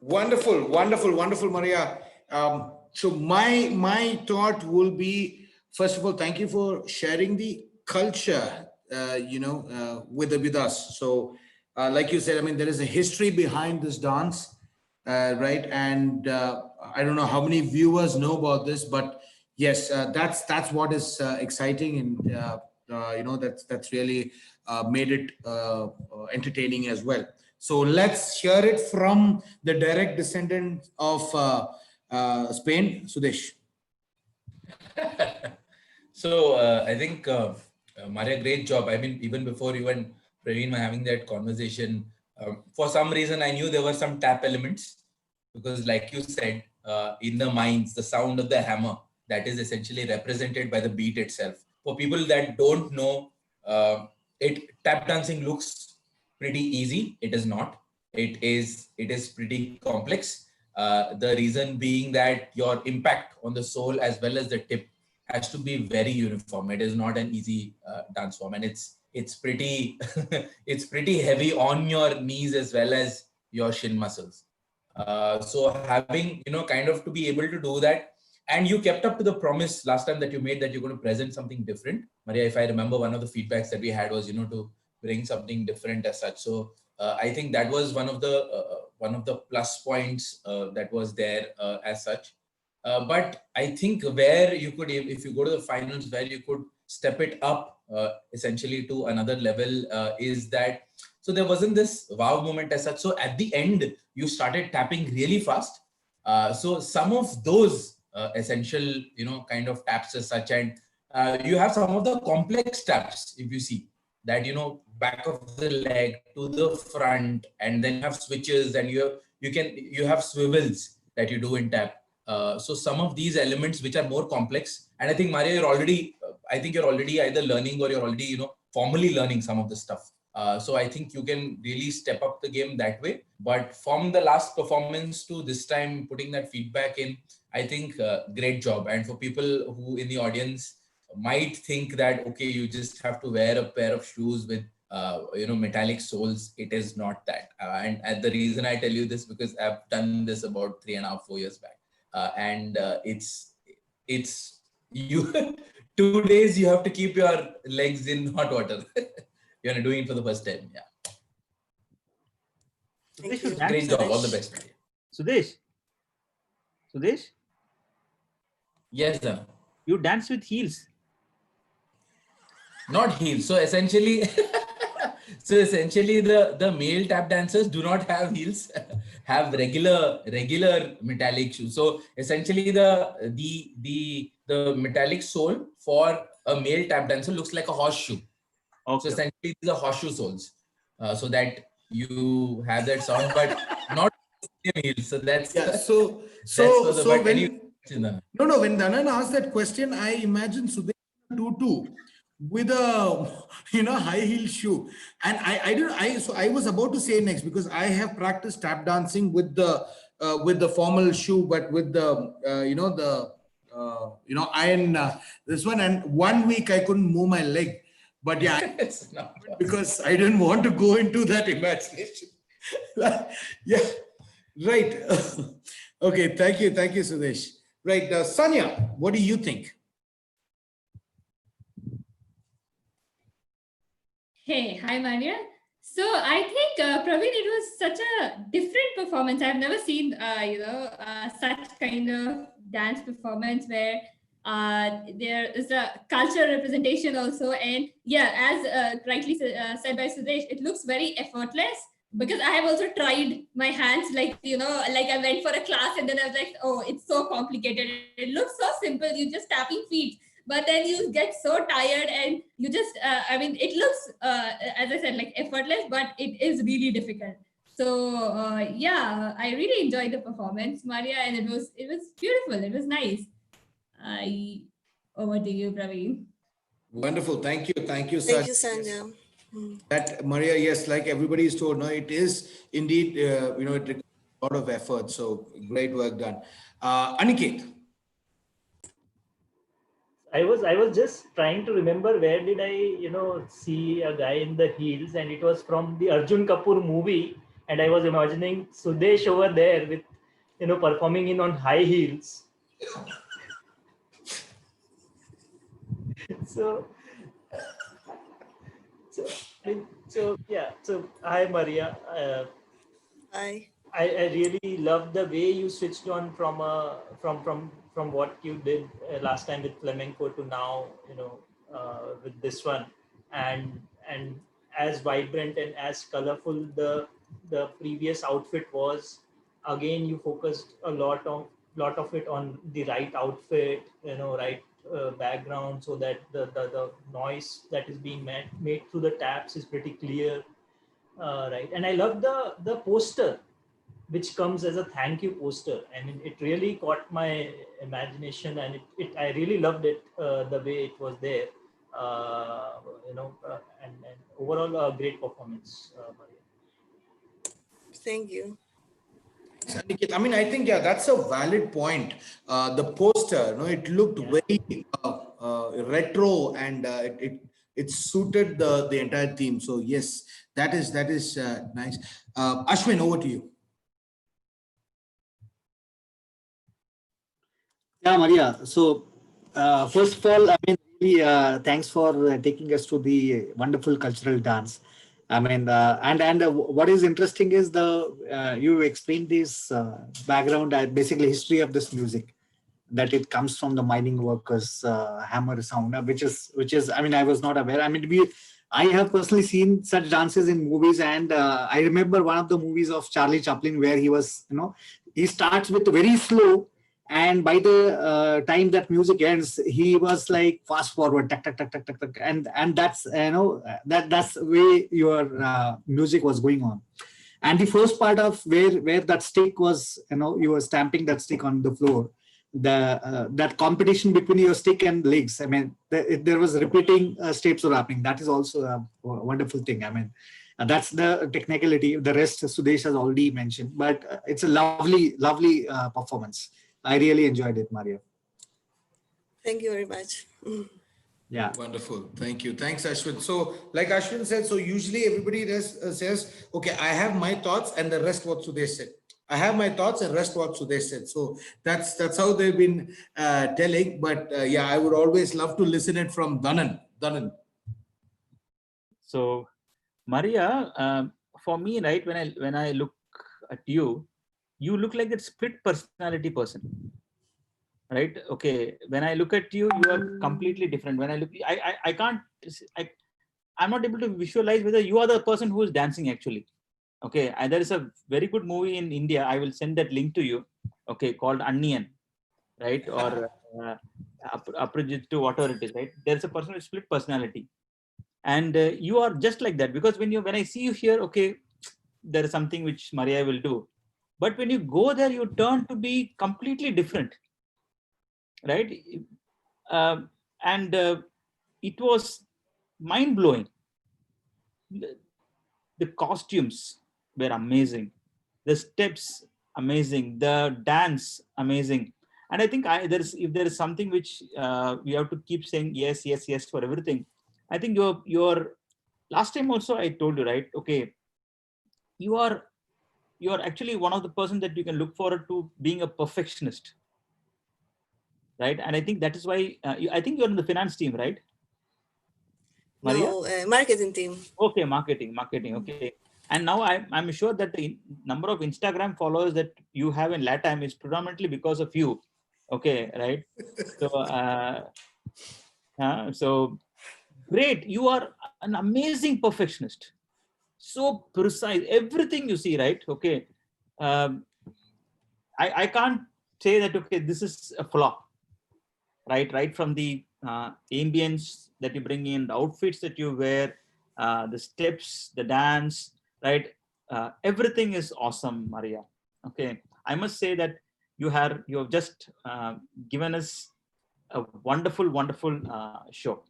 Speaker 2: Wonderful, wonderful, wonderful, Maria. So my thought will be, first of all, thank you for sharing the culture, with us. So, like you said, I mean, there is a history behind this dance, right? And I don't know how many viewers know about this, but yes, that's what is exciting, and that's really made it entertaining as well. So let's hear it from the direct descendant of Spain, Sudesh.
Speaker 6: So I think Maria, great job. I mean, even before you and Praveen were having that conversation, for some reason I knew there were some tap elements, because like you said, in the mines, the sound of the hammer, that is essentially represented by the beat itself. For people that don't know, tap dancing looks pretty easy. It is not. It is pretty complex. The reason being that your impact on the sole as well as the tip has to be very uniform. It is not an easy dance form, and it's pretty it's pretty heavy on your knees as well as your shin muscles. So having kind of to be able to do that, and you kept up to the promise last time that you made that you're going to present something different, Maria. If I remember, one of the feedbacks that we had was to bring something different as such. So I think that was one of the plus points that was there as such. But I think where you could, if you go to the finals, where you could step it up essentially to another level is that, so there wasn't this wow moment as such. So at the end, you started tapping really fast. So some of those essential, kind of taps as such, and you have some of the complex taps, if you see that, back of the leg to the front, and then you have switches, and you have swivels that you do in tap. So some of these elements which are more complex, and I think Maria, you're already either learning or you're already, formally learning some of the stuff. So I think you can really step up the game that way. But from the last performance to this time, putting that feedback in, I think great job. And for people who in the audience might think that, okay, you just have to wear a pair of shoes with metallic soles, it is not that. And the reason I tell you this, because I've done this about 3.5-4 years back. And it's you 2 days you have to keep your legs in hot water. You're doing it for the first time. Yeah. Great job. All the best.
Speaker 3: Sudesh.
Speaker 6: Yes, sir.
Speaker 3: You dance with heels.
Speaker 6: Not heels. So essentially, the male tap dancers do not have heels, have regular metallic shoes. So essentially, the metallic sole for a male tap dancer looks like a horseshoe. Okay. So essentially, these are horseshoe soles, so that you have that sound, but not heels. So that's
Speaker 2: when Dhanan asked that question, I imagine Sudesh tutu with a high heel shoe, and I was about to say next, because I have practiced tap dancing with the formal shoe, but with the iron this one, and 1 week I couldn't move my leg, but yeah, because I didn't want to go into that imagination. Yeah, right. Okay, thank you, Sudesh. Right, Sanya, what do you think?
Speaker 5: Hey, hi Maria. So I think Praveen, it was such a different performance. I've never seen such kind of dance performance where there is a cultural representation also, and yeah, as rightly said by Sudesh, it looks very effortless, because I have also tried my hands, like I went for a class and then I was like, oh, it's so complicated. It looks so simple, you're just tapping feet, but then you get so tired and you just it looks as I said, like effortless, but it is really difficult. So yeah, I really enjoyed the performance, Maria, and it was beautiful, it was nice. Over to you, Praveen.
Speaker 2: Wonderful. Thank you,
Speaker 10: Thank you, Sanya.
Speaker 2: That Maria, yes, like everybody is told, no, it is indeed it requires a lot of effort. So great work done. Aniket.
Speaker 4: I was just trying to remember where did I see a guy in the heels, and it was from the Arjun Kapoor movie, and I was imagining Sudesh over there with, performing in on high heels. So yeah. So hi Maria.
Speaker 10: Hi.
Speaker 4: I really love the way you switched on from what you did last time with flamenco to now, with this one, and as vibrant and as colorful the previous outfit was. Again, you focused a lot of it on the right outfit, right background, so that the noise that is being made through the taps is pretty clear, right? And I love the poster, which comes as a thank you poster. I mean, it really caught my imagination, and I really loved it, the way it was there, and overall a great performance, Maria.
Speaker 10: Thank you.
Speaker 2: I mean, I think, yeah, that's a valid point. The poster, it looked very retro, and it suited the entire theme. So yes, that is nice. Ashwin, over to you.
Speaker 1: Yeah, Maria. So first of all, I mean, really, thanks for taking us to the wonderful cultural dance. I mean, and what is interesting is you explained this background, basically history of this music, that it comes from the mining workers' hammer sound, which is I mean, I was not aware. I mean, I have personally seen such dances in movies, and I remember one of the movies of Charlie Chaplin where he was, he starts with very slow, and by the time that music ends, he was like fast forward, tak, tak, tak, tak, tak, tak, and that's that's the way your music was going on. And the first part of where that stick was, you were stamping that stick on the floor, that competition between your stick and legs. I mean, there was repeating steps were happening. That is also a wonderful thing. I mean, that's the technicality. The rest Sudesh has already mentioned, but it's a lovely performance. I really enjoyed it, Maria.
Speaker 10: Thank you very much.
Speaker 1: Yeah.
Speaker 2: Wonderful. Thank you. Thanks, Ashwin. So like Ashwin said, so usually everybody says, okay, I have my thoughts and the rest what Sudesh said. I have my thoughts and rest what Sudesh said. So that's how they've been telling. But yeah, I would always love to listen it from Dhanan.
Speaker 3: So Maria, for me, right, when I look at you, you look like that split personality person, right? Okay, when I look at you, you are completely different. When I look, I'm not able to visualize whether you are the person who is dancing actually. Okay, and there is a very good movie in India. I will send that link to you. Okay, called Anniyan, right? Or Aprajittu, whatever it is, right? There's a person with split personality, and you are just like that, because when I see you here, okay, there is something which Maria will do. But when you go there, you turn to be completely different, right? And it was mind-blowing. The costumes were amazing. The steps, amazing. The dance, amazing. And I think if there is something which we have to keep saying yes, yes, yes for everything. I think your last time also I told you, right? Okay, you are actually one of the persons that you can look forward to being a perfectionist, right? And I think that is why I think you're in the finance team, right, Maria?
Speaker 10: No, marketing team.
Speaker 3: Okay, marketing. Okay, and now I'm sure that the number of Instagram followers that you have in LATAM is predominantly because of you. Okay, right? So great. You are an amazing perfectionist. So precise, everything you see, right? Okay, I can't say that, okay, this is a flaw, right from the ambience that you bring in, the outfits that you wear, the steps, the dance, right? Everything is awesome, Maria. Okay, I must say that you have just given us a wonderful show.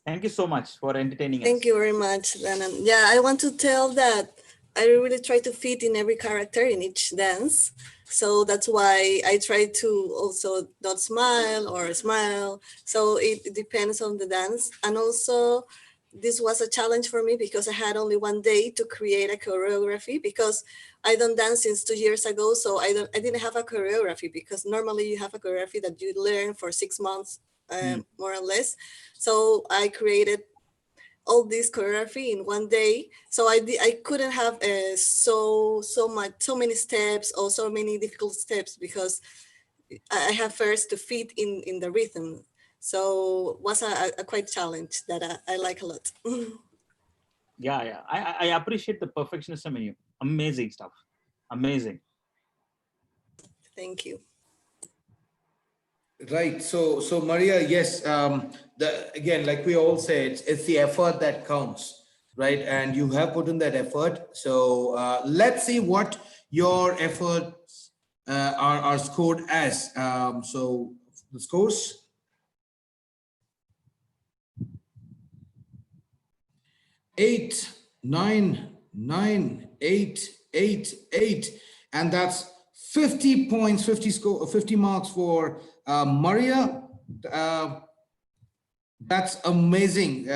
Speaker 3: Thank you so much for entertaining us.
Speaker 10: Thank you very much, Dhanan. Yeah, I want to tell that I really try to fit in every character in each dance. So that's why I try to also not smile or smile. So it depends on the dance. And also this was a challenge for me because I had only one day to create a choreography, because I don't dance since 2 years ago. So I didn't have a choreography, because normally you have a choreography that you learn for 6 months, more or less. So I created all this choreography in one day. So I couldn't have so many steps or so many difficult steps, because I have first to fit in the rhythm. So was a quite challenge that I like a lot.
Speaker 3: Yeah. I appreciate the perfectionism in you. Amazing stuff. Amazing.
Speaker 10: Thank you.
Speaker 2: Right. So Maria, yes. Again, like we all say, it's the effort that counts, right? And you have put in that effort. So let's see what your efforts are scored as. So the scores. 8, 9, 9, 8, 8, 8, and that's 50 points, 50 marks for Maria. That's amazing.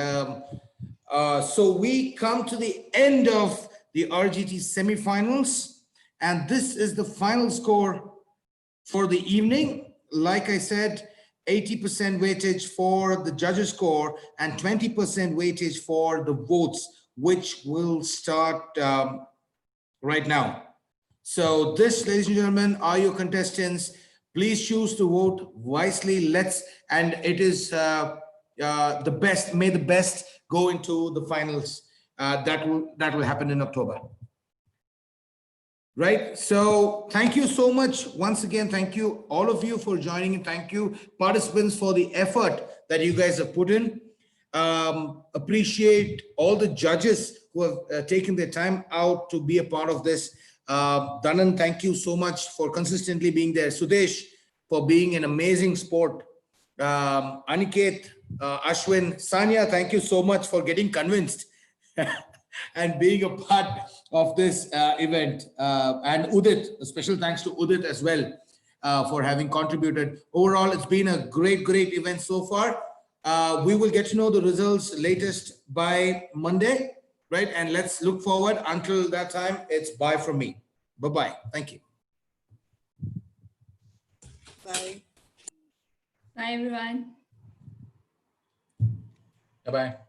Speaker 2: So we come to the end of the RGT semifinals, and this is the final score for the evening. Like I said, 80% weightage for the judges' score and 20% weightage for the votes, which will start right now. So this, ladies and gentlemen, are your contestants. Please choose to vote wisely. And it is the best. May the best go into the finals. That will happen in October. Right. So thank you so much. Once again, thank you all of you for joining, and thank you participants for the effort that you guys have put in. Appreciate all the judges who have taken their time out to be a part of this. Dhanan, thank you so much for consistently being there. Sudesh, for being an amazing sport. Aniket, Ashwin, Sanya, thank you so much for getting convinced and being a part of this event. And Udit, a special thanks to Udit as well for having contributed. Overall, it's been a great event so far. We will get to know the results latest by Monday, right? And let's look forward. Until that time, it's bye from me. Bye-bye. Thank you.
Speaker 10: Bye.
Speaker 5: Bye, everyone.
Speaker 6: Bye-bye.